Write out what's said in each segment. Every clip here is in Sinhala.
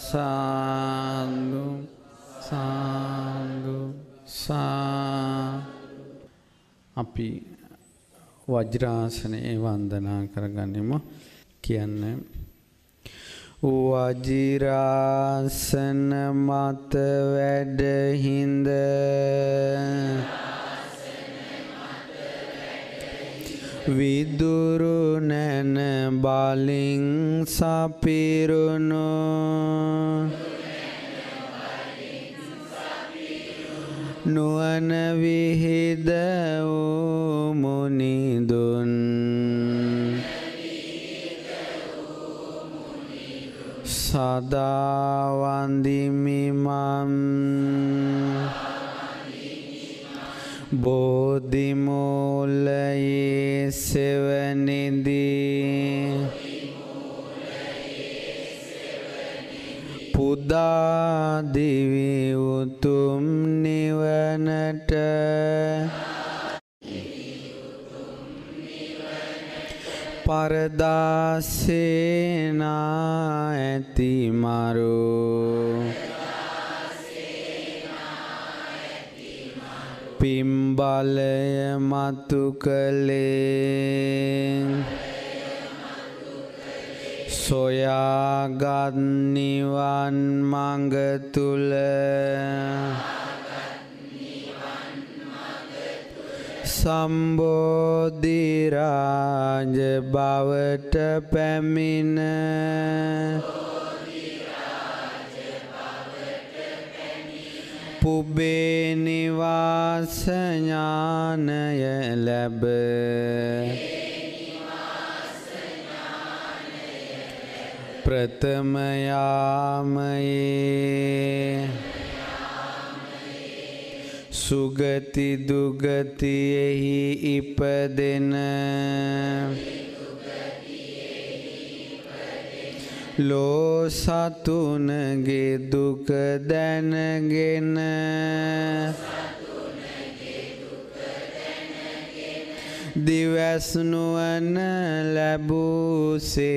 සාදු සාදු සා අපි වජ්‍රාසනයේ වන්දනා කරගනිමු. කියන්නේ වජිරාසන මත වැඩ හිඳ විදුරු නැන බලින් සපිරුණු නුවණ විහිද වූ මුනිදුන් සදා වන්දිමි මම් බෝධි මූලයේ සෙවණෙදී පුදා දිවි උතුම් නිවනට පරදාසේනා ඇති මරු පිම්බලය මතු කළේ සොයාගත් නිවන් මඟ තුල සම්බෝධි රාජ බවට පැමිණ පුබේ නිවාස ඥානය ලැබ ප්‍රථම යාමයේ සුගති දුගතියෙහි ඉපදෙන ලෝ සතුනගේ දුක දැනගෙන දිවැස්නුවන ලැබූසේක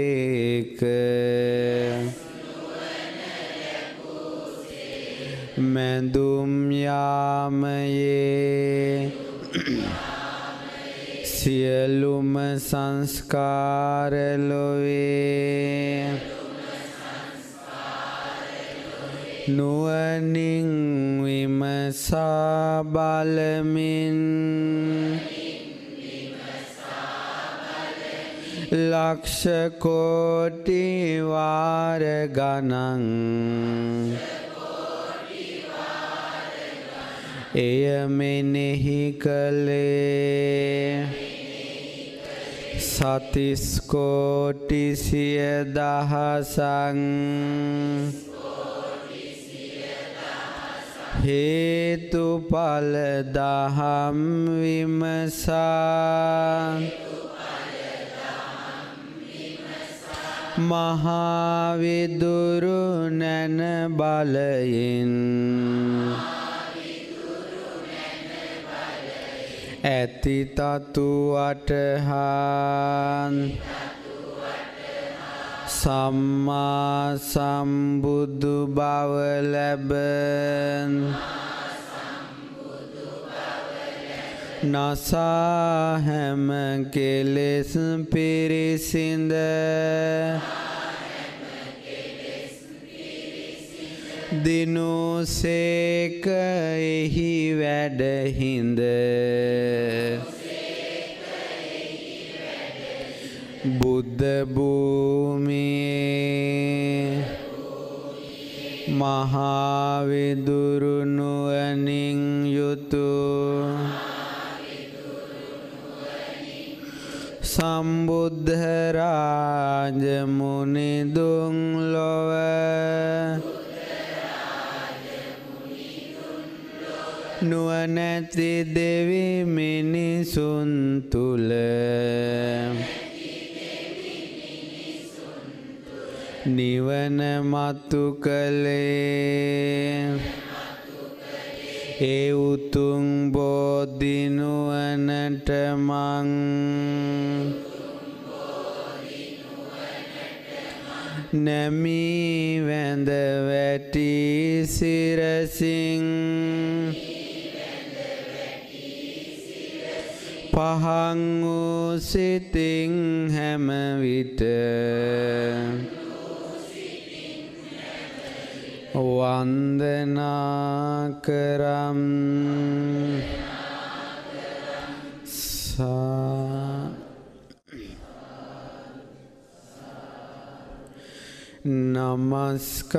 මැදුම් යාමයේ සියලුම සංස්කාර ලොවේ නුවණින් විමසා බලමින් ලක්ෂ කෝටි වාර ගණන් එය මෙනෙහි කළේ සතිස් කෝටි සිය දහසක් හේතුඵල දහම් විමසා මහා විදුරු නැන බලයෙන් ඇති තතු අටහන් සම්මා සම්බුදු බව ලැබෙන නසා හැම කෙලෙස් පිරිසිඳ දිනුසේක එහි වැඩහිඳ බුද්ධ භූමියේ මහා විදුරු නුවණින් යුතු සම්බුද්ධ රාජ මුනිදුන් ලොව නුවණැති දෙවි මිනිසුන් තුල නිවන මතු කළේ ඒ උතුම් බෝධි නුවණට මං නැමී වැඳ වැටි සිරසින් පහන් වූ සිතින් හැම විට වන්දනා කරම් නමස්කාර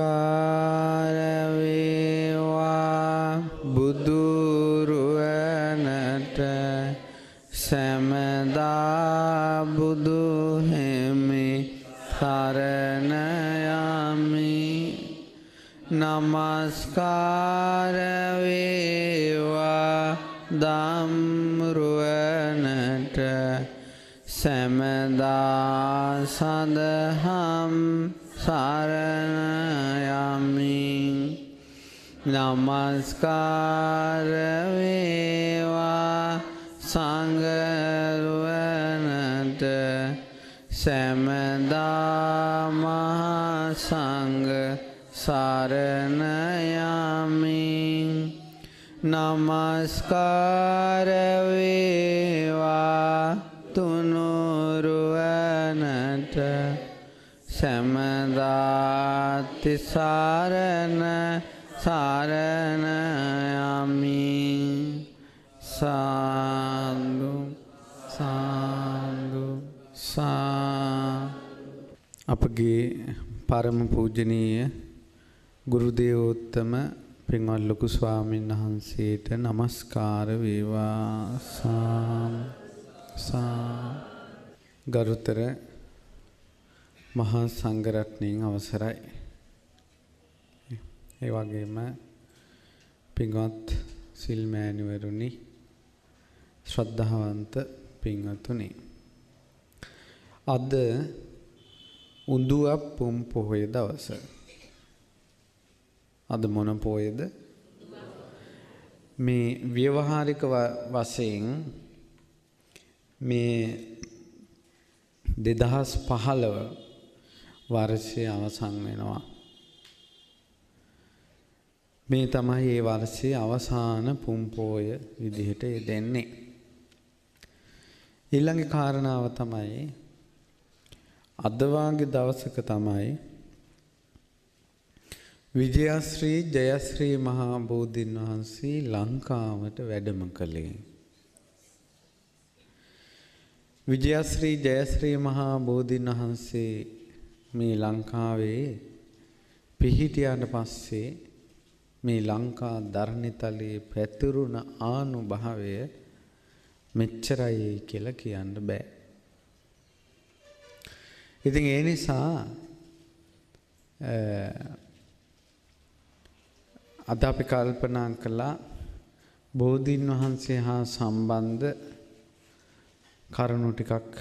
වේවා බුදුරුවනට සැමදා බුදු හිමි සරණ යමි. නමස්කාර වේවා ධම්රුවනට සැමදා සදහම් සරණ යමි. නමස්කාර වේවා සංඝරුවනට සැමදා මහා සංඝ සරණ යමි. නමස්කාර වේවා තුනුරුවනට සැමදා තිසරණ සරණ යමි. සාදු සාදු සා. අපගේ පරම පූජනීය ගුරු දේවෝත්තම පින්වත් ලොකු ස්වාමීන් වහන්සේට নমස්කාර වේවා. ගරුතර මහා සංඝරත්නයන් අවසරයි. ඒ වගේම පින්වත් සිල් මෑණිවරුනි, ශ්‍රද්ධාවන්ත පින්වතුනි, අද උඳුවප් පුම් පොහොය දවස. අද මොන පොයද? මේ ව්‍යවහාරික වශයෙන් මේ 2015 වර්ෂය අවසන් වෙනවා. මේ තමයි ඒ වර්ෂයේ අවසාන පුම් පොය විදිහට දෙන්නේ. ඊළඟ කාරණාව තමයි අද වාගේ දවසක තමයි විජයශ්‍රී ජයශ්‍රී මහා බෝධීන් වහන්සේ ලංකාවට වැඩම කළේ. විජයශ්‍රී ජයශ්‍රී මහා බෝධීන් වහන්සේ මේ ලංකාවේ පිහිටියාට පස්සේ මේ ලංකා ධර්ණිතලයේ පැතිරුණ ආනුභාවය මෙච්චරයි කියලා කියන්න බෑ. ඉතින් ඒ නිසා අද අපි කල්පනා කළා බෝධීන් වහන්සේ හා සම්බන්ධ කරුණු ටිකක්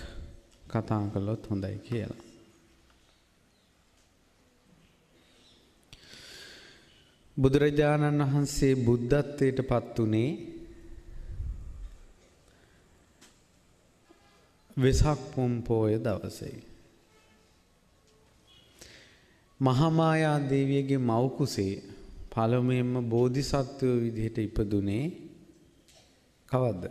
කතා කළොත් හොඳයි කියලා. බුදුරජාණන් වහන්සේ බුද්ධත්වයට පත් වුණේ වෙසක් පුම් පොය දවසේ. මහාමායා දේවියගේ මව් කුසේ පළමුවෙන්ම බෝධිසත්වයෝ විදිහට ඉපදුනේ කවද්ද?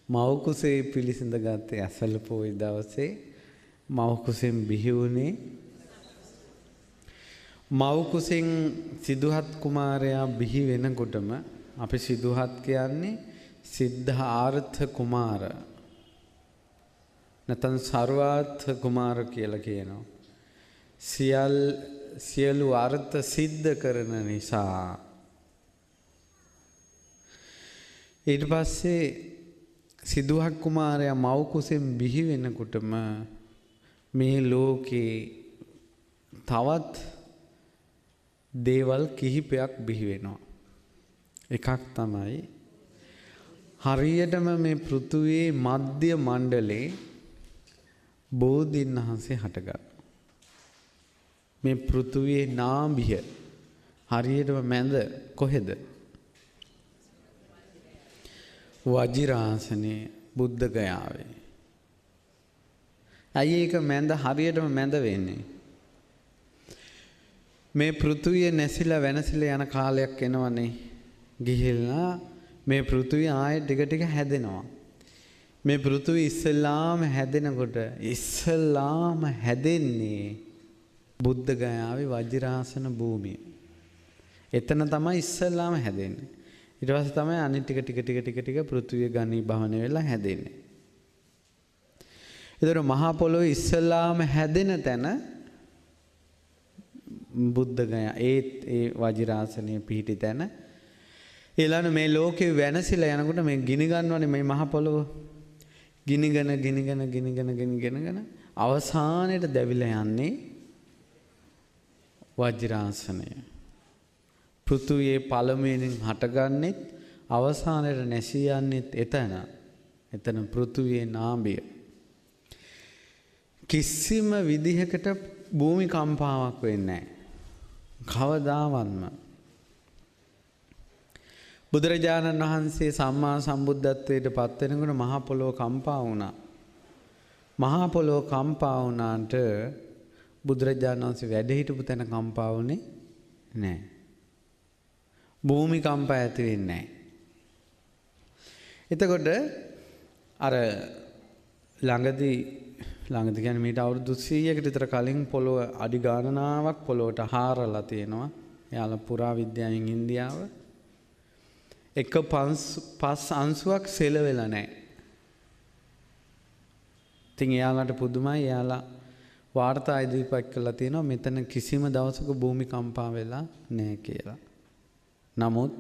මව් කුසේ පිළිසිඳ ගත්තේ ඇසළ පොය දවසේ. මව් කුසෙන් බිහි වුණේ මව් කුසෙන් සිදුහත් කුමාරයා බිහි වෙනකොටම අපි සිදුහත් කියන්නේ සිද්ධාර්ථ කුමාර නැත්නම් සර්වාර්ථ කුමාර කියලා කියනවා. සියලු අර්ථ සිද්ධ කරන නිසා. ඊට පස්සේ සිදුහත් කුමාරයා මව් කුසෙන් බිහි වෙනකොටම මේ ලෝකේ තවත් දේවල් කිහිපයක් බිහි වෙනවා. එකක් තමයි හරියටම මේ පෘථුවියේ මධ්‍ය මණ්ඩලේ බෝධීන් වහන්සේ හටගත්තා. මේ පෘථුවියේ නාභිය හරියටම මැද කොහෙද? වජිරාසනේ බුද්ධ ගයාවේ. ඇයි ඒක මැද හරියටම මැද වෙන්නේ? මේ පෘථුවිය නැසිලා වෙනසිලා යන කාලයක් එනවනේ. ගිහිල්ලා මේ පෘථුවිය ආයෙත් ටික ටික හැදෙනවා. මේ පෘථුවිය ඉස්සෙල්ලාම හැදෙනකොට ඉස්සෙල්ලාම හැදෙන්නේ බුද්ධ ගයාවේ වජිරාසන භූමිය. එතන තමයි ඉස්සෙල්ලාම හැදෙන්නේ. ඊට පස්සේ තමයි අනිත් ටික පෘථුවිය ඝනීභවන වෙලා හැදෙන්නේ. ඒතර මහා පොළොවේ ඉස්සෙල්ලාම හැදෙන තැන බුද්ධ ගයා ඒ වජිරාසනයේ පිහිටි තැන. ඊළඟ මේ ලෝකේ වෙනසිලා යනකොට මේ ගිනි ගන්නවනේ මේ මහා පොළොව. ගිනිගෙන අවසානයේ දැවිලා යන්නේ වජිරාසනය. පෘථුවියේ පළමුවෙන් හටගන්නෙත් අවසානයේ නැසී යන්නෙත් එතන. එතන පෘථුවියේ නාභිය. කිසිම විදිහකට භූමි කම්පාවක් වෙන්නේ නැහැ. කවදාවත්ම. බුදුරජාණන් වහන්සේ සම්මා සම්බුද්ධත්වයට පත් වෙනකොට මහා පොළොව කම්පා වුණා. මහා පොළොව කම්පා වුණාට බුදුරජාණන් වහන්සේ වැඩ හිටපු තැන කම්පා වුණේ නැහැ. භූමි කම්පා ඇති වෙන්නේ නැහැ. එතකොට අර ළඟදී කියන්නේ මීට අවුරුදු 100කට විතර කලින් පොළොව අඩි ගණනාවක් පොළොවට හාරලා තියෙනවා. එයාලා පුරා විද්‍යාවෙන් ඉන්දියාව එක පස් අංශුවක් සෙලවෙලා නැහැ. ඉතින් එයාලට පුදුමයි. එයාලා වාර්තා ඉදිරිපත් කළා තියෙනවා මෙතන කිසිම දවසක භූමි කම්පා වෙලා නැහැ කියලා. නමුත්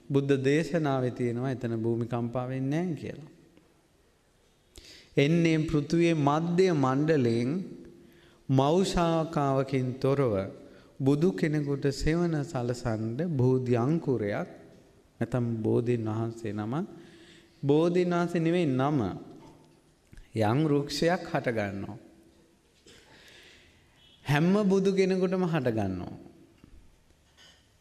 බුද්ධ දේශනාවේ තියෙනවා එතන භූමි කම්පා වෙන්නේ නැහැ කියලා. එන්නේ පෘථුවියේ මධ්‍ය මණ්ඩලයෙන් මෞෂාකාවකින් තොරව බුදු කෙනෙකුට සෙවන සලසන්න බෝධි අංකුරයක් නැත්නම් බෝධීන් වහන්සේ නම බෝධීන් වහන්සේ නෙවෙයි නම යම් වෘක්ෂයක් හට ගන්නවා. හැම බුදු කෙනෙකුටම හට ගන්නවා.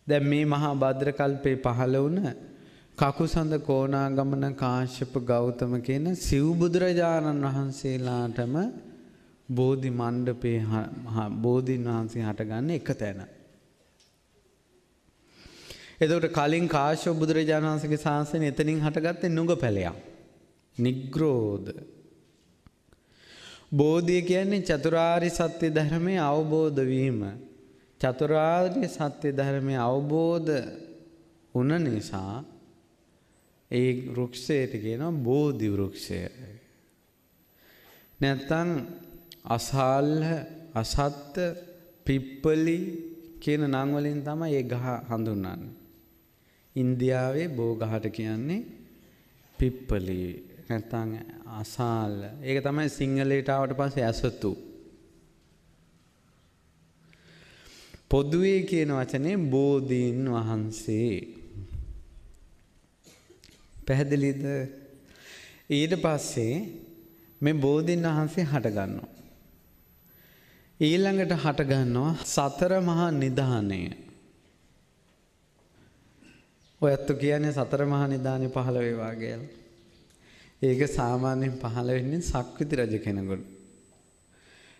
දැන් මේ මහා භද්‍ර කල්පේ පහළ වුණ කකුසඳ කොණාගමන කාශ්‍යප ගෞතම කියන සිව් බුදුරජාණන් වහන්සේලාටම බෝධි මණ්ඩපේ බෝධීන් වහන්සේ හටගන්නේ එක තැන. එතකොට කලින් කාශ්‍යප බුදුරජාණන් වහන්සේගේ ශාසනය එතනින් හටගත්තේ නුග පැලයක්. නිග්‍රෝධ. බෝධිය කියන්නේ චතුරාර්ය සත්‍ය ධර්මයේ අවබෝධ වීම. චතුරාර්ය සත්‍ය ධර්මයේ අවබෝධ වුණ නිසා ඒ වෘක්ෂයට කියනවා බෝධි වෘක්ෂය. නැත්තම් අසාල්ල අසත්ත පිප්පලි කියන නම් වලින් තමයි ඒ ගහ හඳුන්වන්නේ. ඉන්දියාවේ බෝ ගහට කියන්නේ පිප්පලි නැත්තම් අසාල්ල. ඒක තමයි සිංහලයට ආවට පස්සේ ඇසතු. පොදුවේ කියන වචනේ බෝධීන් වහන්සේ. පැහැදිලිද? ඊට පස්සේ මේ බෝධීන් වහන්සේ හට ගන්නවා. ඊළඟට හට ගන්නවා සතර මහා නිධානය. ඔයත් කියන්නේ සතර මහා නිධානය පහළ වේවා කියලා. ඒක සාමාන්‍යයෙන් පහළ වෙන්නේ සක්විති රජ කෙනෙකුට.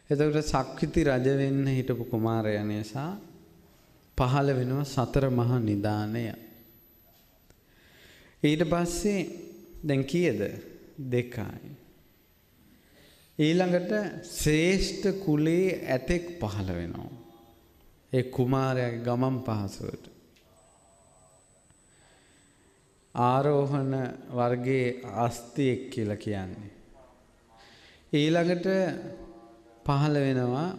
එතකොට සක්විති රජ වෙන්න හිටපු කුමාරයා නිසා පහළ වෙනවා සතර මහා නිධානය. ඊට පස්සේ දැන් කීයද? 2යි. ඊළඟට ශ්‍රේෂ්ඨ කුලයේ ඇතෙක් පහළ වෙනවා. ඒ කුමාරයාගේ ගමන් පහසුවට. ආරෝහණ වර්ගයේ අස්තියෙක් කියලා කියන්නේ. ඊළඟට පහළ වෙනවා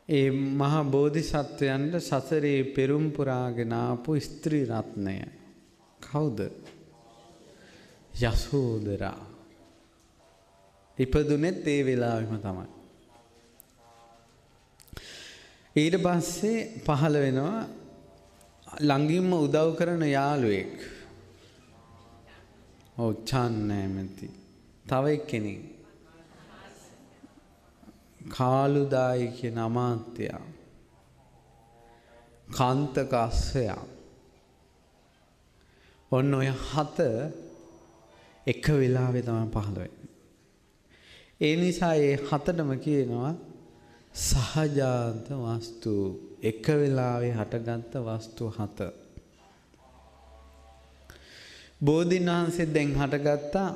ඒ මහා බෝධිසත්වයන්ට සසරේ පෙරම් පුරාගෙන ආපු ස්ත්‍රී රත්නය. කවුද? යසෝදරා. ඉපදුනේත් ඒ වෙලාවෙම තමයි. ඊට පස්සේ පහළ වෙනවා ළඟින්ම උදව් කරන යාළුවෙක්. ඔව් චන්නෑමෙති. තව එක්කෙනෙක්. කාලුදායි කියන අමාත්‍යයා. කාන්තක අස්සයා. ඔන්න ඔය 7 එක වෙලාවේ තමයි පහළ වෙන්නේ. ඒ නිසා ඒ හතටම කියනවා සහජාත වස්තු. එක වෙලාවේ හටගත්ත වස්තු හත. බෝධීන් වහන්සේ දැන් හටගත්තා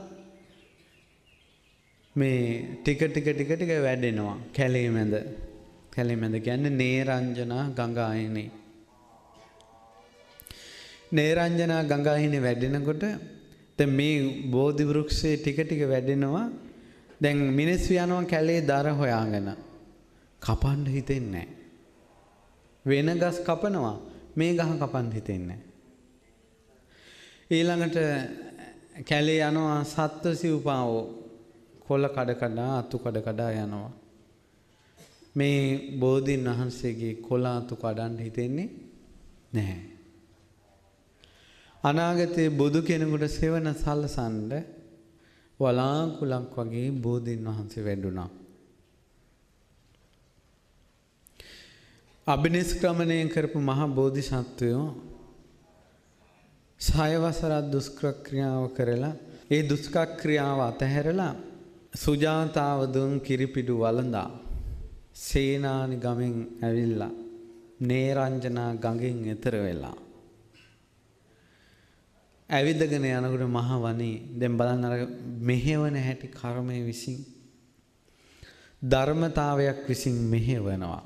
මේ ටික වැඩෙනවා කැලේ මැද. කැලේ මැද කියන්නේ නේරංජනා ගංගායනේ. නේරංජනා ගංගායනේ වැඩෙනකොට දැන් මේ බෝධි වෘක්ෂයේ ටික වැඩෙනවා. දැන් මිනිස්සු යනවා කැලේ දර හොයාගෙන. කපන්න හිතෙන්නේ නැහැ. වෙන ගස් කපනවා. මේ ගහ කපන්න හිතෙන්නේ නැහැ. ඊළඟට කැලේ යනවා සත්ව සිව්පාවෝ කොළ කඩ අතු කඩ යනවා. මේ බෝධීන් වහන්සේගේ කොළ අතු කඩන්න හිතෙන්නේ නැහැ. අනාගතයේ බුදු කෙනෙකුට සෙවන සලසන්න වලාකුලක් වගේ බෝධීන් වහන්සේ වැඩුණා. අභිනිෂ්ක්‍රමණය කරපු මහා බෝධිසත්වයෝ 6 වසරක් දුෂ්කර ක්‍රියාව කරලා ඒ දුෂ්කර ක්‍රියාව අතහැරලා සුජාතාව දුන් කිරිපිඩු වළඳා සේනානි ගමෙන් ඇවිල්ලා නේරංජනා ගඟෙන් එතර වෙලා ඇවිදගෙන යනකොට මහ වනේ දැන් බලන්න අර මෙහෙවන හැටි කර්මයේ විසින් ධර්මතාවයක් විසින් මෙහෙවනවා.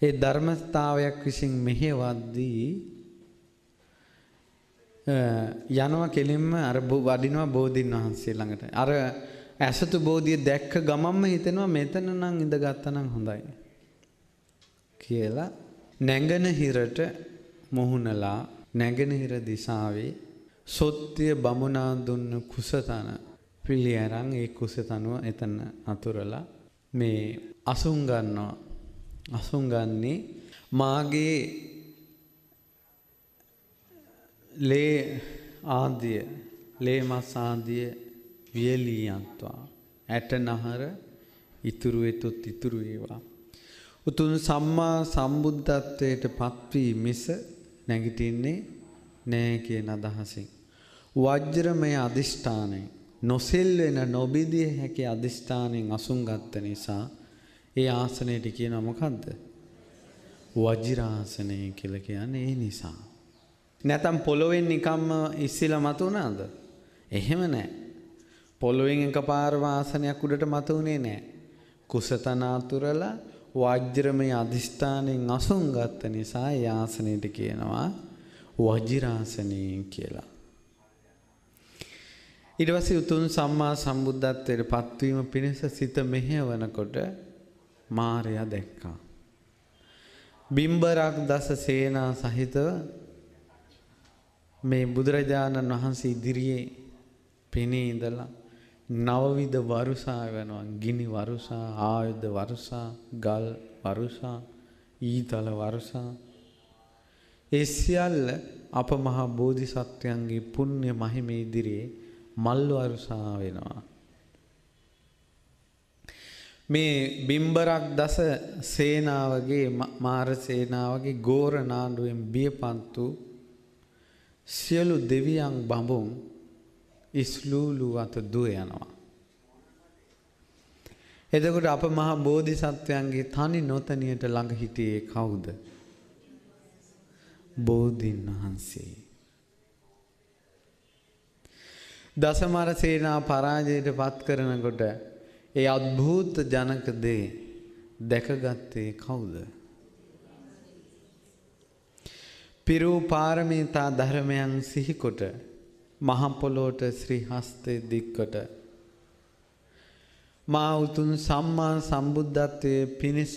ඒ ධර්මතාවයක් විසින් මෙහෙවද්දී යනවා කෙලින්ම අර වඩිනවා බෝධීන් වහන්සේ ළඟට. අර ඇසතු බෝධිය දැක්ක ගමන්ම හිතෙනවා මෙතන නම් ඉඳගත්තා නම් හොඳයි කියලා නැගෙනහිරට මුහුණලා නැගෙනහිර දිශාවේ සොත්තිය බමුණා දුන්න කුසතන පිළි අරන් ඒ කුසතනුව එතන අතුරලා මේ අසුන් ගන්නවා. අසුන් ගන්නේ මාගේ ලේ ආදිය ලේ මස් ආදිය වියලී යන්ත්වා ඇටනහර ඉතුරු වෙතොත් ඉතුරු වේවා. උතුම් සම්මා සම්බුද්ධත්වයට පත්වී මිස නැගිටින්නේ නෑ කියන අදහසින් වජ්‍රමය අදිෂ්ඨානයෙන් නොසෙල් වෙන නොබිදිය හැකි අදිෂ්ඨානයෙන් අසුන් ගත්ත නිසා ඒ ආසනයට කියනවා මොකද්ද? වජිරාසනය කියලා කියන්නේ ඒ නිසා. නැතම් පොළොවෙන් නිකම්ම ඉස්සිලා මතුණාද? එහෙම නැහැ. පොළොවෙන් එකපාර ආසනයක් උඩට මතුනේ නැහැ. කුසතන අතුරලා වජ්‍රමය අදිෂ්ඨානයෙන් අසුන් ගත්ත නිසා ඒ ආසනයට කියනවා වජිරාසනය කියලා. ඊට පස්සේ උතුම් සම්මා සම්බුද්ධත්වයට පත්වීම පිණිස සිත මෙහෙවනකොට මාරයා දැක්කා. බිම්බරක් දස සේනා සහිතව මේ බුදුරජාණන් වහන්සේ ඉදිරියේ පෙනී ඉඳලා නවවිධ වරුසා වෙනවා. ගිනි වරුසා, ආයුධ වරුසා, ගල් වරුසා, ඊතල වරුසා. ඒ සියල්ල අප මහා බෝධිසත්වයන්ගේ පුණ්‍ය මහිමේ ඉදිරියේ මල් වරුසා වෙනවා. මේ බිම්බරක් දස සේනාවගේ මාර සේනාවගේ ගෝර නාඩුවෙන් බියපත් වූ සියලු දෙවියන් බඹුන් ඉස්ලූලු අත දුව යනවා. එතකොට අප මහා බෝධිසත්වයන්ගේ තනි නොතනියට ළඟ හිටියේ කවුද? බෝධීන් වහන්සේ. දසමර සේනා පරාජයට පත් කරනකොට ඒ අద్භූත ජනක දේ දැකගත්තේ කවුද? පිරූ පාරමිතා ධර්මයන් සිහිකොට මහ පොළොවට ශ්‍රී හස්තේ දික්කොට මා උතුම් සම්මා සම්බුද්ධත්වයේ පිණිස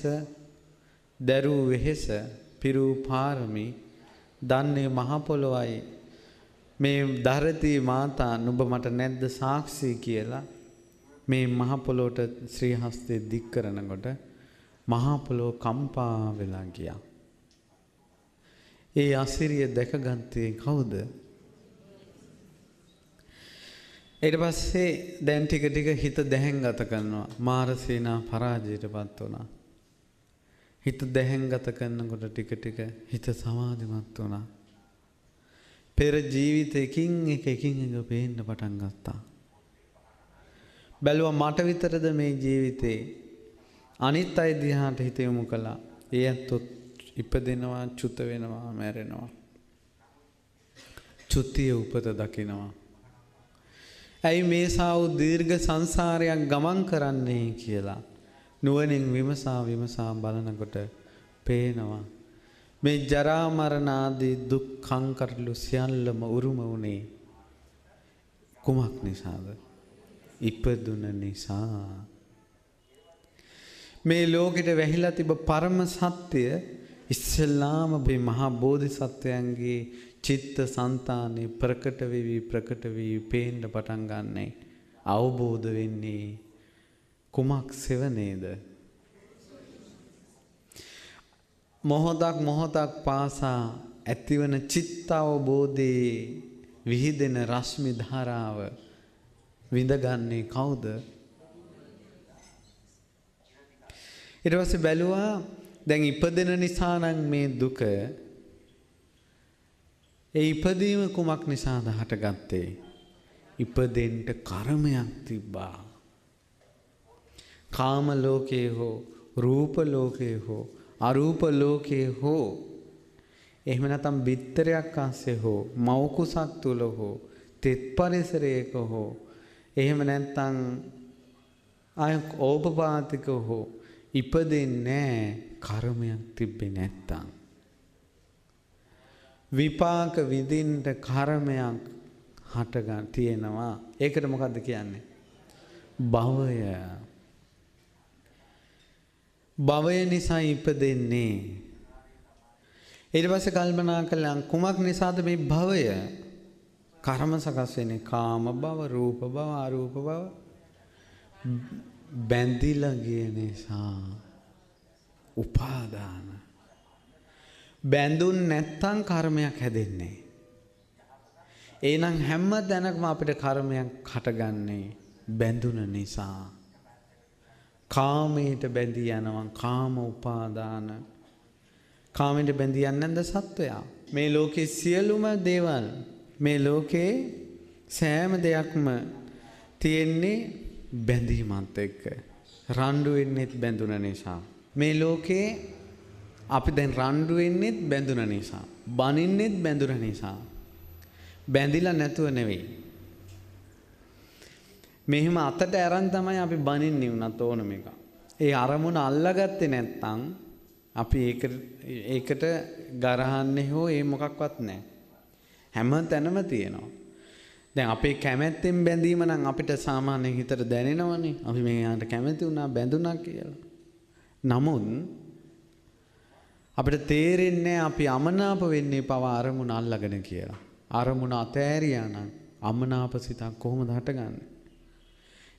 දරූ වෙහෙස පිරූ පාරමී දන්නේ මහ පොළොවයි මේ ධරතී මාතා නුඹ මට නැද්ද සාක්ෂි කියලා මේ මහ පොළොවට ශ්‍රී හස්තේ දික් කරනකොට මහ පොළොව කම්පා වෙලා ගියා. ඒ අසිරිය දැකගත්තේ කවුද? ඊට පස්සේ දැන් ටික හිත දැහැන්ගත කරනවා. මාර සේනා පරාජයටපත් වුණා. හිත දැහැන්ගත කරනකොට ටික හිත සමාධිමත් වුණා. පෙර ජීවිතයකින් එක පේන්න පටන් ගත්තා. බැලුවා මට විතරද මේ ජීවිතේ අනිත් අය දිහාට හිත යොමු කළා. ඒ ඇත්තොත් ඉපදෙනවා, චුත වෙනවා, මැරෙනවා. චුතිය උපත දකිනවා. ඇයි මේ සා වූ දීර්ඝ සංසාරයක් ගමන් කරන්නේ කියලා නුවණින් විමසා බලනකොට පේනවා මේ ජරා මරණ ආදී දුක් කංකරළු සියල්ලම උරුම වුණේ කුමක් නිසාද? ඉපදුන නිසා. මේ ලෝකෙට වැහිලා තිබ පරම සත්‍ය ඉස්සෙල්ලාම මේ මහා බෝධිසත්වයන්ගේ චිත්ත සංතානේ ප්‍රකට වෙවි පේන්න පටන් ගන්නයි. අවබෝධ වෙන්නේ කුමක් සෙවනේද? මොහොතක් පාසා ඇතිවන චිත්ත අවබෝධයේ විහිදෙන රශ්මි ධාරාව විඳගන්නේ කවුද? ඊට පස්සේ බැලුවා දැන් ඉපදෙන නිසා නම් මේ දුක ඒ ඉපදීම කුමක් නිසාද හටගත්තේ? ඉපදෙන්න කර්මයක් තිබ්බා. කාම ලෝකේ හෝ රූප ලෝකේ හෝ අරූප ලෝකේ හෝ එහෙම නැත්නම් බිත්තරයක් අස්සේ හෝ මව් කුසක් තුල හෝ තෙත් පරිසරයක හෝ එහෙම නැත්නම් අය ඕපපාතික හෝ ඉපදෙන්නේ කර්මයක් තිබ්බේ නැත්තම්. විපාක විඳින්න කර්මයක් හටගන් තියෙනවා. ඒකට මොකද්ද කියන්නේ? භවය. භවය නිසා ඉපදෙන්නේ. ඊට පස්සේ කල්පනා කළා කුමක් නිසාද මේ භවය? කර්ම සකස් වෙන්නේ කාම භව, රූප භව, අරූප භව. බැඳිලා ගිය නිසා උපාදාන. බැඳුන් නැත්තම් කර්මයක් හැදෙන්නේ. එහෙනම් හැම දැනකම අපිට කර්මයක් හටගන්නේ බැඳුන නිසා. කාමයට බැඳී යනවා. කාම උපාදාන. කාමයට බැඳී යන්නේ නැද්ද සත්වයා? මේ ලෝකේ සියලුම දේවල් මේ ලෝකේ සෑම දෙයක්ම තියෙන්නේ බැඳීමත් එක්ක. රණ්ඩු වෙන්නෙත් බැඳුන නිසා. මේ ලෝකේ අපි දැන් රණ්ඩු වෙන්නෙත් බැඳුන නිසා. බනින්නෙත් බැඳුන නිසා. බැඳිලා නැතුව නෙවෙයි. මෙහිම අතට අරන් තමයි අපි බනින්නේ උනත් ඕනම එක. ඒ අරමුණ අල්ලගත්තේ නැත්නම් අපි ඒකට ගරහන්නේ හෝ ඒ මොකක්වත් නැහැ. හැම තැනම තියෙනවා. දැන් අපේ කැමැත්තෙන් බැඳීම නම් අපිට සාමාන්‍යයෙන් හිතට දැනෙනවනේ. අපි මේකට කැමති වුණා බැඳුණා කියලා. නමුත් අපිට තේරෙන්නේ අපි අමනාප වෙන්නේ පවා අරමුණ අල්ලගෙන කියලා. අරමුණ අතෑරියා නම් අමනාප සිතක් කොහොමද හටගන්නේ?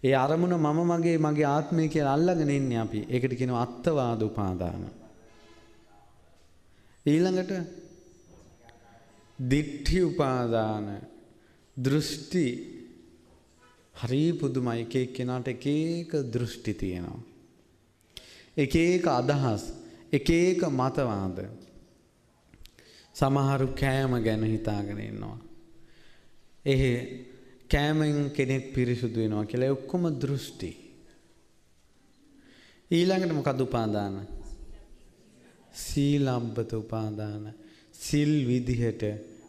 ඒ අරමුණ මගේ ආත්මය කියලා අල්ලගෙන ඉන්නේ අපි. ඒකට කියනවා අත්වාද උපාදාන. ඊළඟට දිට්ඨි උපාදාන. දෘෂ්ටි. හරි පුදුමයි. එක එක්කෙනාට එක එක දෘෂ්ටි තියෙනවා. එක එක අදහස්, එක එක මතවාද. සමහරු කෑම ගැන හිතාගෙන ඉන්නවා. කෑමෙන් කෙනෙක් පිරිසුදු වෙනවා කියලා ඔක්කොම දෘෂ්ටි. ඊළඟට මොකද උපාදාන? සීලබ්බත උපාදාන. සිල් විදිහට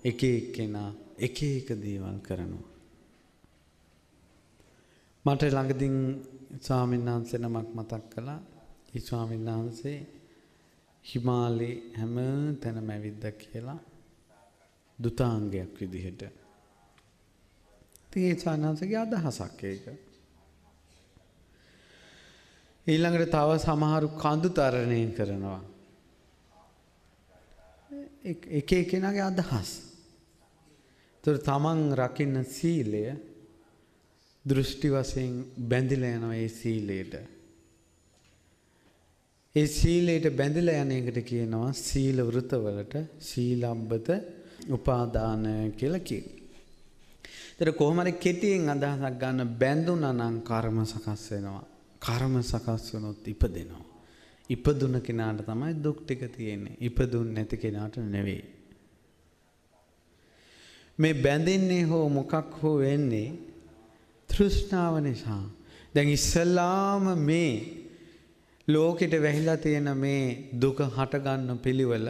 එක එක්කෙනා එක එක දේවල් කරනවා. මට ළඟදීන් ස්වාමීන් වහන්සේ නමක් මතක් කළා. ඒ ස්වාමීන් වහන්සේ හිමාලේ හැම තැනම ඇවිද්දා කියලා දුතාංගයක් විදිහට. ඒ ස්වාමීන්වහන්සේගේ අදහසක් ඒක. ඊළඟට තව සමහරු කඳු තරණය කරනවා. එක එක්කෙනාගේ අදහස්. ඒතර තමන් රකින්න සීලය දෘෂ්ටි වශයෙන් බැඳිලා යනවා ඒ සීලයට. ඒ සීලයට බැඳිලා යන එකට කියනවා සීල වෘතවලට සීලබ්බත උපාදාන කියලා කියනවා. ඒතර කොහොම හරි කෙටියෙන් අදහසක් ගන්න බැඳුනා නම් කර්ම සකස් වෙනවා. කර්ම සකස් වුණොත් ඉපදෙනවා. ඉපදුන කෙනාට තමයි දුක් ටික තියෙන්නේ. ඉපදුන් නැති කෙනාට නෙවෙයි. මේ බැඳින්නේ හෝ මොකක් හෝ වෙන්නේ තෘෂ්ණාව නිසා. දැන් ඉස්සල්ලාම මේ ලෝකෙට වැහිලා තියෙන මේ දුක හට ගන්න පිළිවෙල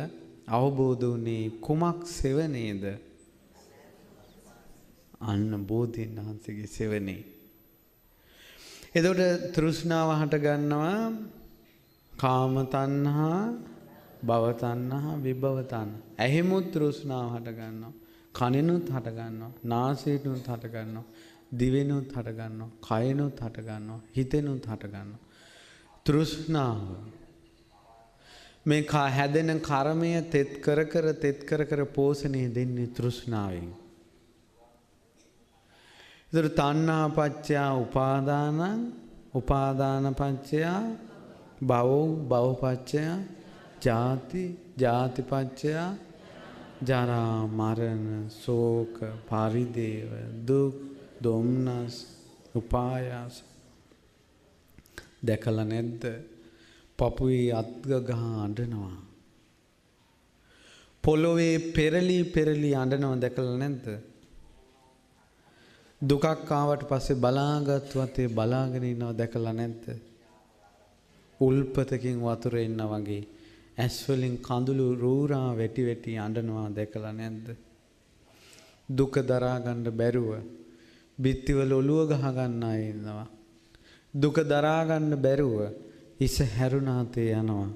අවබෝධ වුණේ කුමක් සෙවණේද? අන්න බෝධීන් වහන්සේගේ සෙවණේ. එතකොට තෘෂ්ණාව හට ගන්නවා කාම තණ්හා, භව තණ්හා, විභව තණ්හා. ඇහිමුත් තෘෂ්ණාව හට ගන්නවා. කනිනුත් හට ගන්නවා. නාසයෙන්ුත් හට ගන්නවා. දිවෙනුත් හට ගන්නවා. කයනුත් හට ගන්නවා. හිතෙනුත් හට ගන්නවා. තෘෂ්ණාව මේ හැදෙන කර්මය තෙත් කර කර පෝෂණය දෙන්නේ තෘෂ්ණාවෙන්. ඒතර තණ්හා පත්‍ය උපාදානං, උපාදාන පත්‍ය භවෝ, භව පත්‍ය ජාති, ජාති පත්‍ය ජරා මරණ ශෝක පරිදේව දුක් දොම්නස් උපායාස. දැකලා නැද්ද? පපුවේ අත්ග ගහ අඬනවා. පොළොවේ පෙරලි පෙරලි අඬනවා. දැකලා නැද්ද? දුකක් ආවට පස්සේ බලාගත් වතේ බලාගෙන ඉන්නවා. දැකලා නැද්ද? උල්පතකින් වතුර එන්න වගේ ඇස් වලින් කඳුළු රූරා වැටි වැටි අඬනවා. දැකලා නැද්ද? දුක දරා ගන්න බැරුව බිත්තිවල ඔළුව ගහ ගන්න අය ඉන්නවා. දුක දරා ගන්න බැරුව ඉස හැරුණාතේ යනවා.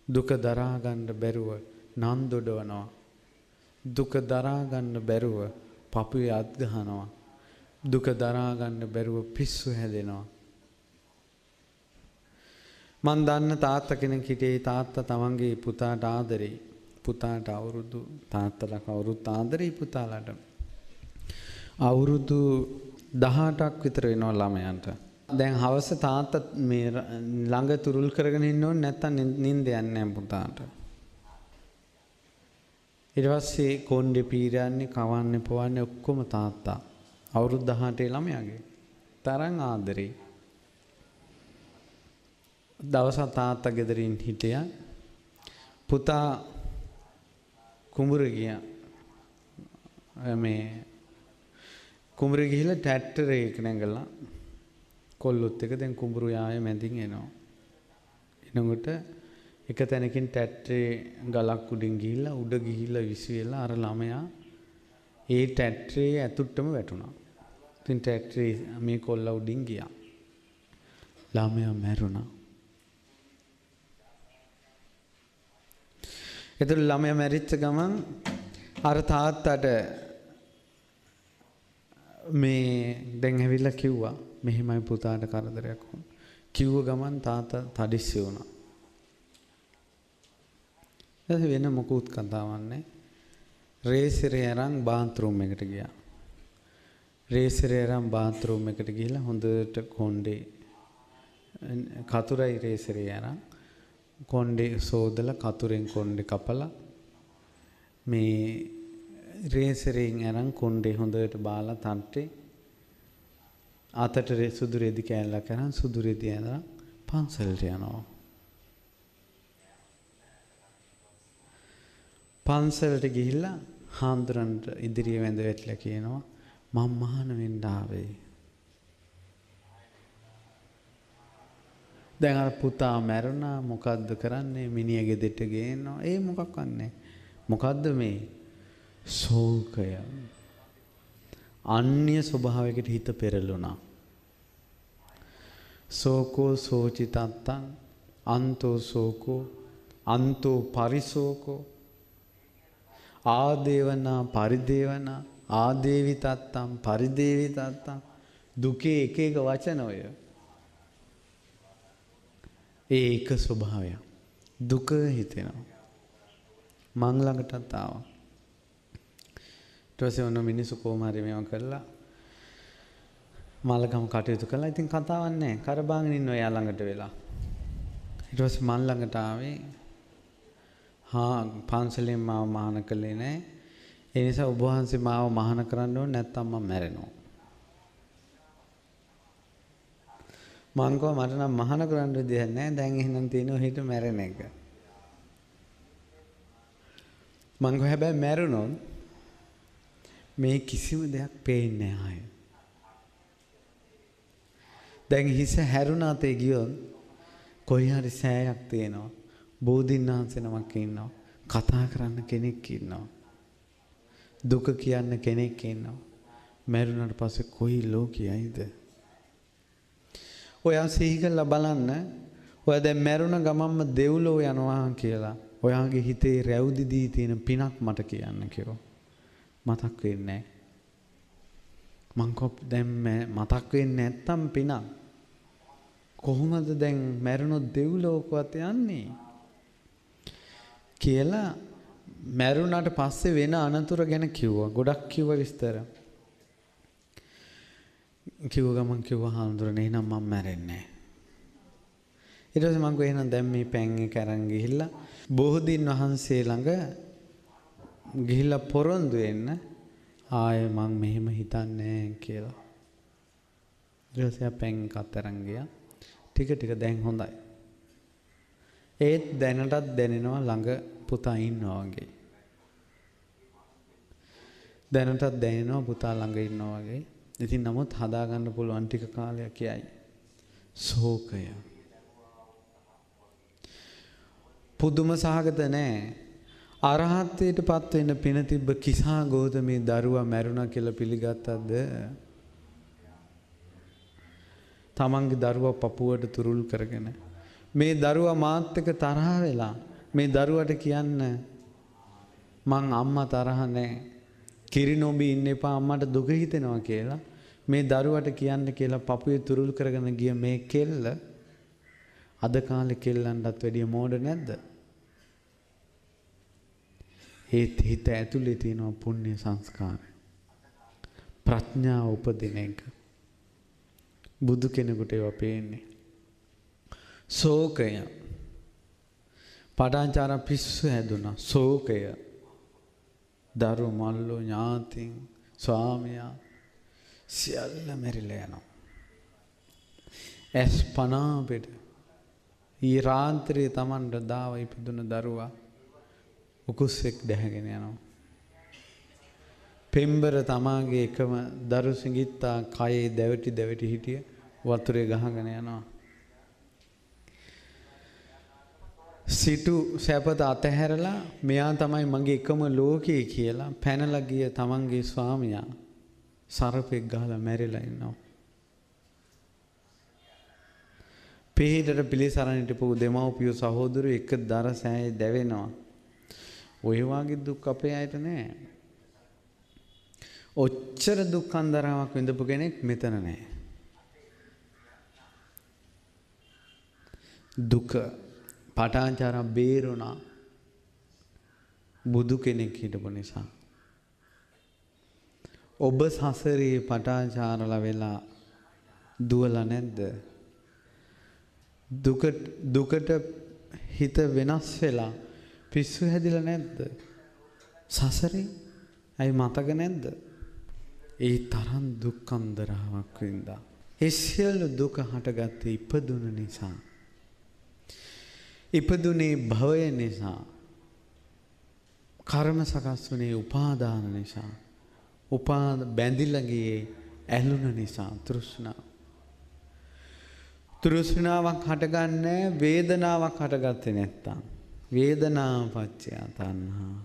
දුක දරා ගන්න බැරුව නන් දොඩවනවා. දුක දරා ගන්න බැරුව පපුවේ අත් ගහනවා. දුක දරා ගන්න බැරුව පිස්සු හැදෙනවා. මන් දන්න තාත්තා කෙනෙක් හිටියේ. තාත්තා තමන්ගේ පුතාට ආදරෙයි. පුතාට අවුරුදු තාත්තලා කවුරුත් ආදරෙයි පුතාලට. අවුරුදු 18ක් විතර වෙනවා ළමයන්ට. දැන් හවස තාත්තා මේ ළඟ තුරුල් කරගෙන ඉන්න ඕනේ නැත්තම් නිින්ද යන්නේ නැහැ පුතාට. ඊට පස්සේ කොණ්ඩේ පීරන්නේ කවන්නේ පොවන්නේ ඔක්කොම තාත්තා. අවුරුදු 18 ළමයාගේ තරම් ආදරේ. දවසක් තාත්තා ගෙදරින් හිටියා. පුතා කුඹුර ගියා. මේ කුඹුර ගිහිල්ලා ට්‍රැක්ටර් එක නැගලා කොල්ලොත් එක දැන් කුඹුරු යායේ මැදින් එනවා. එනකොට එක තැනකින් ට්‍රැක්ටරේ ගලක් උඩින් ගිහිල්ලා උඩ ගිහිල්ලා විසි වෙලා අර ළමයා ඒ ට්‍රැක්ටරේ ඇතුළටම වැටුණා. ඉතින් ට්‍රැක්ටරේ මේ කොල්ලා උඩින් ගියා. ළමයා මැරුණා. ඒතර ළමයා මැරිච්ච ගමන් අර තාත්තට මේ දැන් ඇවිල්ලා කිව්වා මෙහෙමයි පුතාට කරදරයක් වුණා. කිව්ව ගමන් තාත්තා තඩිස්සි වුණා. ඊට වෙන මොකුත් කතාවක් නැහැ. රේසරේ අරන් බාත්රූම් එකට ගියා. රේසරේ අරන් බාත්රූම් එකට ගිහිල්ලා හොඳට කොණ්ඩේ කතුරයි රේසරේ අරන් කොණ්ඩේ සෝදලා කතුරෙන් කොණ්ඩේ කපලා මේ රේසරෙන් අරන් කොණ්ඩේ හොඳට බාලා තට්ටේ අතට සුදු රෙදි කෑල්ලක් අරන් සුදු රෙදි ඇඳලා පන්සලට යනවා. පන්සලට ගිහිල්ලා හාමුදුරන්ට ඉදිරියේ වැඳ වැටලා කියනවා මම මහාන වෙන්න ආවේ. දැන් අර පුතා මැරුණා මොකද්ද කරන්නේ? මිනිහ ගෙදරට ගේනවා. ඒ මොකක්වත් නැහැ. මොකද්ද මේ? ශෝකය. අන්‍ය ස්වභාවයකට හිත පෙරළුණා. සෝකෝ සෝචිතත්තං අන්තෝ සෝකෝ අන්තෝ පරිසෝකෝ ආදේවනා පරිදේවනා ආදේවිතත්තං පරිදේවිතත්තං. දුකේ එක එක වචන ඔය. ඒක ස්වභාවය. දුක හිතෙනවා. මං ළඟටත් ආවා. ඊට පස්සේ ඔන්න මිනිස්සු කොහොම හරි මේවා කරලා මල්ලගම කටයුතු කළා. ඉතින් කතාවක් නැහැ. කරබාගෙන ඉන්න ඔයා ළඟට වෙලා. ඊට පස්සේ මන් ළඟට ආවේ. පන්සලෙන් මාව මහාන කළේ නැහැ. ඒ නිසා ඔබ වහන්සේ මාව මහාන කරන්න ඕනේ නැත්නම් මම මැරෙනවා. මං කව මට නම් මහාන කරන්න විදියක් නැහැ. දැන් එහෙනම් තියෙනවා හිත මැරෙන එක. මං කව හැබැයි මැරුණොත් මේ කිසිම දෙයක් පේන්නේ නැහැ. දැන් හිස හැරුණාතේ ගියොත් කොයි හරි සෑයක් තියෙනවා. බෝධින්නාන්සේ නමක් ඉන්නවා. කතා කරන්න කෙනෙක් ඉන්නවා. දුක කියන්න කෙනෙක් ඉන්නවා. මැරුණාට පස්සේ කොයි ලෝකයයිද? ඔයා සිහි කරලා බලන්න. ඔයා දැන් මැරුණ ගමන්ම දෙව්ලෝ යනවා කියලා. ඔයාගේ හිතේ රැවුදිදී තියෙන පිනක් මට කියන්න කිව්වා. මතක් වෙන්නේ නැහැ. මං කොප් දැන් මතක් වෙන්නේ නැත්තම් පිනක්. කොහොමද දැන් මැරුණොත් දෙව්ලෝකවත් යන්නේ කියලා මැරුණාට පස්සේ වෙන අනතුරු ගැන කිව්වා. ගොඩක් කිව්වා විස්තර. කිව්ව ගමන් කිව්වා හාමුදුරනේ එහෙනම් මම මැරෙන්නේ නැහැ. ඊට පස්සේ මං කිව්වා එහෙනම් දැන් මේ පෑන් එක අරන් ගිහිල්ලා බෝධීන් වහන්සේ ළඟ ගිහිල්ලා පොරොන්දු වෙන්න. ආයේ මං මෙහෙම හිතන්නේ නැහැ කියලා. ඊට පස්සේ පෑන් එකත් අරන් ගියා. ටික ටික දැන් හොඳයි. ඒත් දැනටත් දැනෙනවා ළඟ පුතා ඉන්නවා වගේ. දැනටත් දැනෙනවා පුතා ළඟ ඉන්නවා වගේ. ඉතින් නමුත් හදාගන්න පුළුවන් ටික කාලයක් යයි. ශෝකය. පුදුම සහගත නෑ. අරහත්ත්වයට පත් වෙන්න පින තිබ්බ කිසා ගෝතමේ දරුවා මැරුණා කියලා පිළිගත්තද? තමන්ගේ දරුවා පපුවට තුරුල් කරගෙන මේ දරුවා මාත් එක්ක තරහ වෙලා මේ දරුවට කියන්න මං අම්මා තරහ නැහැ. කිරි නොබී ඉන්න එපා අම්මට දුක හිතෙනවා කියලා මේ දරුවට කියන්න කියලා පපුවේ තුරුල් කරගෙන ගිය මේ කෙල්ල අද කාලේ කෙල්ලන්ටත් වැඩිය මෝඩ නැද්ද? ඒත් හිත ඇතුලේ තියෙන පුණ්‍ය සංස්කාරය. ප්‍රඥාව උපදින එක. බුදු කෙනෙකුට ඒවා පේන්නේ. ශෝකය. පඩාචාර පිස්සු හැදුනා. ශෝකය. දරු මල්ලෝ ඥාතින් ස්වාමියා සියල්ල මැරිලා යනවා. ඇස් පනා පිට. ඊ රාත්‍රියේ Tamanට දාව ඉපදුන දරුවා උකුස්සෙක් දැහැගෙන යනවා. පෙම්බර තමාගේ එකම දරු සිඟිත්තා කයේ දැවටි දැවටි හිටිය වතුරේ ගහගෙන යනවා. සිටු සැපත අතහැරලා මෙයා තමයි මගේ එකම ලෝකයේ කියලා පැනලා ගිය තමන්ගේ ස්වාමියා සරපෙක් ගහලා මැරිලා ඉන්නවා. පිළිහිටට පිළිසරණ හිටපු දෙමව්පියෝ සහෝදරයෝ එක දර සෑයේ දැවෙනවා. ඔය වගේ දුක් අපේ අයට නෑ. ඔච්චර දුක් අන්දරාවක් විඳපු කෙනෙක් මෙතන නෑ. දුක පටාචාර බේරුණා බුදු කෙනෙක් හිටපු නිසා. ඔබ සසරේ පටාචාරලා වෙලා දුවලා නැද්ද? දුකට හිත වෙනස් වෙලා පිස්සු හැදිලා නැද්ද? සසරේ අය මතක නැද්ද? ඒ තරම් දුක් අන්දරාවක් වින්දා. ඒ සියලු දුක හටගත්තේ ඉපදුන නිසා. ඉපදුනේ භවය නිසා. කර්ම සකස් වුණේ උපාදාන නිසා. බැඳිලා ගියේ ඇලුන නිසා තෘෂ්ණාව. තෘෂ්ණාවක් හටගන්නේ වේදනාවක් හටගත්තේ නැත්තම්. වේදනාව පත්‍ය තණ්හා.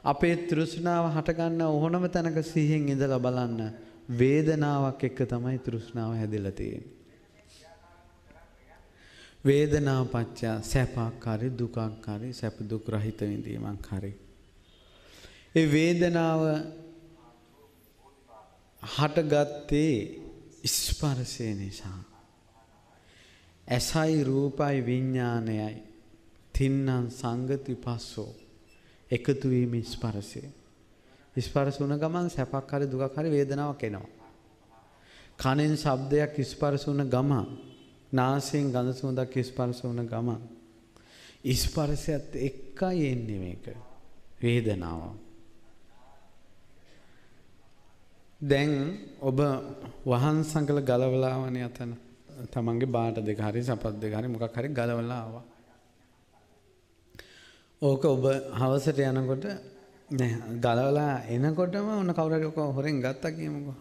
අපේ තෘෂ්ණාව හටගන්න ඕනම තැනක සිහියෙන් ඉඳලා බලන්න වේදනාවක් එක්ක තමයි තෘෂ්ණාව හැදිලා තියෙන්නේ. වේදනා පත්‍ය සැපක් හරි දුකක් හරි සැප දුක් රහිත විඳීමක් හරි. ඒ වේදනාව හටගත්තේ ස්පර්ශය නිසා. ඇසයි රූපයි විඥානයයි තින්නම් සංගති පස්සෝ එකතු වීම ස්පර්ශය. ස්පර්ශ වුණ ගමන් සැපක් හරි දුකක් හරි වේදනාවක් එනවා. කනෙන් ශබ්දයක් ස්පර්ශ වුණ ගමන් නාසයෙන් ගඳ සුවඳක් ස්පර්ශ වුණ ගමන් ස්පර්ශයත් එක්කයි එන්නේ මේක වේදනාව. දැන් ඔබ වහන් සංකල ගලවලාවනේ අතන තමන්ගේ බාට දෙක හරි සපත් දෙක හරි මොකක් හරි ගලවලා ආවා. ඕක ඔබ හවසට යනකොට නෑ ගලවලා එනකොටම ඔන්න කවුරු හරි ඔක හොරෙන් ගත්තා කියමුකෝ.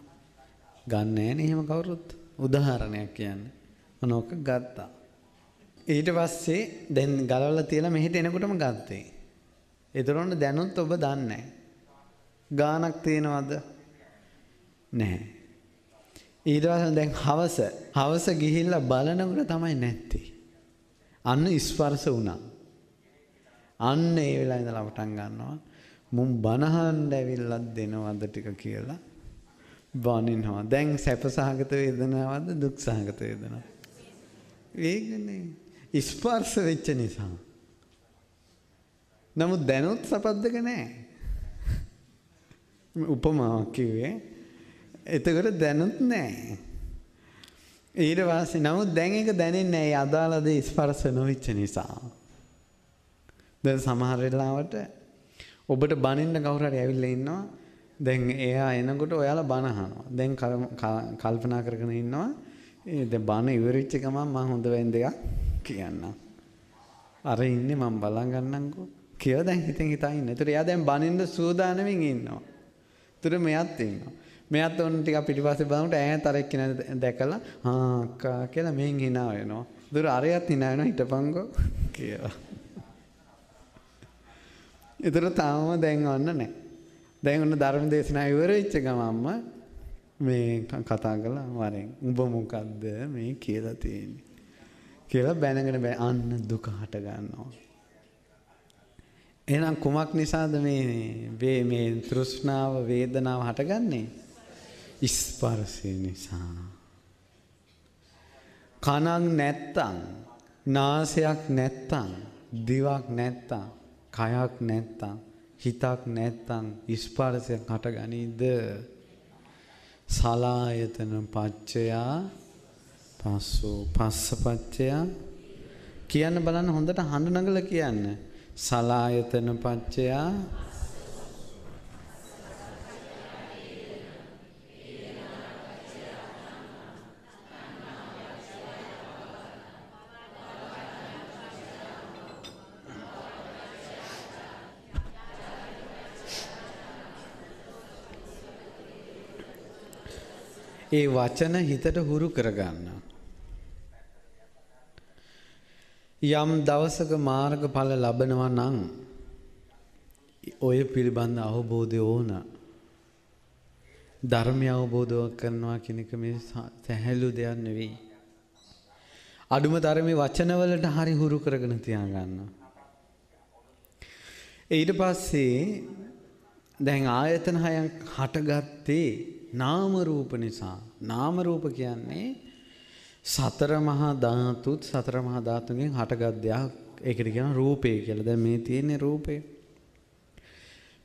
ගන්න නෑනේ එහෙම කවුරුත්. උදාහරණයක් කියන්නේ. මොනෝක ගත්තා. ඊට පස්සේ දැන් ගලවලා තියලා මෙහෙට එනකොටම ගත්තේ. ඒතරොන්න දැනුත් ඔබ දන්නේ නැහැ. ගානක් තියනවද? නැහැ. ඊට පස්සේ දැන් හවස ගිහිල්ලා බලනකොට තමයි නැත්තේ. අන්න ස්පර්ශ වුණා. අන්න ඒ වෙලාවේ ඉඳලා පටන් ගන්නවා. මුන් බනහන්න ඇවිල්ලක් දෙනවද ටික කියලා බනිනවා. දැන් සැපසහගත වේදනාවක්ද දුක්සහගත වේදනාවක්? වේගනේ. ස්පර්ශ වෙච්ච නිසා. නමුත් දැනුත් සපද්දක නැහැ. උපමාවක් කිව්වේ. එතකොට දැනුත් නැහැ. ඊට පස්සේ නමුත් දැන් ඒක දැනෙන්නේ නැහැ. ඒ අදාළ දේ ස්පර්ශ නොවිච්ච නිසා. දැන් සමහර වෙලාවට ඔබට බනින්න කවුරු හරි ඇවිල්ලා ඉන්නවා. දැන් එයා එනකොට ඔයාලා බන අහනවා. දැන් කල්පනා කරගෙන ඉන්නවා. දැන් බන ඉවරෙච්ච ගමන් මම හොඳ වෙන දෙයක් කියන්නම්. අර ඉන්නේ මම බලන් ගන්නම්කෝ කියලා දැන් හිතෙන් හිතා ඉන්න. ඒතර එයා දැන් බනින්න සූදානමින් ඉන්නවා. ඒතර මෙයාත් ඉන්නවා. මෙයාත් ඔන්න ටිකක් පිටිපස්සේ බලනකොට ඈත අර එක්කිනා දැකලා අක්කා කියලා මෙන් hina වෙනවා. ඒතර අරයත් hina වෙනවා හිටපන්කෝ කියලා. ඒතර තාම දැන් ඔන්න නැහැ. දැන් ඔන්න ධර්ම දේශනාව ඉවර වෙච්ච ගමන්ම මේ කතා කළා වරෙන් උඹ මොකද්ද මේ කියලා තියෙන්නේ කියලා බැනගෙන අන්න දුක හට ගන්නවා. එහෙනම් කුමක් නිසාද මේ තෘෂ්ණාව වේදනාව හටගන්නේ? ස්පර්ශය නිසා. කනක් නැත්තම්, නාසයක් නැත්තම්, දිවක් නැත්තම්, කයක් නැත්තම්, හිතක් නැත්තම් ස්පර්ශයක් හටගනීද? සලායතන පච්චයා පස්සෝ පස්සපච්චයා කියන්න බලන්න හොඳට හඬ නගලා කියන්න. සලායතන පච්චයා ඒ වචන හිතට හුරු කරගන්න. යම් දවසක මාර්ගඵල ලබනවා නම් ඔය පිළිබඳ අවබෝධය ඕන. ධර්මය අවබෝධ කරනවා කියන එක මේ සැහැල්ලු දෙයක් නෙවෙයි. අඩුම තරමේ වචනවලට හරි හුරු කරගෙන තියාගන්න. ඊට පස්සේ දැන් ආයතන හයක් හටගත්තේ නාම රූප නිසා. නාම රූප කියන්නේ සතර මහා ධාතුත් සතර මහා ධාතුන්ගෙන් හටගත් දෙයක්. ඒකට කියනවා රූපේ කියලා. දැන් මේ තියෙන්නේ රූපේ.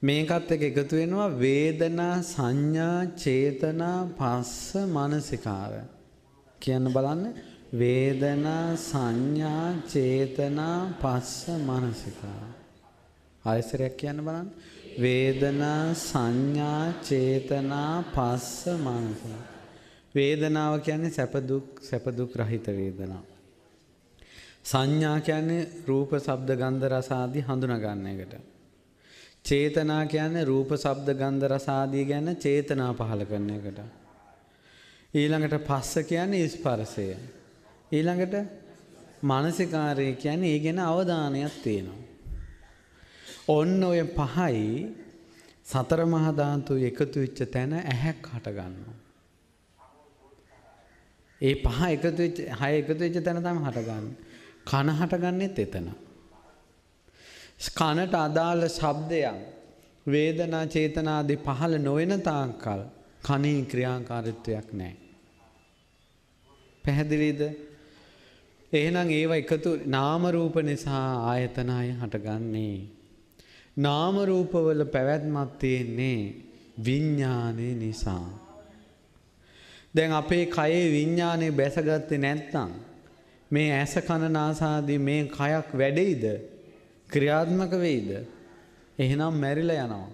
මේකත් එක්ක එකතු වෙනවා වේදනා සංඥා චේතනා පස්ස මනසිකාර. කියන්න බලන්න. වේදනා සංඥා චේතනා පස්ස මනසිකාර. ආයසරයක් කියන්න බලන්න. වේදනා සංඥා චේතනා පස්ස මනසිකාර. වේදනාව කියන්නේ සැප දුක් රහිත වේදනාව. සංඥා කියන්නේ රූප ශබ්ද ගන්ධ රස ආදී හඳුනා ගන්න එකට. චේතනා කියන්නේ රූප ශබ්ද ගන්ධ රස ආදී ගැන චේතනා පහළ කරන එකට. ඊළඟට පස්ස කියන්නේ ස්පර්ශය. ඊළඟට මානසිකාරය කියන්නේ ඒ ගැන අවධානයක් තියෙනවා. ඔන්න ඔය පහයි සතර මහා ධාතු එකතු වෙච්ච තැන ඇහැක් හට ගන්නවා. ඒ පහ එකතු වෙච්ච තැන තමයි හටගන්නේ. කන හටගන්නෙත් එතන. කනට අදාළ ශබ්දයන් වේදනා චේතනා ආදී පහළ නොවන තාක්කල් කනේ ක්‍රියාකාරීත්වයක් නැහැ. පැහැදිලිද? එහෙනම් ඒව එකතු නාම රූප නිසා ආයතනය හටගන්නේ. නාම රූපවල පැවැත්මක් තියෙන්නේ විඥානේ නිසා. දැන් අපේ කයේ විඥානේ බැසගත්තේ නැත්නම් මේ ඇස කන නාස ආදී මේ කයක් වැඩෙයිද? ක්‍රියාත්මක වෙයිද? එහෙනම් මැරිලා යනවා.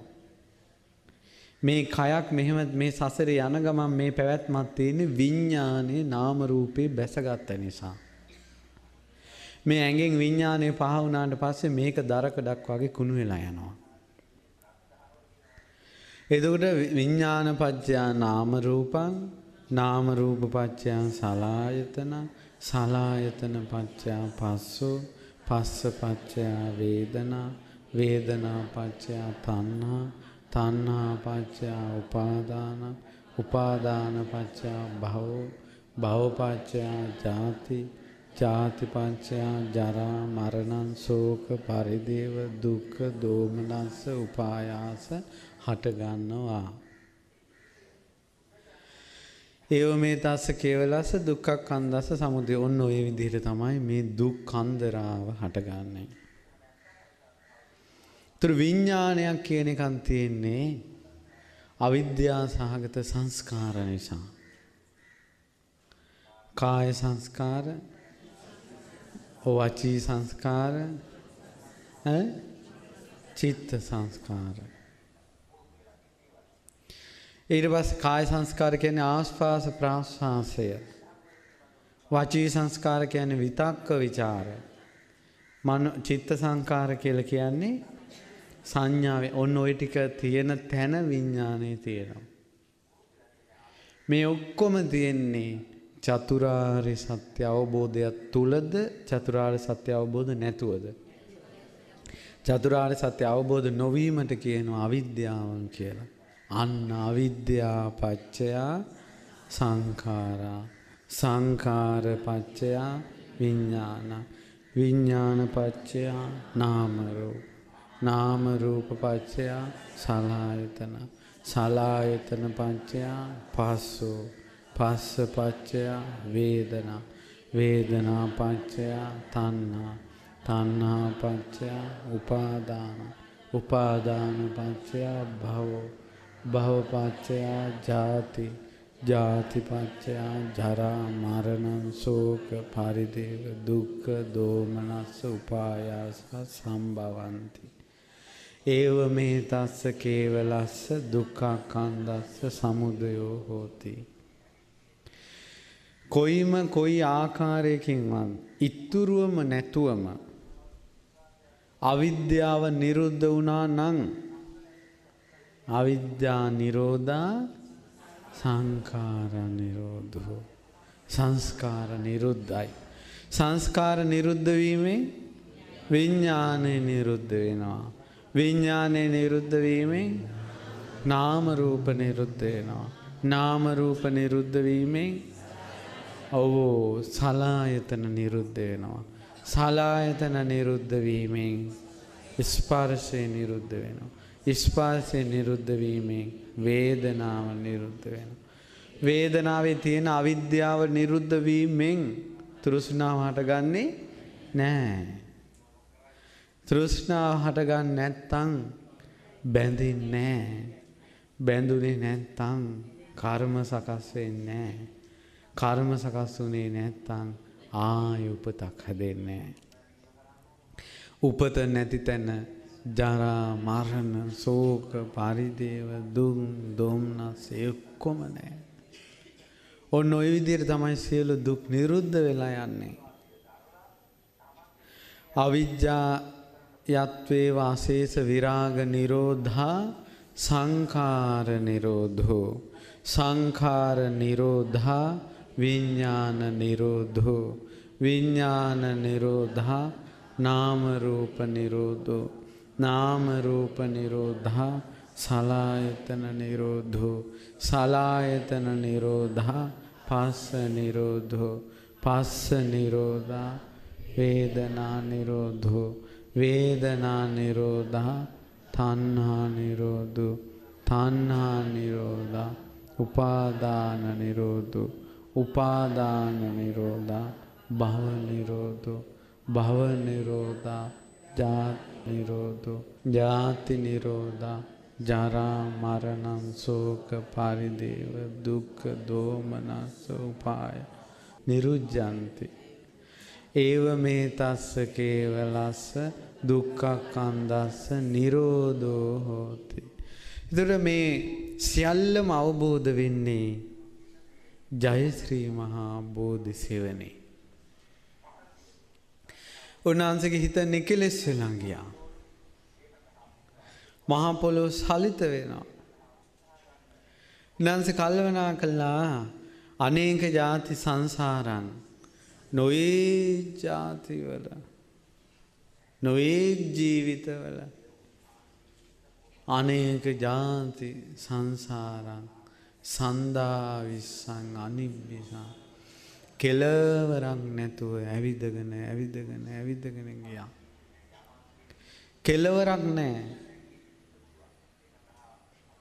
මේ කයක් මෙහෙම මේ සසරේ යන ගමන් මේ පැවැත්මක් තියෙන්නේ විඥානේ නාම රූපේ බැසගත්ත නිසා. මේ ඇඟෙන් විඥානේ පහ වුණාට පස්සේ මේක දරකඩක් වගේ කුණු වෙලා යනවා. එතකොට විඥාන පත්‍යා නාම රූපං නාම රූප පත්‍ය සලආයතන සලආයතන පත්‍ය පස්සෝ පස්ස පත්‍ය වේදනා වේදනා පත්‍ය තණ්හා තණ්හා පත්‍ය උපාදාන උපාදාන පත්‍ය භව භව පත්‍ය ජාති ජාති පත්‍ය ජරා මරණ ශෝක පරිදේව දුක්ඛ දෝමනස්ස උපායාස හට ගන්නවා. ඒව මේ තස්ස කේවලස්ස දුක්ඛ කන්දස්ස සමුදය. ඔන්න ඔය විදිහට තමයි මේ දුක් කන්දරාව හටගන්නේ. ඒතර විඥානයක් කියන එකක් තියෙන්නේ අවිද්‍යා සහගත සංස්කාර නිසා. කාය සංස්කාර, වචී සංස්කාර, චිත්ත සංස්කාර. ඊට පස්සේ කාය සංස්කාර කියන්නේ ආස්වාස ප්‍රාස්වාසය. වචී සංස්කාර කියන්නේ විතක්ක ਵਿਚාර. චිත්ත සංස්කාර කියලා කියන්නේ සංඥාවේ. ඔන්න ඔය ටික තියෙන තැන විඥානේ තියෙනවා. මේ ඔක්කොම තියෙන්නේ චතුරාර්ය සත්‍ය අවබෝධයක් තුලද චතුරාර්ය සත්‍ය අවබෝධ නැතුවද? චතුරාර්ය සත්‍ය අවබෝධ නොවීමට කියනවා අවිද්‍යාවන් කියලා. අන්න අවිද්‍යා පච්චය සංඛාරා සංඛාර පච්චය විඥාන විඥාන පච්චය නාම රූප නාම රූප පච්චය සලආයතන සලආයතන පච්චය පස්සෝ පස්ස පච්චය වේදනා වේදනා පච්චය තණ්හා තණ්හා පච්චය උපාදාන උපාදාන පච්චය භව භව පච්චය ජාති ජාති පච්චය ජරා මරණ ශෝක පරිදේව දුක්ඛ දෝමනස්ස උපායාස සම්භවಂತಿ. ඒව මේ තස්ස කේවලස්ස දුක්ඛ කන්දස්ස සමුදයෝ හෝති. කොයිම කොයි ආකාරයකින්වත් ඉතුරුවම නැතුවම අවිද්‍යාව නිරුද්ධ වුණා නම් අවිද්‍යා නිරෝධා සංඛාර නිරෝධෝ සංස්කාර නිරුද්ධයි. සංස්කාර නිරුද්ධ වීමෙන් විඥානය නිරුද්ධ වෙනවා. විඥානය නිරුද්ධ වීමෙන් නාම රූප නිරුද්ධ වෙනවා. නාම රූප නිරුද්ධ වීමෙන් සලආයතන නිරුද්ධ වෙනවා. සලආයතන නිරුද්ධ වීමෙන් ස්පර්ශය නිරුද්ධ වෙනවා. ස්පර්ශය නිරුද්ධ වීමෙන් වේදනාව නිරුද්ධ වෙනවා. වේදනාවේ තියෙන අවිද්‍යාව නිරුද්ධ වීමෙන් තෘෂ්ණාව හටගන්නේ නැහැ. තෘෂ්ණාව හටගන්නේ නැත්තම් බැඳින්නේ නැහැ. බැඳුනේ නැත්තම් කර්ම සකස් වෙන්නේ නැහැ. කර්ම සකස් වුණේ නැත්තම් ආය උපතක් හැදෙන්නේ නැහැ. උපත නැති තැන ජරා මරණ ශෝක පරිදේව දුක් දෝමනස් එක්කම නැහැ. ඔන්න ඔය විදිහට තමයි සියලු දුක් නිරුද්ධ වෙලා යන්නේ. අවිජ්ජා යත්වේ වාසේස විරාග නිරෝධා සංඛාර නිරෝධෝ සංඛාර නිරෝධා විඥාන නිරෝධෝ විඥාන නිරෝධා නාම රූප නිරෝධෝ නාම රූප නිරෝධා සලආයතන නිරෝධෝ සලආයතන නිරෝධා පස්ස නිරෝධෝ පස්ස නිරෝධා වේදනා නිරෝධෝ වේදනා නිරෝධා තණ්හා නිරෝධෝ තණ්හා නිරෝධා උපාදාන නිරෝධෝ උපාදාන නිරෝධා භව නිරෝධෝ භව නිරෝධා ජාති නිරෝධෝ ජාති නිරෝධා ජරා මරණ ශෝක පරිදේව දුක්ඛ දෝමනස්ස උපාය නිරුද්ධಂತಿ. ඒව මේ තස්ස කේවලස්ස දුක්ඛ කන්දස්ස නිරෝධෝ හෝති. ඒතර මේ සියල්ලම අවබෝධ වෙන්නේ ජයශ්‍රී මහා බෝධිසෙවණේ. උන්වහන්සේගේ හිත නිකලෙස් වෙලා ගියා. මහා පොළොව සලිත වෙනවා. උන්වහන්සේ කල්පනා කළා අනේක ජාති සංසාරං නොයේ ජාතිවල නොයේ ජීවිතවල අනේක ජාති සංසාරං සන්දා විස්සං අනිබ්බිසං කෙලවරක් නැතුව ඇවිදගෙන ගියා. කෙලවරක් නැහැ.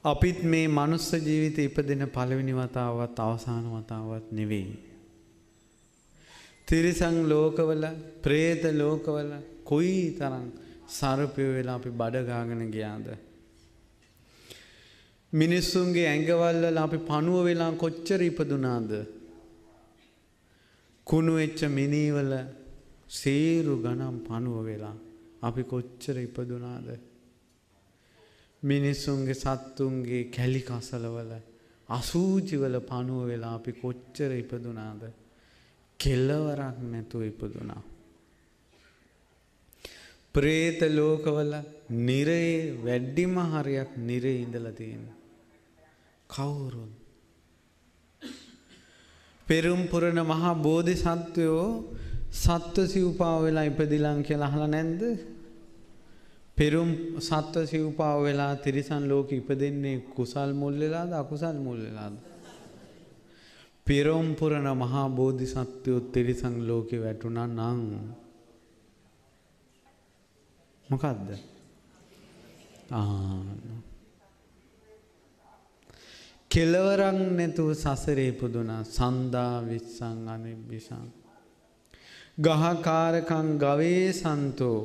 අපිත් මේ මනුස්ස ජීවිතේ ඉපදෙන පළවෙනි වතාවත් අවසාන වතාවත් නෙවෙයි. තිරිසන් ලෝකවල, പ്രേත ලෝකවල කොයිතරම් සර්පය වෙලා අපි බඩ ගාගෙන ගියාද? මිනිස්සුන්ගේ ඇඟවල් වල අපි පණුව වෙලා කොච්චර ඉපදුනාද? කුණු වෙච්ච මිනිවල සීරු ගණන් පණුව වෙලා අපි කොච්චර ඉපදුනාද? මිනිස්සුන්ගේ සත්තුන්ගේ කැලි කසලවල අසූචි වල පණුව වෙලා අපි කොච්චර ඉපදුනාද? කෙලවරක් නැතුව ඉපදුනා. പ്രേත ලෝකවල නිරේ වැඩිම හරියක් නිරේ ඉඳලා තියෙනවා. කවුරුන්? පෙරම් පුරණ මහා බෝධිසත්වයෝ සත්ව සිව්පාව වෙලා ඉපදිලන් කියලා අහලා නැද්ද? පෙරම් සත්ව සිව්පාව වෙලා තිරිසන් ලෝකෙ ඉපදෙන්නේ කුසල් මුල් වෙලාද අකුසල් මුල් වෙලාද? පෙරම් පුරණ මහා බෝධිසත්වයෝ තිරිසන් ලෝකෙ වැටුණා නම් මොකද්ද? කෙලවරක් නැතුව සසරේ පුදුනා සන්දා විස්සං අනිබ්බිසං ගහකාරකං ගවේ සන්තෝ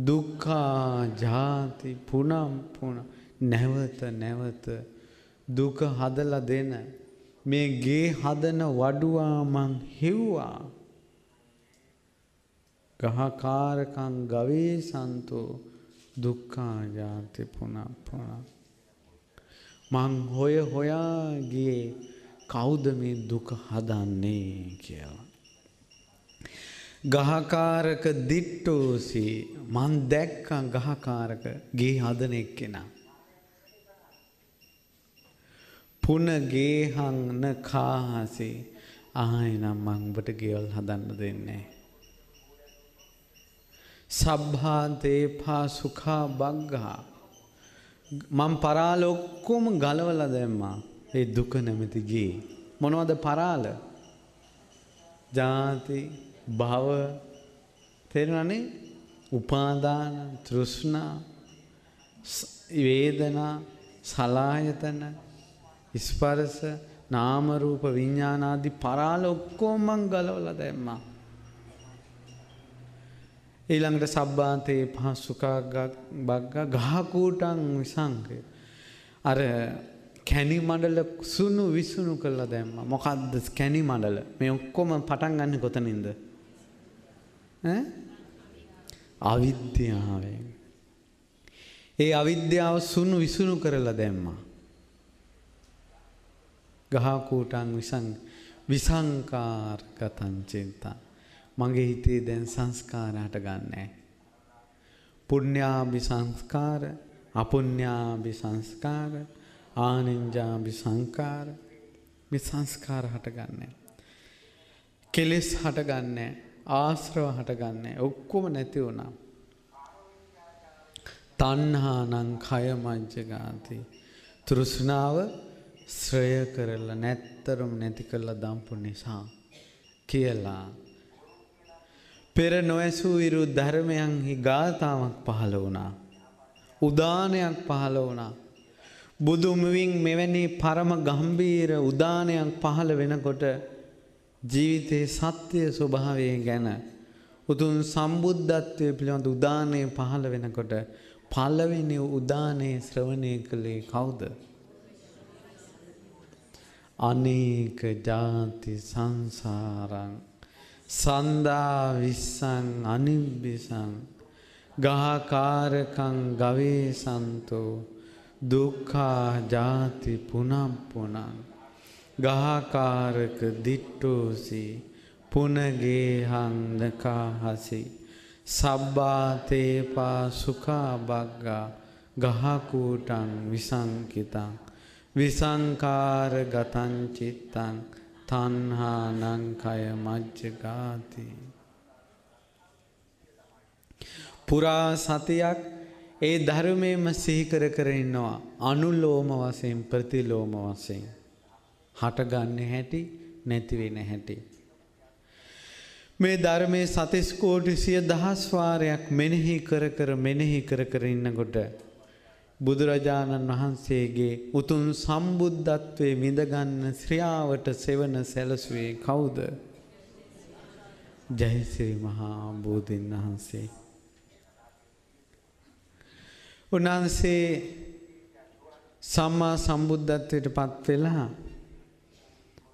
දුක්ඛා ජාති පුනම් පුන නැවත දුක හදලා දෙන මේ ගේ හදන වඩුවා මං හිව්වා. ගහකාරකං ගවේ සන්තෝ දුක්ඛා ජාති පුනම් පුන මං හොයා ගියේ කවුද මේ දුක හදන්නේ කියලා. ගහකාරක දිට්ටෝසි මං දැක්කා ගහකාරක ගේ හදන එක්කෙනා. පුන ගේහං කාහසි ආයෙනම් මං ඔබට ගෙවල් හදන්න දෙන්නේ. සබ්බා තේපා සුඛා බග්ගා මං පරාල ඔක්කොම ගලවලා දැම්මා. ඒ දුක නැමැති ගේ. මොනවද පරාල? ජාති, භව, තේරුණානේ? උපාදාන, තෘෂ්ණා, වේදනා, සලආයතන, ස්පර්ශ, නාම රූප, විඥාන ආදී පරාල ඔක්කොම මං ගලවලා දැම්මා. ඊළඟට සබ්බාතේ පහසුකා බග්ග ගහකූටං විසංක අර කැණි මඩල සුණු විසුණු කරලා දැම්මා. මොකද්ද කැණි මඩල? මේ ඔක්කොම පටන් ගන්න කොතනින්ද? අවිද්‍යාවෙන්. ඒ අවිද්‍යාව සුණු විසුණු කරලා දැම්මා. ගහකූටං විසංකාරගතං චින්තං මගේ හිතේ දැන් සංස්කාර හට ගන්නෑ. පුණ්‍යාභි සංස්කාර, අපුණ්‍යාභි සංස්කාර, ආනිඤ්ඤාභි සංස්කාර. මේ සංස්කාර හට ගන්නෑ. කෙලෙස් හට ගන්නෑ. ආශ්‍රව හට ගන්නෑ. ඔක්කොම නැති වුණා. තණ්හානං කය මජ්ජගාති. තෘෂ්ණාව ශ්‍රය කරලා නැත්තරම නැති කරලා දම්පු නිසා කියලා පෙර නොඇසූ ඉරු ධර්මයන්හි ගාථාවක් පහළ වුණා. උදානයක් පහළ වුණා. බුදුමුවින් මෙවැනි පරම ගම්බීර උදානයක් පහළ වෙනකොට ජීවිතයේ සත්‍ය ස්වභාවය ගැන උතුම් සම්බුද්ධත්වයේ පිළිබඳ උදානය පහළ වෙනකොට පළවෙනි උදානයේ ශ්‍රවණය කළේ කවුද? අනේක ජාති සංසාරං සන්දා විස්සං අනිබ්බිසං ගහකාරකං ගවේ සන්තෝ දුක්ඛා ජාති පුනම් පුනං ගහකාරක දිට්ඨෝසි පුනගේහං නකාහසි සබ්බා තේපා සුඛා බග්ගා ගහකූටං විසංකිතං විසංකාර ගතං චිත්තං තණ්හානං කය මජ්ජගාති. පුරා සතියක් ඒ ධර්මයේම සිහි කර කර ඉන්නවා. අනුලෝම වශයෙන් ප්‍රතිලෝම වශයෙන් හටගන්නේ හැටි නැති වෙන හැටි. මේ ධර්මයේ සතිස් කෝටි සිය දහස් වාරයක් මෙනෙහි කර කර ඉන්නකොට බුදුරජාණන් වහන්සේගේ උතුම් සම්බුද්ධත්වයේ විඳගන්න ශ්‍රියාවට සෙවන සැලසුවේ කවුද? ජයශ්‍රී මහා බෝධීන් වහන්සේ. උන්වහන්සේ සම්මා සම්බුද්ධත්වයට පත් වෙලා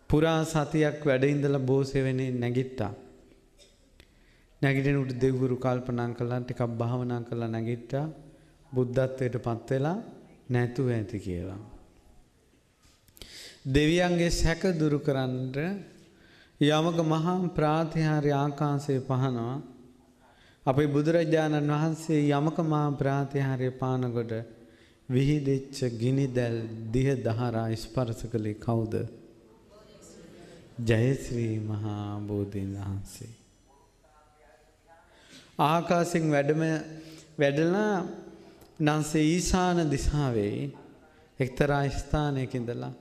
පුරා සතියක් වැඩ ඉඳලා බෝසෙවෙනේ නැගිට්ටා. නැගිටිනකොට දෙවිවරු කල්පනා කළා ටිකක් භාවනා කරලා නැගිට්ටා. බුද්ධත්වයට පත් වෙලා නැතුව ඇති කියලා. දෙවියන්ගේ සැක දුරු කරන්න යමක මහා ප්‍රාතිහාර්ය ආකාශයේ පහනවා. අපේ බුදුරජාණන් වහන්සේ යමක මහා ප්‍රාතිහාර්ය පානකොට විහිදෙච්ච ගිනිදැල් දිහ දහරා ස්පර්ශ කළේ කවුද? ජයශ්‍රී මහා බෝධීන් වහන්සේ. ආකාශයෙන් වැඩලා නාසේ ඊශාන දිශාවේ එක්තරා ස්ථානයක ඉඳලා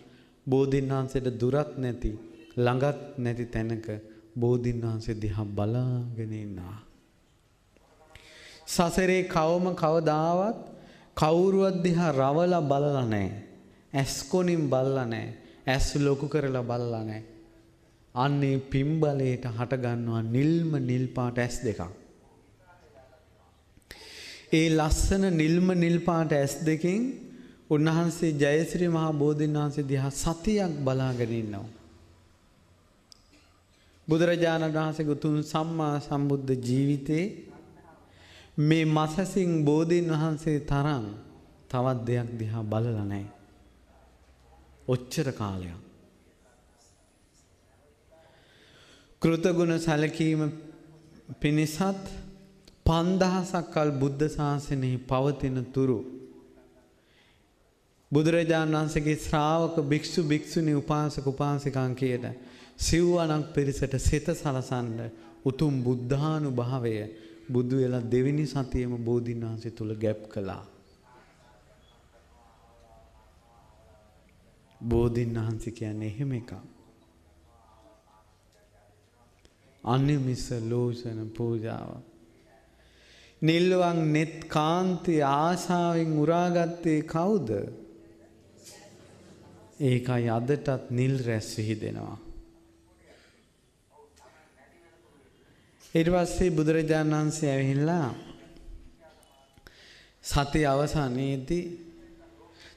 බෝධීන් වහන්සේට දුරත් නැති ළඟත් නැති තැනක බෝධීන් වහන්සේ දිහා බලාගෙන ඉන්නවා. සසරේ කවදාවත් කවුරුවත් දිහා රවලා බලලා නැහැ. ඇස් කොනින් බලලා නැහැ. ඇස් ලොකු කරලා බලලා නැහැ. අන්නේ පිම්බලයට හට ගන්නවා නිල් පාට ඇස් දෙකක්. ඒ ලස්සන නිල් පාට ඇස් දෙකෙන් උන්වහන්සේ ජයශ්‍රී මහා බෝධීන් වහන්සේ දිහා සතියක් බලාගෙන ඉන්නවා. බුදුරජාණන් වහන්සේගේ උතුම් සම්මා සම්බුද්ධ ජීවිතේ මේ මසසින් බෝධීන් වහන්සේ තරම් තවත් දෙයක් දිහා බලලා නැහැ. ඔච්චර කාලයක්. කෘතගුණ සැලකීම පිණිසත් 5000ක් කල් බුද්ධ ශාසනයේ පවතින තුරු බුදුරජාණන් වහන්සේගේ ශ්‍රාවක භික්ෂු භික්ෂුණී උපාසක උපාසිකාන් කියන සිව්වණක් පිරිසට සිත සලසන්න උතුම් බුද්ධානුභාවය බුදු වෙලා දෙවෙනි සතියේම බෝධීන් වහන්සේ තුල ගැප් කළා. බෝධීන් වහන්සේ කියන්නේ එහෙම එකක්. අනිමිස ලෝසන පූජාව. නිල්වන් net කාන්ති ආශාවෙන් උරාගත්තේ කවුද? ඒකයි අදටත් නිල් රැස් විහිදෙනවා. ඊට පස්සේ බුදුරජාණන් වහන්සේ ඇවිල්ලා සතිය අවසානයේදී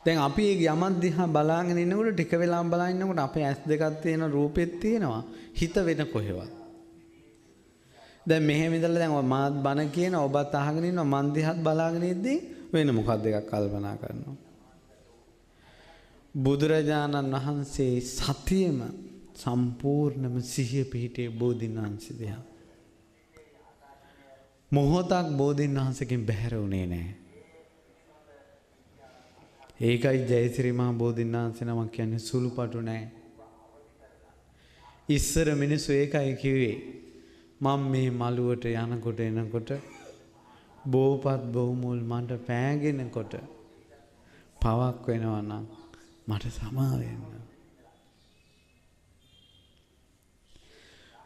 දැන් අපි යමක් දිහා බලාගෙන ඉන්නකොට ටික වෙලාවක් බලාගෙන ඉන්නකොට අපේ ඇස් දෙකක් තියෙන රූපෙත් තියෙනවා හිත වෙන කොහෙවත්. දැන් මෙහෙම ඉඳලා දැන් මාත් බණ කියන ඔබත් අහගෙන ඉන්නවා මන් දිහාත් බලාගෙන ඉද්දී වෙන මොකක්ද එකක් කල්පනා කරනවා. බුදුරජාණන් වහන්සේ සතියෙම සම්පූර්ණම සිහිය පිහිටේ බෝධීන් වහන්සේ දිහා. මොහොතක් බෝධීන් වහන්සේකින් බැහැර වුණේ නැහැ. ඒකයි ජයශ්‍රී මහා බෝධීන් වහන්සේ නමක් කියන්නේ සුළුපටු නැහැ. ඉස්සර මිනිස්සු ඒකයි කිව්වේ මම මේ මළුවට යනකොට එනකොට බෝපත් බොමුල් මට පෑගෙනකොට පවක් වෙනවා නම් මට සමා වෙන්න.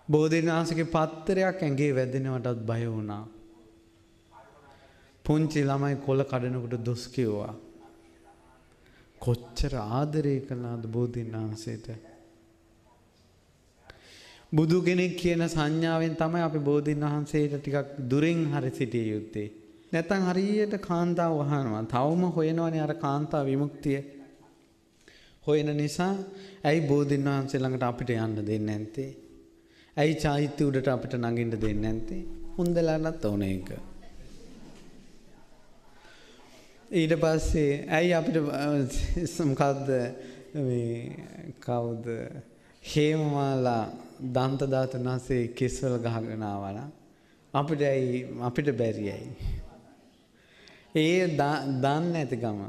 බෝධීන් වහන්සේගේ පත්තරයක් ඇඟේ වැදෙනවටත් බය වුණා. පුංචි ළමයි කොළ කඩනකොට දොස් කිව්වා. කොච්චර ආදරය කළාද බෝධීන් වහන්සේට. බුදු කෙනෙක් කියන සංඥාවෙන් තමයි අපි බෝධීන් වහන්සේට ටිකක් දුරින් හරි සිටිය යුත්තේ. නැත්නම් හරියට කාන්තාව වහනවා. තවම හොයනවනේ අර කාන්තා විමුක්තිය. හොයන නිසා ඇයි බෝධීන් වහන්සේ ළඟට අපිට යන්න දෙන්නේ නැත්තේ? ඇයි චෛත්‍ය උඩට අපිට නගින්න දෙන්නේ නැත්තේ? හොඳලාටත් ඕනේ ඒක. ඊට පස්සේ ඇයි අපිට මොකද්ද මේ කවුද හේමමාලා දන්ත දාතුනාසේ කිස්වල ගහගෙන ආවලා අපිට බැරියයි. ඒ දන්නේ නැති ගම.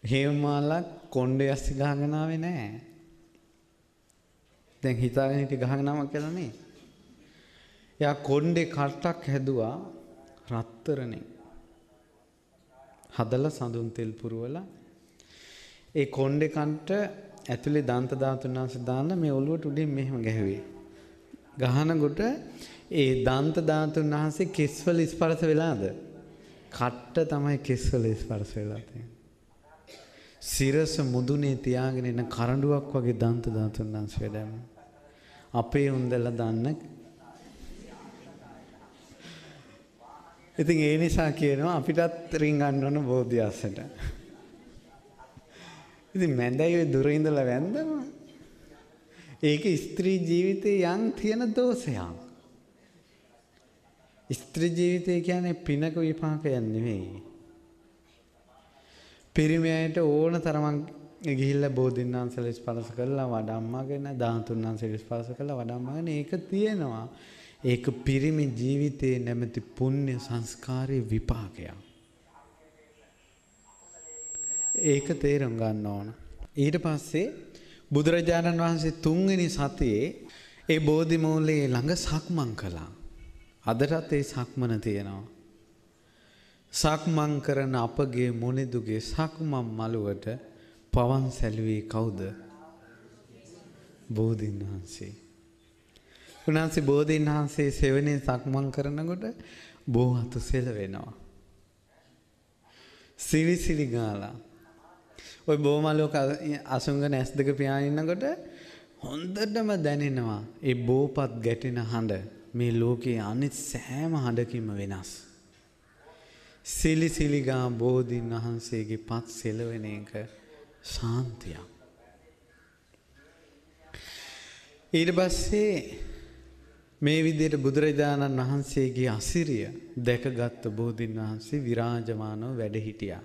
හේමමාලා කොණ්ඩේ ඇස් ගහගෙන ආවේ නැහැ. දැන් හිතාගෙන හිටි ගහගෙන නමක් කියලා නේ. එයා කොණ්ඩේ කට්ටක් හැදුවා රත්තරනේ. හදලා සඳුන් තෙල් පුරවලා ඒ කොණ්ඩේ කන්ට ඇතුලේ දන්ත ධාතුන් වහන්සේ දාලා මේ ඔළුවට උඩින් මෙහෙම ගැහුවේ. ගහනකොට ඒ දන්ත ධාතුන් වහන්සේ කෙස්වල ස්පර්ශ වෙලාද? කට්ට තමයි කෙස්වල ස්පර්ශ වෙලා තියෙන්නේ. සිරස මුදුනේ තියාගෙන ඉන්න කරඬුවක් වගේ දන්ත ධාතුන් වහන්සේ වැඩම. අපේ උන්දලා දන්න. ඉතින් ඒ නිසා කියනවා අපිටත් රින් ගන්න ඕන බෝධිආසනට. ඉතින් මැදයි ඔය දුර ඉඳලා වැන්දම. ඒක ස්ත්‍රී ජීවිතේ යම් තියෙන දෝෂයක්. ස්ත්‍රී ජීවිතය කියන්නේ පිනක විපාකයක් නෙවෙයි. පිරිමියට ඕන තරමක් ගිහිල්ලා බෝධින් වහන්සේලා ස්පර්ශ කරලා වඩම්මගෙන ධාතුන් වහන්සේලා ස්පර්ශ කරලා වඩම්මගෙන ඒක තියෙනවා. ඒක පිරිමි ජීවිතේ නැමැති පුණ්‍ය සංස්කාරයේ විපාකයක්. ඒක තේරුම් ගන්න ඕන. ඊට පස්සේ බුදුරජාණන් වහන්සේ 3 වෙනි සතියේ ඒ බෝධි මූලයේ ළඟ සක්මන් කළා. අදටත් ඒ සක්මන තියෙනවා. සක්මන් කරන අපගේ මොනිදුගේ සක්මන් මළුවට පවන් සැලුවේ කවුද? බෝධීන් වහන්සේ. උන්වහන්සේ බෝධීන් වහන්සේ සෙවණේ සක්මන් කරනකොට බෝහතු සෙලවෙනවා. සිවිසිලි ගාලා. ඔය බෝමලුවක අසුංගන ඇස් දෙක පියාගෙන ඉන්නකොට හොඳටම දැනෙනවා ඒ බෝපත් ගැටෙන හඬ මේ ලෝකයේ අනිත් සෑම හඬකින්ම වෙනස්. සිලිසිලිගා බෝධීන් වහන්සේගේ පත් සෙලවෙන එක ශාන්තියක්. ඊට පස්සේ මේ විදිහට බුදුරජාණන් වහන්සේගේ අසිරිය දැකගත් බෝධීන් වහන්සේ විරාජමානව වැඩ හිටියා.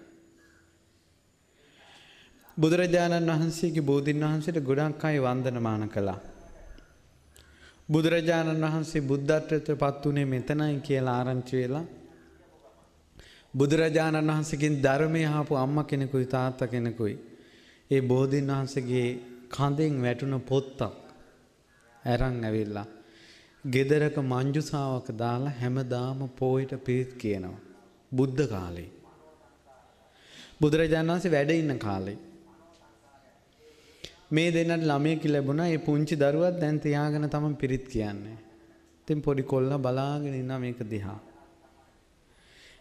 බුදුරජාණන් වහන්සේගේ බෝධීන් වහන්සේට ගොඩක් අය වන්දනමාන කළා. බුදුරජාණන් වහන්සේ බුද්ධත්වයට පත් වුණේ මෙතනයි කියලා ආරංචි වෙලා බුදුරජාණන් වහන්සේගෙන් ධර්මය අහපු අම්මා කෙනෙකුයි තාත්තා කෙනෙකුයි ඒ බෝධීන් වහන්සේගේ කඳෙන් වැටුණ පොත්තක් අරන් ඇවිල්ලා ගෙදරක මංජුසාවක දාලා හැමදාම පොයට පිරිත් කියනවා. බුද්ධ කාලේ. බුදුරජාණන් වහන්සේ වැඩ ඉන්න කාලේ. මේ දෙන්නට ළමයෙක් ලැබුණා. ඒ පුංචි දරුවත් දැන් තියාගෙන තමයි පිරිත් කියන්නේ. ඉතින් පොඩි කොල්ලා බලාගෙන ඉන්නා මේක දිහා.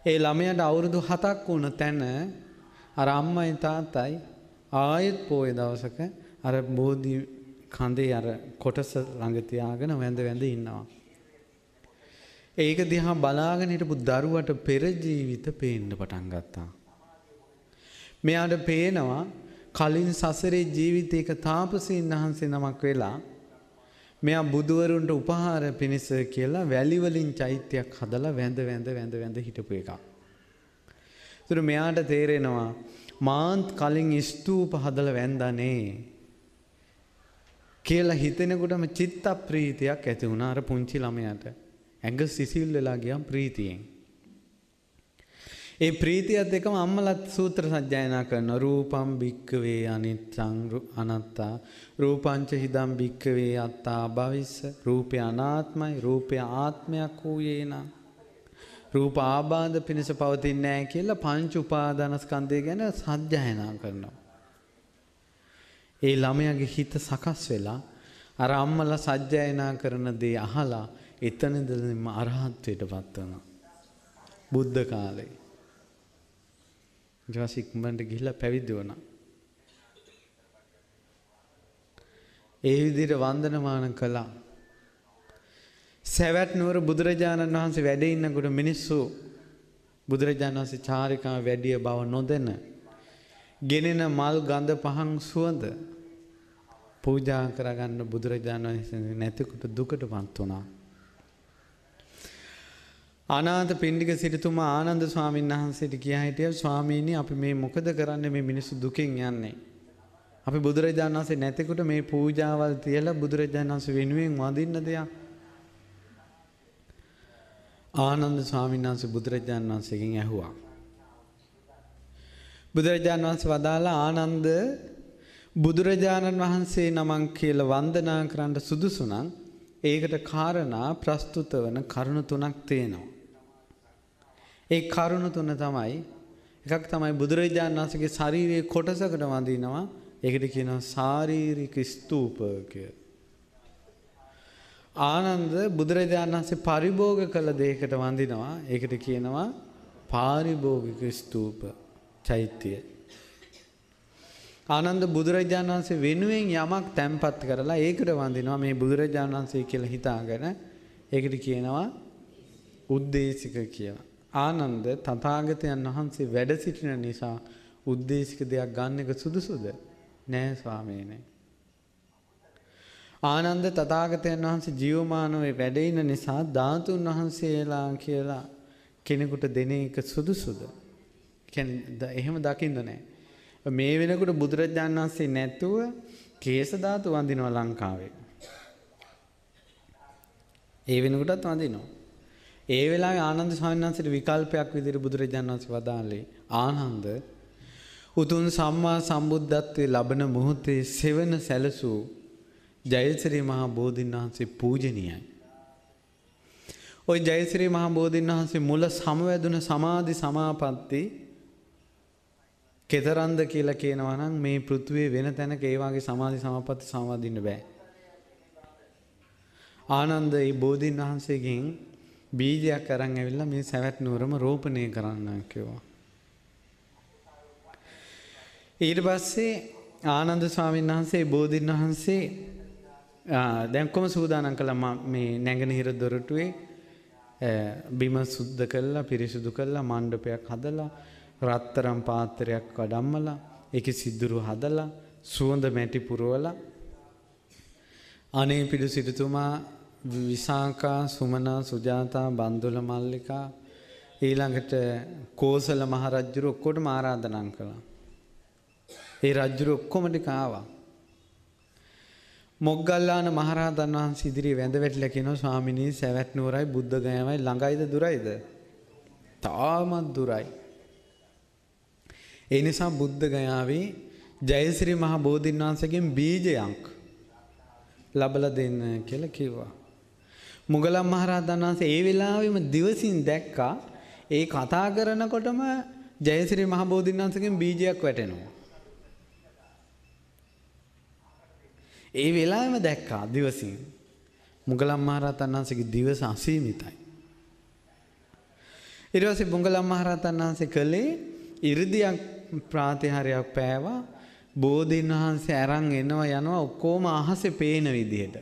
ඒ ළමයාට අවුරුදු 7ක් වුණ තැන අර අම්මයි තාත්තයි ආයෙත් පොයේ දවසක අර බෝධි කඳේ අර කොටස ළඟ තියාගෙන වැඳ වැඳ ඉන්නවා. ඒක දිහා බලාගෙන හිටපු දරුවට පෙර ජීවිත පේන්න පටන් ගත්තා. මෙයාට පේනවා කලින් සසරේ ජීවිතයක තාපසීන් වහන්සේ නමක් වෙලා මෙයා බුදුවරුන්ට උපහාර පිණිස කියලා වැලි වලින් චෛත්‍යයක් හදලා වැඳ වැඳ හිටපු එකක්. ඒතර මෙයාට තේරෙනවා මාත් කලින් ස්තූප හදලා වැඳන්නේ කියලා හිතෙනකොටම චිත්ත ප්‍රීතියක් ඇති වුණා අර පුංචි ළමයාට. ඇඟ සිසිල් වෙලා ගියා ප්‍රීතියෙන්. ඒ ප්‍රීතියත් එක්කම අම්මලත් සූත්‍ර සජ්ජායනා කරන රූපම් භික්කවේ අනිච්ඡං අනත්තා රූපංච හිදම් භික්කවේ අත්තා භවිස්ස රූපය අනාත්මයි රූපය ආත්මයක් වූයේන රූප ආබාධ පිණිස පවතින්නේ නැහැ කියලා පංච උපාදානස්කන්ධය ගැන සජ්ජායනා කරනවා. ඒ ළමයාගේ හිත සකස් වෙලා අර අම්මලා සජ්ජායනා කරන දේ අහලා එතනදම අරහත්ත්වයටපත් වෙනවා. බුද්ධ කාලේ ජාසික්මන්ට ගිහිල්ලා පැවිදි වුණා. ඒ විදිහට වන්දනමාන කළා. සවැත් නුවර බුදුරජාණන් වහන්සේ වැඩ ඉන්නකොට මිනිස්සු බුදුරජාණන් වහන්සේ චාරිකාව වැඩිය බව නොදැන ගෙනෙන මල් ගඳ පහන් සුවඳ පූජා කරගන්න බුදුරජාණන් වහන්සේ නැතිකොට දුකටපත් වුණා. අනාථ පිණ්ඩික සිටුතුමා ආනන්ද ස්වාමීන් වහන්සේට කියා හිටියා ස්වාමීනි අපි මේ මොකද කරන්නේ මේ මිනිස්සු දුකෙන් යන්නේ. අපි බුදුරජාණන් වහන්සේ නැතිකොට මේ පූජාවල් තියලා බුදුරජාණන් වහන්සේ වෙනුවෙන් වඳින්න දෙයක්. ආනන්ද ස්වාමීන් වහන්සේ බුදුරජාණන් වහන්සේගෙන් ඇහුවා. බුදුරජාණන් වහන්සේ වදාලා ආනන්ද බුදුරජාණන් වහන්සේ නමක් කියලා වන්දනා කරන්න සුදුසු නම් ඒකට කාරණා ප්‍රස්තුත වන කරුණු තුනක් තියෙනවා. ඒ කරුණු තුන තමයි එකක් තමයි බුදුරජාණන් වහන්සේගේ ශාරීරික කොටසකට වඳිනවා. ඒකට කියනවා ශාරීරික ස්තූප කියලා. ආනන්ද බුදුරජාණන් වහන්සේ පරිභෝග කළ දෙයකට වඳිනවා. ඒකට කියනවා පාරිභෝගික ස්තූප චෛත්‍ය. ආනන්ද බුදුරජාණන් වහන්සේ වෙනුවෙන් යමක් තැන්පත් කරලා ඒකට වඳිනවා මේ බුදුරජාණන් වහන්සේ කියලා හිතාගෙන. ඒකට කියනවා උද්දේශික කියලා. ආනන්ද තථාගතයන් වහන්සේ වැඩ සිටින නිසා උද්දේශික දෙයක් ගන්න එක සුදුසුද? නෑ ස්වාමීනි. ආනන්ද තථාගතයන් වහන්සේ ජීවමානව වැඩ ඉන්න නිසා ධාතුන් වහන්සේලා කියලා කෙනෙකුට දෙන එක සුදුසුද? කියන්නේ එහෙම දකින්න නෑ. මේ වෙනකොට බුදුරජාණන් වහන්සේ නැතුව කේස ධාතු වඳිනවා ලංකාවේ. ඒ වෙනකොටත් වඳිනවා. ඒ වෙලාවේ ආනන්ද ස්වාමීන් වහන්සේට විකල්පයක් විදිහට බුදුරජාණන් වහන්සේ වදාළේ ආනන්ද උතුම් සම්මා සම්බුද්ධත්වයේ ලබන මොහොතේ සෙවන සැලසූ ජයශ්‍රී මහා බෝධීන් වහන්සේ පූජනීයයි. ওই ජයශ්‍රී මහා බෝධීන් වහන්සේ මුල සමවැදුන සමාධි සමාපatti කෙතරම්ද කියලා කියනවා නම් මේ පෘථුවියේ වෙන තැනක ඒ වගේ සමාධි සමාපatti සමාදින්න බෑ. ආනන්ද මේ බෝධීන් වහන්සේගෙන් බීජයක් අරන් ඇවිල්ලා මේ සවැත් නුවරම රෝපණය කරන්න කිව්වා. ඊට පස්සේ ආනන්ද ස්වාමීන් වහන්සේ බෝධීන් වහන්සේ දැන් කොහොම සූදානම් කළා මේ නැගෙනහිර දොරටුවේ බිම සුද්ධ කළා පිරිසුදු කළා මණ්ඩපයක් හදලා රත්තරන් පාත්‍රයක් වඩම්මලා ඒකේ සිදුරු හදලා සුවඳ මැටි පුරවලා අනේ පිඩු සිටුතුමා විසාකා සුමනා සුජාතා බන්දුල මල්ලිකා ඊළඟට කෝසල මහරජුරු ඔක්කොටම ආරාධනා කළා. ඒ රජුරු ඔක්කොම ටික ආවා. මොග්ගල්ලාන මහරහතන් වහන්සේ ඉදිරියේ වැඳ වැටිලා කියනවා ස්වාමිනී සවැත් නුවරයි බුද්ධ ගයාමයි ළඟයිද දුරයිද? තාමත් දුරයි. ඒ නිසා බුද්ධ ගයාවේ ජයශ්‍රී මහ බෝධීන් වහන්සේගෙන් බීජයක් ලබලා දෙන්න කියලා කිව්වා. මුගලන් මහරහතන් වහන්සේ ඒ වෙලාවෙම දිවසින් දැක්කා ඒ කතා කරනකොටම ජයශ්‍රී මහ බෝධීන් වහන්සේගෙන් බීජයක් වැටෙනවා. ඒ වෙලාවෙම දැක්කා දිවසින්. මුගලන් මහරහතන් වහන්සේගේ දිවස අසීමිතයි. ඊට පස්සේ මුගලන් මහරහතන් වහන්සේ කළේ 이르දියක් ප්‍රාතිහාර්යයක් පෑවා. බෝධීන් වහන්සේ අරන් එනවා යනවා ඔක්කොම අහසේ පේන විදිහට.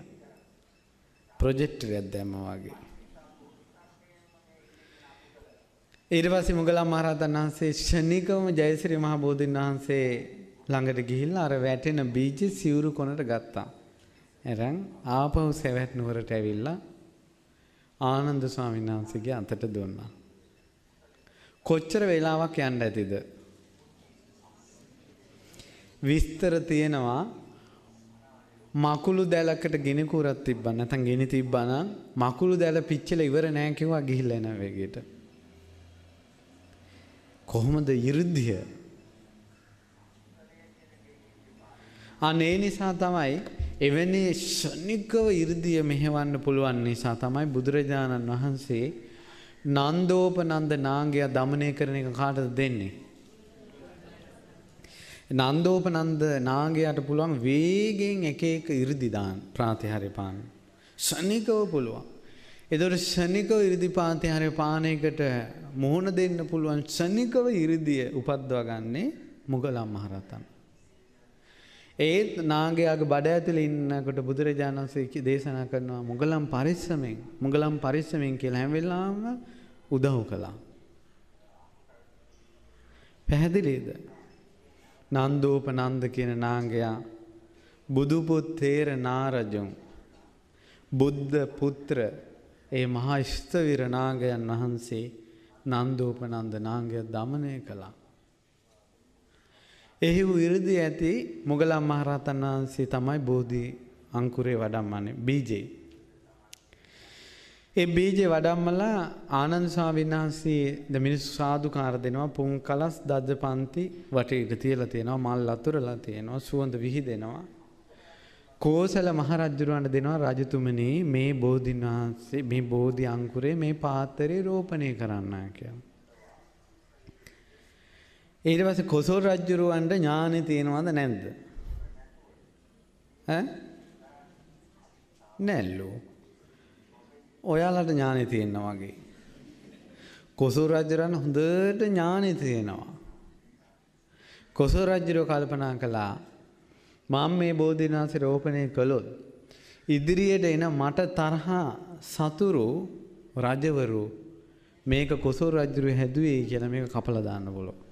ප්‍රොජෙක්ටරයක් දැම්මා වගේ. ඊට පස්සේ මුගලන් මහරහතන් වහන්සේ ශනිකවම ජයශ්‍රී මහ බෝධීන් වහන්සේ ළඟට ගිහිල්ලා අර වැටෙන බීජ සිවුරු කොනට ගත්තා. එරන් ආපහු සවැත් නුවරට ඇවිල්ලා ආනන්ද ස්වාමීන් වහන්සේගේ අතට දුන්නා. කොච්චර වෙලාවක් යන්න ඇතිද? විස්තර තියෙනවා මකුළු දැලකට ගිනි කුරක් තිබ්බා නැත්නම් ගිනි තිබ්බා නම් මකුළු දැල පිච්චිලා ඉවර නෑ කිව්වා ගිහිල්ලා එන වෙගෙට. කොහොමද 이르දිය? අනේ නිසා තමයි එවැනි ශනිකව 이르දිය මෙහෙවන්න පුළුවන් නිසා තමයි බුදුරජාණන් වහන්සේ නන්දෝපනන්ද නාගයා দমনය කරන එක කාටද දෙන්නේ? නන්දෝපනන්ද නාගයාට පුළුවන් වේගෙන් එක එක 이르දි දාන්න ප්‍රාතිහාර්ය පාන. ශනිකව පුළුවන්. ඒතකොට ශනිකව 이르දි ප්‍රාතිහාර්ය පානයකට මුහුණ දෙන්න පුළුවන් ශනිකව 이르දිය උපද්දවා ගන්නේ මුගලන් මහරහතන්. ඒත් නාගයාගේ බඩ ඇතුලේ ඉන්නකොට බුදුරජාණන් වහන්සේ දේශනා කරනවා මුගලන් පරිස්සමෙන් කියලා හැම වෙලාවෙම උදව් කළා. පැහැදිලිද? නන්දෝපනන්ද කියන නාගයා බුදු පුත්තේර නාරජුන් බුද්ධ පුත්‍ර ඒ මහා ස්ථවිර නාගයන් වහන්සේ නන්දෝපනන්ද නාගයා দমনය කළා. එහි විරුද්ධ ඇති මුගලන් මහරහතන් වහන්සේ තමයි බෝධි අංකුරේ වඩම්මන්නේ බීජේ. ඒ බීජේ වඩම්මලා ආනන්ද ස්වාමීන් වහන්සේ ද මිනිස්සු සාදුකාර දෙනවා පුන් කලස් දද්ද පන්ති වටේට තියලා තියෙනවා මල් අතුරලා තියෙනවා සුවඳ විහිදෙනවා කෝසල මහරජුරවන්ට දෙනවා රජතුමනි මේ බෝධීන් වහන්සේ මේ බෝධි අංකුරේ මේ පාත්‍රේ රෝපණය කරන්න කියලා. ඊට පස්සේ කොසල් රජුරවන්ට ඥානෙ තියෙනවද නැද්ද? නැල්ලු. ඔයාලට ඥානෙ තියෙනවා වගේ. කොසල් රජුරන් හොඳට ඥානෙ තියෙනවා. කොසල් රජුරෝ කල්පනා කළා මම මේ බෝධීන් වහන්සේ රෝපණය කළොත් ඉදිරියට එන මට තරහා සතුරු රජවරු මේක කොසල් රජුරෝ හැදුවේ කියලා මේක කපලා දාන්න බලෝ.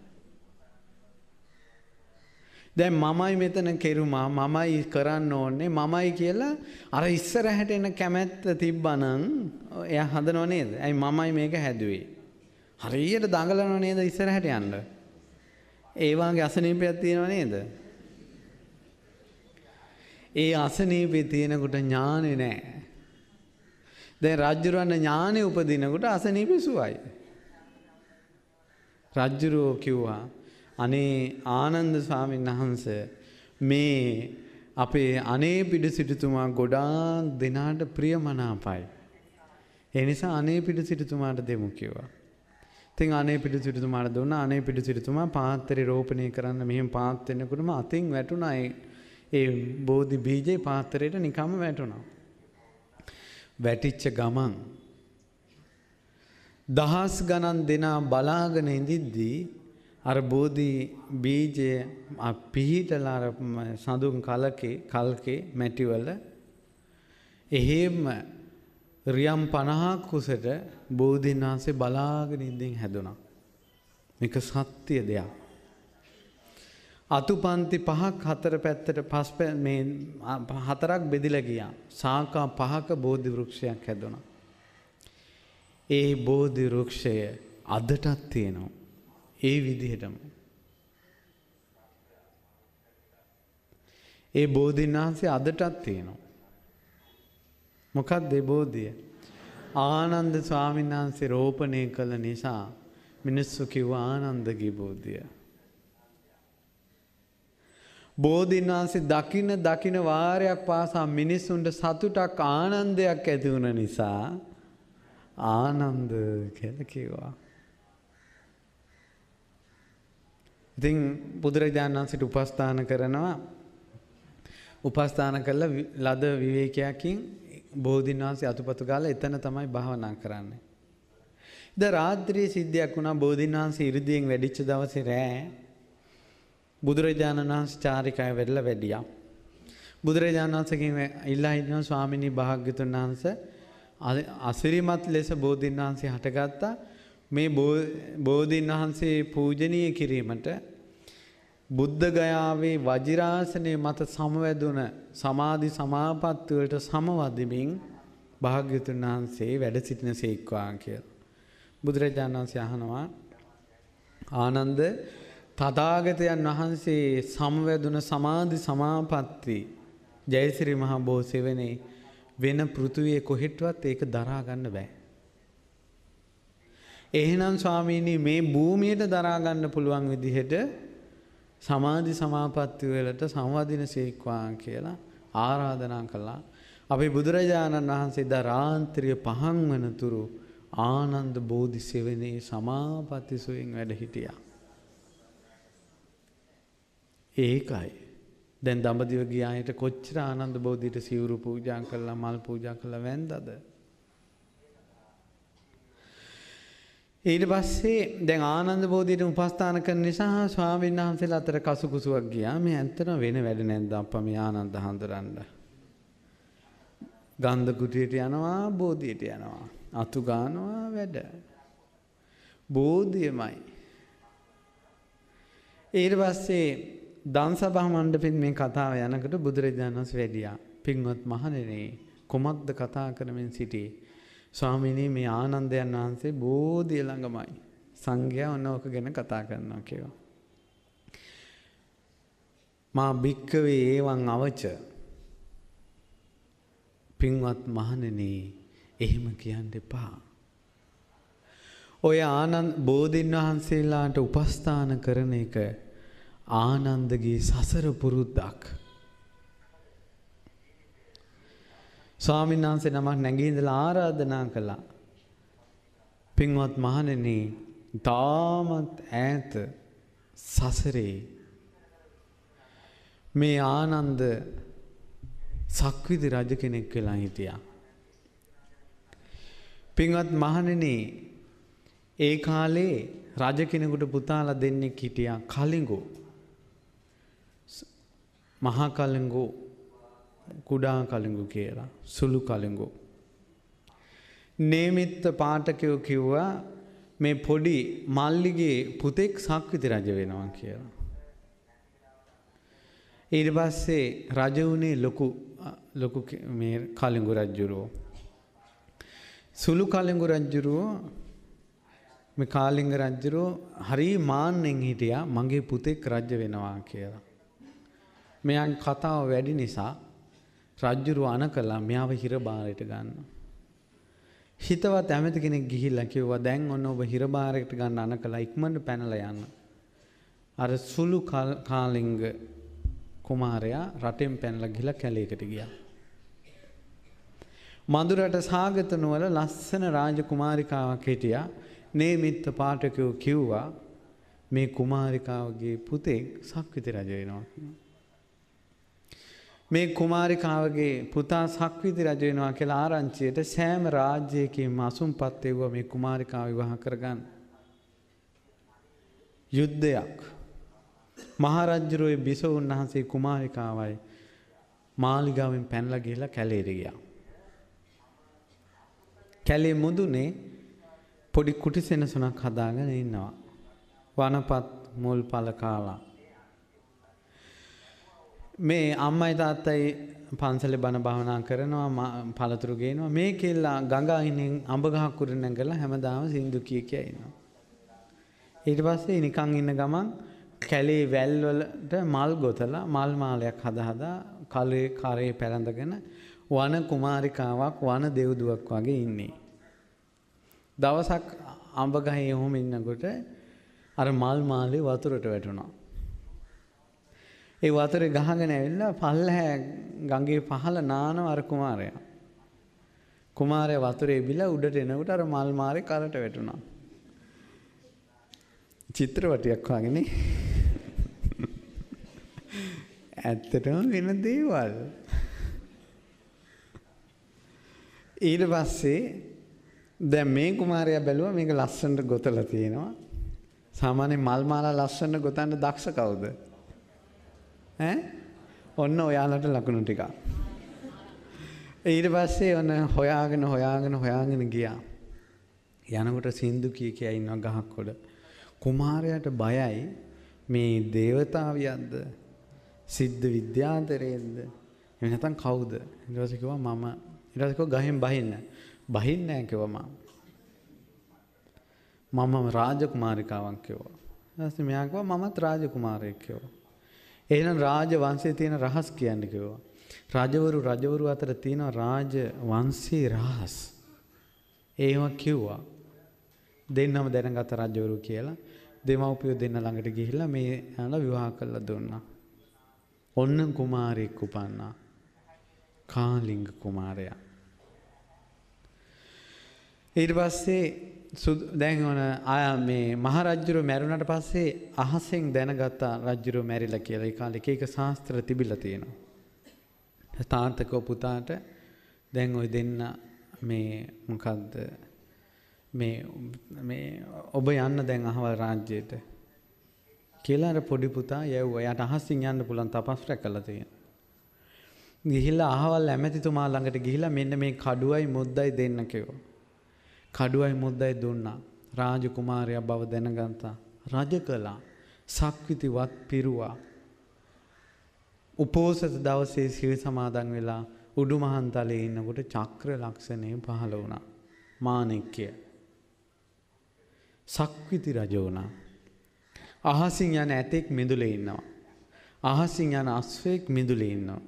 දැන් මමයි මෙතන කෙරුමා මමයි කරන්න ඕනේ මමයි කියලා අර ඉස්සරහට එන කැමැත්ත තිබ්බනම් එයා හදනව නේද? ඇයි මමයි මේක හැදුවේ? හරියට දඟලනව නේද ඉස්සරහට යන්න? ඒ වාගේ අසනීපයක් තියෙනව නේද? ඒ අසනීපේ තියෙනකොට ඥානෙ නැහැ. දැන් රජුරවන්න ඥානෙ උපදිනකොට අසනීපේ සුවයි. රජුරෝ කිව්වා අනේ ආනන්ද ස්වාමීන් වහන්සේ මේ අපේ අනේ පිඩු සිටුතුමා ගොඩාක් දෙනාට ප්‍රියමනාපයි. ඒ නිසා අනේ පිඩු සිටුතුමාට දෙමු කිව්වා. ඉතින් අනේ පිඩු සිටුතුමාට දුන්නා. අනේ පිඩු සිටුතුමා පාත්‍රේ රෝපණය කරන්න මෙහෙම පාත් වෙනකොටම අතින් වැටුණා ඒ බෝධි බීජේ පාත්‍රයට නිකම්ම වැටුණා. වැටිච්ච ගමන් දහස් ගණන් දෙනා බලාගෙන ඉඳිද්දී අර බෝධි බීජය පිහිටලා අර සඳුන් කල්කේ මැටිවල එහෙම රියම් 50ක් කුසට බෝධීන් වහන්සේ බලාගෙන ඉඳින් හැදුණා. මේක සත්‍ය දෙයක්. අතුපන්ති 5ක් හතර පැත්තට මේ 4ක් බෙදිලා ගියා. ශාඛා 5ක බෝධි වෘක්ෂයක් හැදුණා. ඒ බෝධි වෘක්ෂය අදටත් තියෙනවා. ඒ විදිහටම. ඒ බෝධීන් වහන්සේ අදටත් තියෙනවා. මොකක්ද ඒ බෝධිය? ආනන්ද ස්වාමීන් වහන්සේ රෝපණය කළ නිසා මිනිස්සු කිව්වා ආනන්දගේ බෝධිය. බෝධීන් වහන්සේ දකින වාරයක් පාසා මිනිස්සුන්ට සතුටක් ආනන්දයක් ඇති වුණ නිසා ආනන්ද කියලා කිව්වා. ඉතින් බුදුරජාණන් වහන්සේට උපස්ථාන කරනවා. උපස්ථාන කළා ලද විවේකයකින් බෝධීන් වහන්සේ අතුපතු ගාලා එතන තමයි භාවනා කරන්නේ. ඉතින් රාත්‍රියේ සිද්ධියක් වුණා. බෝධීන් වහන්සේ ඉරිදියෙන් වැඩිච්ච දවසේ රෑ බුදුරජාණන් වහන්සේ චාරිකාවේ වැඩලා වැඩියා. බුදුරජාණන් වහන්සේගෙන් ඉල්ලා හිටිනවා ස්වාමිනී භාග්‍යතුන් වහන්සේ අසිරිමත් ලෙස බෝධීන් වහන්සේ හටගත්තා. මේ බෝධීන් වහන්සේ පූජනීය කිරීමට බුද්ධ ගයාවේ වජිරාසනයේ මත සමවැදුන සමාධි සමාපatti වලට සමවදිමින් භාග්‍යතුන් වහන්සේ වැඩ සිටින සේක්වා කියලා. බුදුරජාණන් වහන්සේ අහනවා ආනන්ද තථාගතයන් වහන්සේ සමවැදුන සමාධි සමාපatti ජයසිරි මහ බෝසෙවනේ වෙන පෘථුවියේ කොහෙටවත් ඒක දරා ගන්න බෑ. එහෙනම් ස්වාමීනි මේ භූමියට දරා ගන්න පුළුවන් විදිහට සමාධි සමාපatti වලට සංවදින සීක්වා කියලා ආරාධනා කළා. අපි බුදුරජාණන් වහන්සේ දා රාත්‍රිය 5 වනතුරු ආනන්ද බෝධි සෙවණේ සමාපatti සුවෙන් වැඩ හිටියා. ඒකයි දැන් දඹදිව ගියායට කොච්චර ආනන්ද බෝධියට සිවුරු පූජා කළා මල් පූජා කළා වැන්දද? ඊට පස්සේ දැන් ආනන්ද බෝධියට උපස්ථාන කරන නිසා ස්වාමීන් වහන්සේලා අතර කසුකුසුවක් ගියා. මේ ඇත්තටම වෙන වැඩ නැද්ද අප්පා මේ ආනන්ද හඳුරන්න? ගන්ධ කුටියට යනවා බෝධියට යනවා. අතු ගන්නවා වැඩ. බෝධියමයි. ඊට පස්සේ දන්සභා මණ්ඩපෙන් මේ කතාව යනකොට බුදුරජාණන් වහන්සේ වැඩියා. පින්වත් මහණෙනි කොමක්ද කතා කරමින් සිටියේ? ස්වාමීනි මේ ආනන්දයන් වහන්සේ බෝධිය ළඟමයි. සංඝයා ඔන්නෝක ගැන කතා කරනවා කියලා. මා භික්කවේ එවං අවච පින්වත් මහණෙනි එහෙම කියන්න එපා. ඔය ආනන්ද බෝධින් වහන්සේලාට උපස්ථාන කරන එක ආනන්දගේ සසර පුරුද්දක්. ස්වාමීන් වහන්සේ නමක් නැගී ඉඳලා ආරාධනා කළා. පින්වත් මහණෙනි, තාමත් ඈත සසරේ මේ ආනන්ද සක්විති රජ කෙනෙක් වෙලා හිටියා. පින්වත් මහණෙනි, ඒ කාලේ රජ කෙනෙකුට පුතාලා දෙන්නෙක් හිටියා. කලිඟු, මහා කලිඟු, කුඩා කලිඟු කියලා, සුළු කලිඟු. නේමිත්ත පාඨකයෝ කිව්වා මේ පොඩි මල්ලිගේ පුතෙක් සක්විති රජ වෙනවා කියලා. ඊට පස්සේ රජ වුණේ ලොකු මේ කලිඟු රජුරෝ. සුළු කලිඟු රජුරෝ, මේ කාලිංග රජුරෝ හරි මාන්නෙන් හිටියා මගේ පුතෙක් රජ වෙනවා කියලා. මෙයන් කතාව වැඩි නිසා රජුරෝ අණ කළා මෙයාව හිරබාරයට ගන්න. හිතවත් ඇමති කෙනෙක් ගිහිල්ලා කිව්වා දැන් ඔන්න ඔබ හිරබාරයට ගන්න අණ කළා, ඉක්මනට පැනලා යන්න. අර සුළු කාලිංග කුමාරයා රටෙන් පැනලා ගිහලා කැලේකට ගියා. මඳුරට සාගත නුවර ලස්සන රාජකුමාරිකාවක් හිටියා. නේමිත්ත පාඨකයෝ කිව්වා මේ කුමාරිකාවගේ පුතෙක් සක්විති රජ වෙනවා කියලා. මේ කුමාරිකාවගේ පුතා සක්විති රජ වෙනවා කියලා ආරංචියට සෑම රාජ්‍යයකින්ම අසුම්පත් එව්වා මේ කුමාරිකාව විවාහ කරගන්න. යුද්ධයක්. මහරජුගේ බිසෝන් වහන්සේ කුමාරිකාවයි මාලිගාවෙන් පැනලා ගිහලා කැලේට ගියා. කැලේ මුදුනේ පොඩි කුටි සෙනසුනක් හදාගෙන ඉන්නවා. වනපත් මුල් පල කාලා. මේ අම්මයි තාත්තයි පන්සලේ බණ භාවනා කරනවා, පළතුරු ගේනවා. මේ කෙල්ලා ගඟ අයිනෙන් අඹ ගහක් උඩ නැගලා හැමදාම සින්දු කිය කිය ඉන්නවා. ඊට පස්සේ නිකන් ඉන්න ගමන් කැලේ වැල් වලට මල් ගොතලා මල් මාලයක් හදා කලේ කරේ පැලඳගෙන වන කුමාරිකාවක් වන දෙව්දුවක් වගේ ඉන්නේ. දවසක් අඹ ගහේ ඔහොම ඉන්නකොට අර මල් මාලේ වතුරට වැටුණා. ඒ වතුරේ ගහගෙන ඇවිල්ලා පල්ලහැ ගඟේ පහළ නානව අර කුමාරයා. කුමාරයා වතුරේ බිලා උඩට එනකොට අර මල් මාලේ කරට වැටුණා. චිත්‍රපටයක් වගේනේ. ඇත්තටම වෙන දේවල්. ඊට පස්සේ දැන් මේ කුමාරයා බැලුවා මේක ලස්සනට ගොතලා තියෙනවා. සාමාන්‍ය මල් මාලා ලස්සනට ගොතන්න දක්ෂ කවුද? ඔන්න ඔයාලට ලකුණු ටික. ඊට පස්සේ ඔන්න හොයාගෙන ගියා. යනකොට සින්දු කිය කිය ඉන්නවා ගහක් උඩ. කුමාරයාට බයයි මේ දේවතාවියක්ද? සිද්ධ විද්‍යාන්තරයේද? එහෙම නැත්නම් කවුද? ඊට පස්සේ කිව්වා මම. ඊට පස්සේ කිව්වා ගහෙන් බහින්න. බහින්නේ නැහැ කිව්වා මම රාජකුමාරිකාවක් කිව්වා. ඊට පස්සේ මෙයා කිව්වා මමත් රාජකුමාරයෙක් කිව්වා. එහෙනම් රාජ වංශයේ තියෙන රහස් කියන්න කිව්වා. රජවරු අතර තියෙන රාජ වංශී රහස්. ඒව කිව්වා. දෙන්නම දැනගත රජවරු කියලා. දෙමව්පියෝ දෙන්න ළඟට ගිහිල්ලා මේ යන විවාහ කරලා දුන්නා. ඔන්න කුමාරයෙක් උපන්නා. කාලිංග කුමාරයා. ඊට පස්සේ දැන් ඔන මේ මහරජුරු මැරුණාට පස්සේ අහසෙන් දැනගත්ත රජුරු මැරිලා කියලා. ඒ කාලේ එක ශාස්ත්‍ර තිබිලා තියෙනවා. තාත්තකෝ පුතාට දැන් ওই දෙන්න මේ මොකද්ද මේ ඔබ යන්න දැන් අහවල් රාජ්‍යයට කියලා අර පොඩි පුතා යවුවා. එයාට අහසින් යන්න පුළුවන් තපස් රැකලා තියෙනවා. ගිහිල්ලා අහවල් ඇමතිතුමා ළඟට ගිහිල්ලා මෙන්න මේ කඩුවයි මුද්දයි දෙන්න කිව්වා. කඩුවයි මුද්දයි දුන්නා. රාජකුමාරයා බව දැනගත්තා. රජ කළා. සක්විතිවත් පිරුවා. උපෝසත දවසේ සිල් සමාදන් වෙලා උඩුමහන්තලේ ඉන්නකොට චක්‍ර ලක්ෂණය පහළ වුණා. මාණික්කය. සක්විති රජ වුණා. අහසින් යන ඇතෙක් මිදුලේ ඉන්නවා. අහසින් යන අස්වැක් මිදුලේ ඉන්නවා.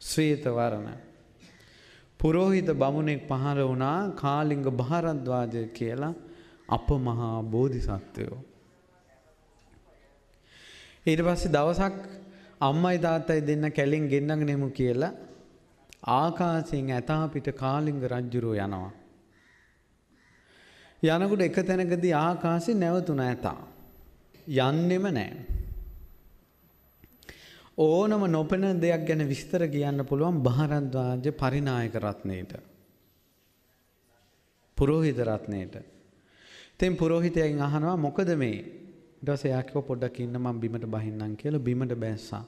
ශ්වේත වර්ණ. පුරෝහිත බමුණෙක් පහළ වුණා කාලිංග භාරද්වාජ කියලා අපමහා බෝධිසත්වයෝ. ඊට පස්සේ දවසක් අම්මයි තාත්තයි දෙන්න කැලෙන් ගෙන්නගෙන එමු කියලා ආකාශයෙන් ඇතා පිට කාලිංග රජුරෝ යනවා. යනකොට එක තැනකදී ආකාශේ නැවතුණා ඇතා. යන්නෙම නැහැ. ඕනම නොපෙනෙන දෙයක් ගැන විස්තර කියන්න පුළුවන් භාරද්වාජ පරිනායක රත්නයේට. පුරෝහිත රත්නයේට. ඉතින් පුරෝහිතයන් අහනවා මොකද මේ? ඊට පස්සේ එයා කිව්වා පොඩ්ඩක් ඉන්න මම බිමට බහින්නම් කියලා බිමට බැස්සා.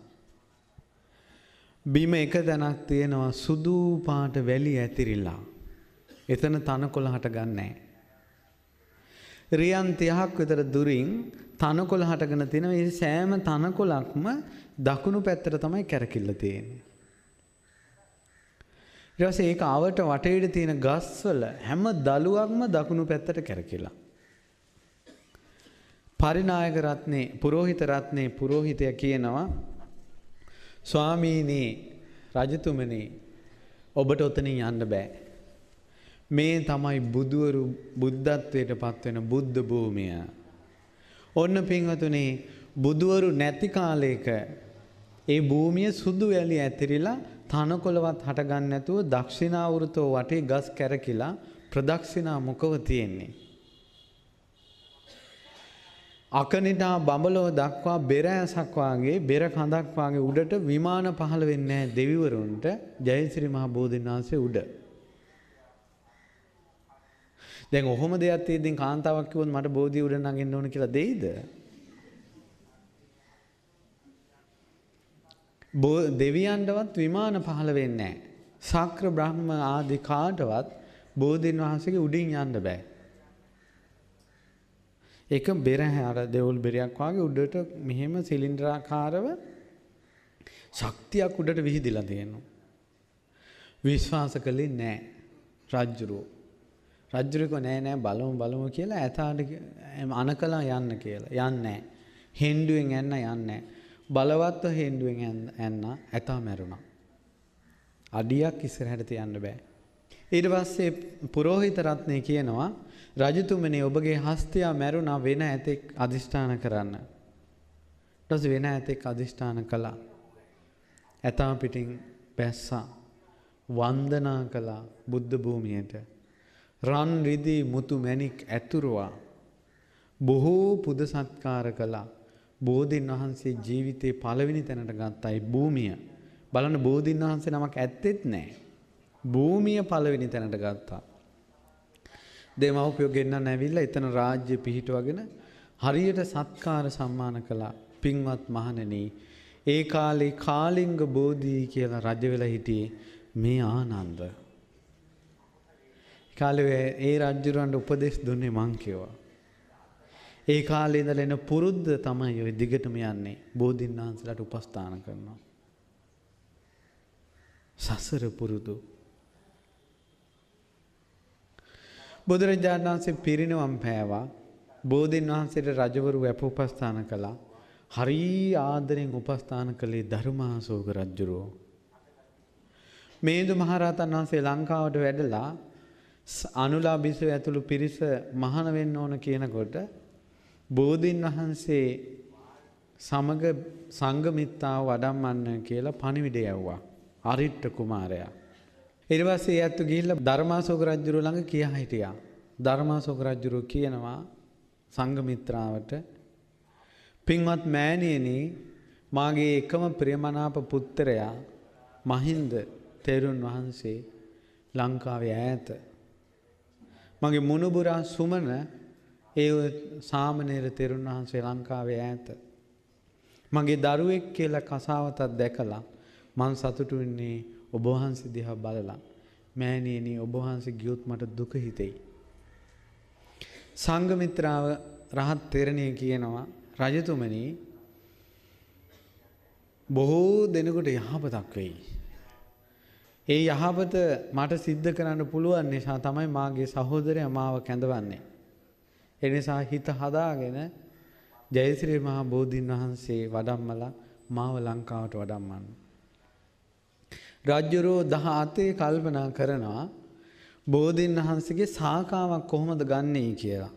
බිම එක තැනක් තියෙනවා සුදු පාට වැලි ඇතිරිලා. එතන තනකොළ හටගන්නේ නැහැ. රියන් 30ක් විතර දුරින් තනකොළ හටගෙන තියෙනවා. මේ සෑම තනකොළක්ම දකුණු පැත්තට තමයි කැරකිල්ල තියෙන්නේ. ඊට පස්සේ ඒක ආවට වටේට තියෙන ගස්වල හැම දළුවක්ම දකුණු පැත්තට කැරකිලා. පරිනායක රත්නේ පුරෝහිත රත්නේ පුරෝහිතය කියනවා ස්වාමීනි රජතුමනි ඔබට ඔතනින් යන්න බෑ. මේ තමයි බුදුවරු බුද්ධත්වයට පත්වෙන බුද්ධ භූමිය. ඔන්න පින්වතුනි බුදුවරු නැති කාලයක ඒ භූමිය සුදු වැලි ඇතිරිලා තනකොළවත් හටගන්න නැතුව දක්ෂිනාවෘතෝ වටේ ගස් කැරකිලා ප්‍රදක්ෂිනා මුඛව තියෙන්නේ. අකනිටා බඹලව දක්වා බෙර ඇසක් වාගේ බෙර කඳක් වාගේ උඩට විමාන පහළ වෙන්නේ නැහැ දෙවිවරුන්ට ජයශ්‍රී මහ බෝධීන් වහන්සේ උඩ. දැන් ඔහොම දෙයක් තියෙද්දී කාන්තාවක් කිව්වොත් මට බෝධිය උඩ නගින්න ඕන කියලා දෙයිද? දෙවියන්ටවත් විමාන පහළ වෙන්නේ නැහැ. ශාක්‍ර බ්‍රහ්ම ආදී කාටවත් බෝධීන් වහන්සේගේ උඩින් යන්න බෑ. ඒක බෙර අර දෙවොල් බෙරයක් වගේ උඩට මෙහෙම සිලින්ඩරාකාරව ශක්තියක් උඩට විහිදිලා තියෙනවා. විශ්වාස කළේ නැහැ රජුරෝ. රජුරෝ නෑ බලමු කියලා ඇතාට අනකලා යන්න කියලා. යන්නේ නැහැ. හෙන්ඩුවෙන් යන්න යන්නේ. බලවත්ව හෙන්ඩුවෙන් යන්න ඇතා මැරුණා. අඩියක් ඉස්සරහට තියන්න බෑ. ඊට පස්සේ පුරෝහිත රත්නේ කියනවා රජතුමනි ඔබගේ හස්තියා මැරුණා වෙන ඇතෙක් අදිෂ්ඨාන කරන්න. ඊට පස්සේ වෙන ඇතෙක් අදිෂ්ඨාන කළා. ඇතා පිටින් බැස්සා. වන්දනා කළා බුද්ධ භූමියට. රන් රිදී මුතු මැණික් ඇතුරුවා. බොහෝ පුද සත්කාර කළා. බෝධීන් වහන්සේ ජීවිතේ පළවෙනි තැනට ගත්තයි භූමිය. බලන්න බෝධීන් වහන්සේ නමක් ඇත්තෙත් නැහැ. භූමිය පළවෙනි තැනට ගත්තා. දෙමව්පියෝ ගෙන්නන්න ඇවිල්ලා එතන රාජ්‍ය පිහිටවගෙන හරියට සත්කාර සම්මාන කළා. පින්වත් මහණෙනි ඒ කාලේ කාලිංග බෝධි කියලා රජ වෙලා හිටියේ මේ ආනන්ද. කාලේ ඒ රජුරන්ට උපදෙස් දුන්නේ මං කියවා. ඒ කාලේ ඉඳලා එන පුරුද්ද තමයි ඔය දිගටම යන්නේ. බෝධීන් වහන්සේලාට උපස්ථාන කරනවා. සසර පුරුදු. බුදුරජාණන් වහන්සේ පිරිනිවන් පෑවා. බෝධීන් වහන්සේට රජවරු වැප උපස්ථාන කළා. හරි ආදරෙන් උපස්ථාන කළේ ධර්මාශෝක රජුරෝ. මේදු මහරහතන් වහන්සේ ලංකාවට වැඩලා අනුලා බිසව ඇතුළු පිරිස මහාන වෙන්න ඕන කියනකොට බෝධීන් වහන්සේ සමග සංඝමිත්තාව වඩම්මන්න කියලා පණිවිඩය යවුවා අරිට්ඨ කුමාරයා. ඊට පස්සේ යාත් ගිහිල්ලා ධර්මාශෝක රජුරු ළඟ කියා හිටියා. ධර්මාශෝක රජුරු කියනවා සංඝමිත්‍රාවට පින්වත් මෑණියනි මාගේ එකම ප්‍රියමනාප පුත්‍රයා මහින්ද තෙරුන් වහන්සේ ලංකාවේ ඈත. මගේ මුණුබුරා සුමන ඒ සාමණේර තෙරුන් වහන්සේ ලංකාවේ ඈත. මගේ දරුවෙක් කියලා කසාවතක් දැකලා මං සතුටු වෙන්නේ ඔබ වහන්සේ දිහා බලලා. මෑණියනි ඔබ වහන්සේ ගියොත් මට දුක හිතෙයි. සංඝමිත්‍රාව රහත් තෙරණිය කියනවා රජතුමනි බොහෝ දෙනෙකුට යහපතක් වෙයි. ඒ යහපත මට සිද්ධ කරන්න පුළුවන් නිසා තමයි මාගේ සහෝදරයා මාව කැඳවන්නේ. ඒ නිසා හිත හදාගෙන ජයශ්‍රී මහ බෝධීන් වහන්සේ වඩම්මලා මාව ලංකාවට වඩම්මන්න. රජ්ජුරුවෝ 17 කල්පනා කරනවා බෝධීන් වහන්සේගේ ශාඛාවක් කොහොමද ගන්නේ කියලා.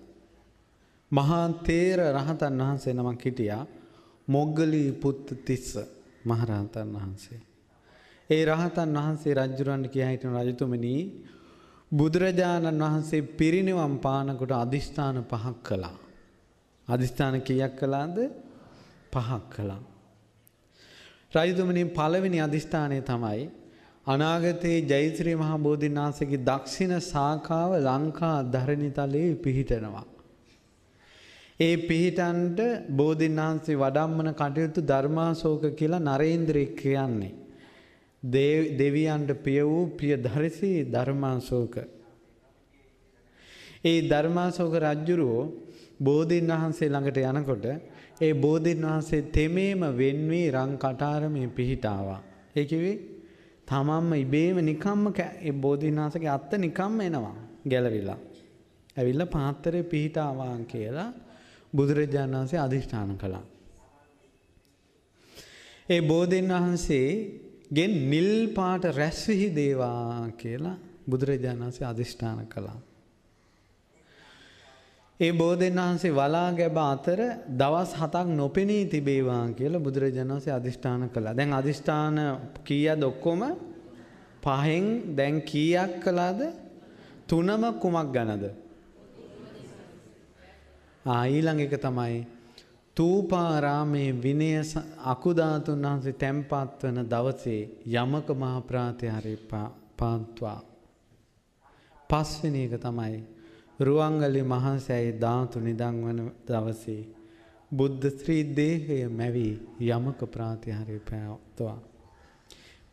මහා තේර රහතන් වහන්සේ නමක් හිටියා. මොග්ගලී පුත්ත තිස්ස මහරහතන් වහන්සේ. ඒ රහතන් වහන්සේ රජුරන්ට කියා හිටින රජතුමනි බුදුරජාණන් වහන්සේ පිරිනිවන් පානකොට අදිෂ්ඨාන 5ක් කළා. අදිෂ්ඨාන කීයක් කළාද? 5ක් කළා. රජතුමනි පළවෙනි අදිෂ්ඨානය තමයි අනාගතයේ ජයශ්‍රී මහ බෝධීන් වහන්සේගේ දක්ෂිණ ශාඛාව ලංකා ධරණිතලයේ පිහිටනවා. ඒ පිහිටන්ට බෝධීන් වහන්සේ වඩම්මන කටයුතු ධර්මාශෝක කියලා නරේන්ද්‍රෙක් කියන්නේ. දෙවියන්ට පිය වූ ප්‍රියදර්ශී ධර්මාශෝක. ඒ ධර්මාශෝක රජුරෝ බෝධීන් වහන්සේ ළඟට යනකොට ඒ බෝධීන් වහන්සේ තෙමේම වෙන්වී රන් කටාරමේ පිහිටාවා. ඒ කිව්වේ තමන්ම ඉබේම නිකම්ම ඒ බෝධීන් වහන්සේගේ අත්ත නිකම්ම එනවා ගැලවිලා. ඇවිල්ලා පාත්‍රයේ පිහිටාවා කියලා බුදුරජාණන් වහන්සේ අදිෂ්ඨාන කළා. ඒ බෝධීන් වහන්සේගෙන් නිල් පාට රැස් විහිදේවා කියලා බුදුරජාණන් වහන්සේ අදිෂ්ඨාන කළා. ඒ බෝධීන් වහන්සේ වලා ගැබ අතර දවස් 7ක් නොපෙනී තිබේවා කියලා බුදුරජාණන් වහන්සේ අදිෂ්ඨාන කළා. දැන් අදිෂ්ඨාන කීයද ඔක්කොම? 5න් දැන් කීයක් කළාද? 3ම කුමක් ගැනද? ඊළඟ එක තමයි තූපාරාමේ විනය අකුධාතුන් වහන්සේ තැන්පත් වන දවසේ යමක මහ ප්‍රාතිහාර්ය පාත්වා. 5 වෙනි එක තමයි රුවන්වැලි මහසෑය ධාතු නිදන් වන දවසේ බුද්ධ ශ්‍රී දේහය මැවි යමක ප්‍රාතිහාර්ය පාත්වා.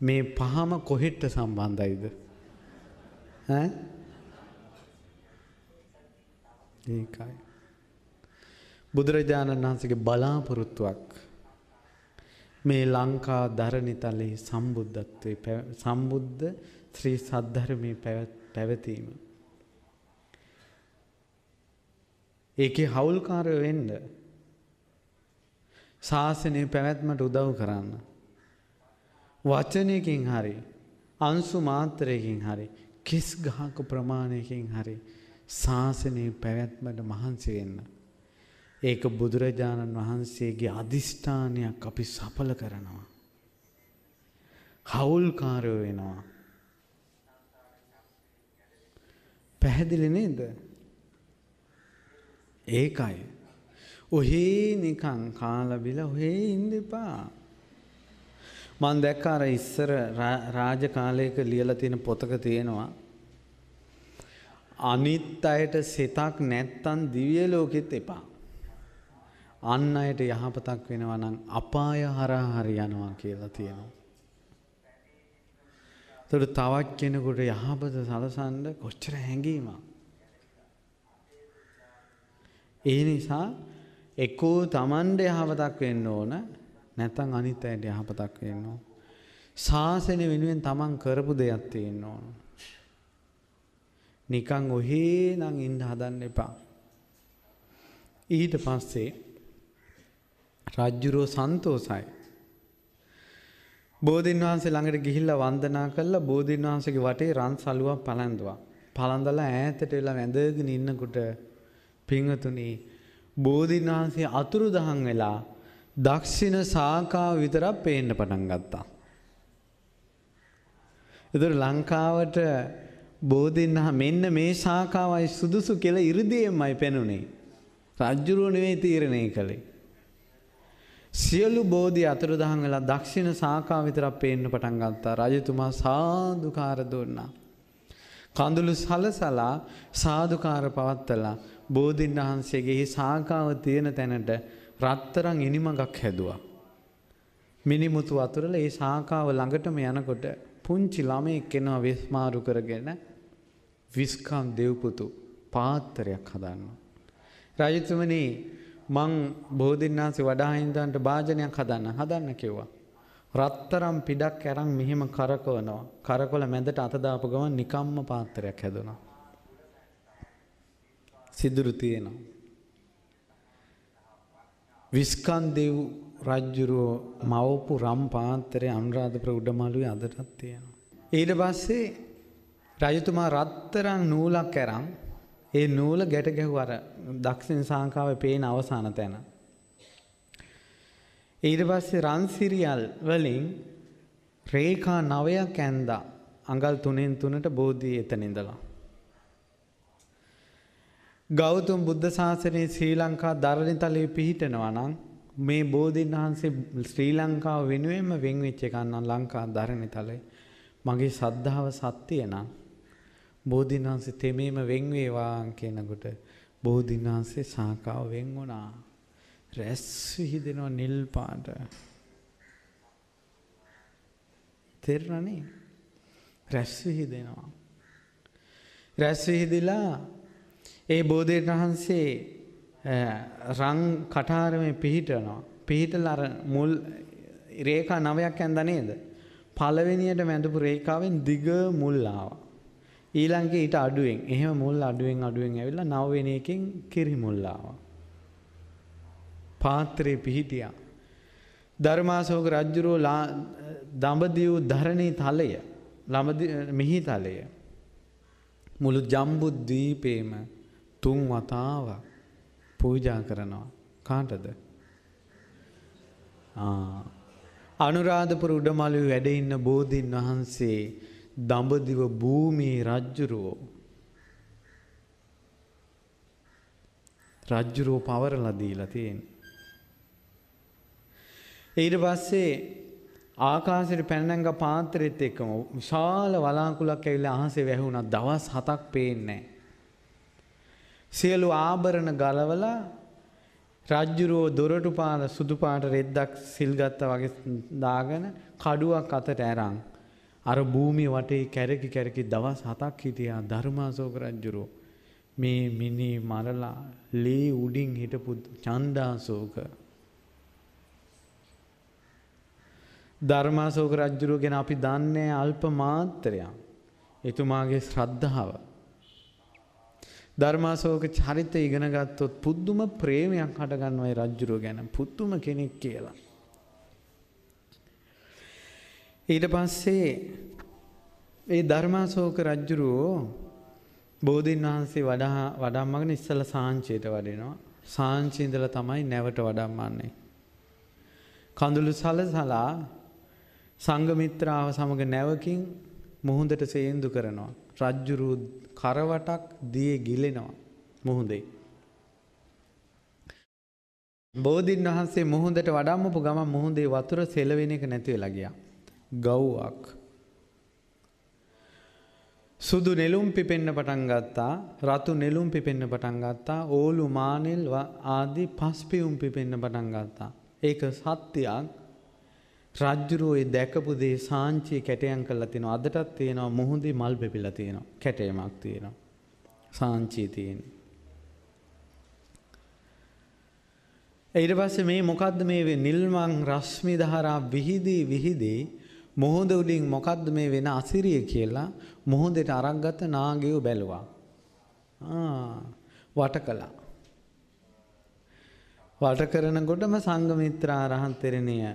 මේ 5ම කොහෙට සම්බන්ධයිද? ඒකයි බුදුරජාණන් වහන්සේගේ බලාපොරොත්තුවක් මේ ලංකා ධරණිතලයේ සම්බුද්ධත්වයේ සම්බුද්ධ ශ්‍රී සද්ධර්මයේ පැවතීම. ඒකේ හවුල්කාරයෝ වෙන්න, ශාසනයේ පැවැත්මට උදව් කරන්න, වචනයකින් හරි අංශු මාත්‍රයකින් හරි කිස් ගහක ප්‍රමාණයකින් හරි ශාසනයේ පැවැත්මට මහන්සි වෙන්න. ඒක බුදුරජාණන් වහන්සේගේ අදිෂ්ඨානයක් අපි සඵල කරනවා. හවුල්කාරයෝ වෙනවා. පැහැදිලි නේද? ඒකයි. ඔහේ නිකන් කාලා බිලා ඔහේ ඉන්න එපා. මම දැක්ක අර ඉස්සර රාජ කාලයක ලියලා තියෙන පොතක තියෙනවා අනිත් අයට සිතක් නැත්තම් දිව්‍ය ලෝකෙත් එපා. අන් අයට යහපතක් වෙනවා නම් අපාය හරහා හරි යනවා කියලා තියෙනවා. ඒතර තවත් කෙනෙකුට යහපත සලසන්න කොච්චර හැඟීමක්. ඒ නිසා එක්කෝ Tamande යහපතක් වෙන්න ඕන නැත්නම් අනිත් අයට යහපතක් වෙන්න ඕන. ශාසනය වෙනුවෙන් Taman කරපු දෙයක් තියෙන්න ඕන. නිකන් ඔහේ නම් ඉන්න හදන්න එපා. ඊට පස්සේ රජ්ජුරුව සන්තෝසයි. බෝධීන් වහන්සේ ළඟට ගිහිල්ලා වන්දනා කළා. බෝධීන් වහන්සේගේ වටේ රන් සලුවක් පළඳුවා. පළඳලා ඈතට වෙලා වැඳගෙන ඉන්නකොට පින්වතුනි බෝධීන් වහන්සේ අතුරුදහන් වෙලා දක්ෂිණ ශාඛාව විතරක් පේන්න පටන් ගත්තා. ඒතර ලංකාවට බෝධීන් මෙන්න මේ ශාඛාවයි සුදුසු කියලා ඉරිදීමයි පෙනුනේ. රජ්ජුරුව නෙවෙයි තීරණය කළේ. සියලු බෝධි අතුරුදහන් වෙලා දක්ෂිණ ශාඛාව විතරක් පේන්න පටන් ගත්තා. රජතුමා සාදුකාර දුන්නා. කඳුළු සලසලා සාදුකාර පවත්තලා බෝධීන් වහන්සේගේ ශාඛාව තියෙන තැනට රත්තරන් ඉනිමඟක් හැදුවා. මිනිමුතු අතුරලා ඒ ශාඛාව ළඟටම යනකොට පුංචි ළමෙක් එනවා වෙස්මාරු කරගෙන විස්කම් දෙව්පුතු පාත්‍රයක් හදනවා. රජතුමනි මං බෝධීන් වහන්සේ වඩා හින්දාන්ට භාජනයක් හදන්න කිව්වා. රත්තරම් පිටක් අරන් මෙහෙම කරකවනවා. කරකවල මැදට අත දාපු ගමන් නිකම්ම පාත්‍රයක් හැදුණා. සිදුරු තියෙනවා. විස්කන්දේව් රජුරෝ මවපු රම් පාත්‍රය අනුරාධපුර උඩමාළුවේ අදටත් තියෙනවා. ඊට පස්සේ රජතුමා රත්තරන් නූලක් අරන් ඒ නූල ගැට ගැහුවා අර දක්ෂිණ ශාංකාවේ පේන අවසාන තැන. ඊට පස්සේ රන් සිරියල් වලින් රේඛා 9ක් ඇඳා අඟල් 3න් 3ට බෝධිය එතන ඉඳලා. ගෞතම බුද්ධ ශාසනයේ ශ්‍රී ලංකා ධරණිතලයේ පිහිටනවා නම් මේ බෝධීන් වහන්සේ ශ්‍රී ලංකාව වෙනුවෙන්ම වෙන් වෙච්ච එකක් නම් ලංකා ධරණිතලේ මගේ ශ්‍රද්ධාව සත්‍ය නම් බෝධීන් වහන්සේ තෙමේම වෙන් වේවා කියනකොට බෝධීන් වහන්සේ ශාඛාව වෙන් වුණා. රැස් විහිදෙනවා නිල් පාට. තේරුණානේ? රැස් විහිදෙනවා. රැස් විහිදලා ඒ බෝධීන් වහන්සේ රං කටාරමේ පිහිටනවා. පිහිටලා අර මුල් රේඛා 9ක් ඇඳා නේද? පළවෙනියට මැදපු රේඛාවෙන් දිග මුල් ආවා. ඊළඟට ඊට අඩුවෙන්. එහෙම මුල් අඩුවෙන් ඇවිල්ලා 9 වෙනි එකෙන් කිරි මුල් ආවා. පාත්‍රේ පිහිටියා. ධර්මාශෝක රජුරෝ දඹදිව ධරණී තලය මිහි තලය මුළු ජම්බු දීපේම 3 වතාවක් පූජා කරනවා. කාටද? අනුරාධපුර උඩමාළුවේ වැඩ ඉන්න බෝධීන් වහන්සේ දඹදිව භූමියේ රජ්ජුරුව පවරලා දීලා තියෙන්නේ. ඊට පස්සේ ආකාශයට පැන නැංග පාත්‍රෙත් එක්කම විශාල වලාකුළක් ඇවිල්ලා අහසේ වැහුණා. දවස් 7ක් පේන්නේ නැහැ. සියලු ආභරණ ගලවලා රජ්ජුරුව දොරටු පාන සුදු පාට රෙද්දක් සිල් ගත්තා වගේ දාගෙන කඩුවක් අතට අරන් අර භූමිය වටේ කැරකි දවස් 7ක් හිටියා ධර්මාශෝක රජුරෝ. මේ මිනි මරලා ලේ උඩින් හිටපු චණ්ඩාශෝක ධර්මාශෝක රජුරෝ ගැන අපි දන්නේ අල්ප මාත්‍රයක්. එතුමාගේ ශ්‍රද්ධාව. ධර්මාශෝක චරිතය ඉගෙන ගත්තොත් පුදුම ප්‍රේමයක් හට ගන්නවා ඒ රජුරෝ ගැන. පුදුම කෙනෙක් කියලා. ඊට පස්සේ ඒ ධර්මාශෝක රජුරෝ බෝධීන් වහන්සේ වඩම්මගෙන ඉස්සලා සාංචියට වඩිනවා. සාංචි ඉඳලා තමයි නැවට වඩම්මන්නේ. කඳුළු සලසලා සංඝමිත්‍රාව සමග නැවකින් මුහුදට සේන්දු කරනවා. රජ්ජුරුව කරවටක් දියේ ගිලෙනවා මුහුදේ. බෝධීන් වහන්සේ මුහුදට වඩම්මපු ගමන් මුහුදේ වතුර සෙලවෙන එක නැති වෙලා ගියා. ගව්වක් සුදු නෙළුම් පිපෙන්න පටන් ගත්තා. රතු නෙළුම් පිපෙන්න පටන් ගත්තා. ඕලු මානෙල් ආදී පස්පියුම් පිපෙන්න පටන් ගත්තා. ඒක සත්‍යයක්. රජ්ජුරුව ඒ දැකපු දේ සාංචිය කැටයම් කරලා තිනවා. අදටත් තියෙනවා මුහුදේ මල් පෙපිලා තියෙනවා. කැටයමක් තියෙනවා. සාංචිය තියෙනවා. ඊට පස්සේ මේ මොකද්ද මේ නිල්මන් රශ්මි ධාරා විහිදී මොහොත උඩින් මොකද්ද මේ වෙන අසිරිය කියලා මොහොතට අරක් ගත්ත නාගයෝ බැලුවා. වට කළා. වට කරනකොටම සංඝමිත්‍රා රහත් තෙරණිය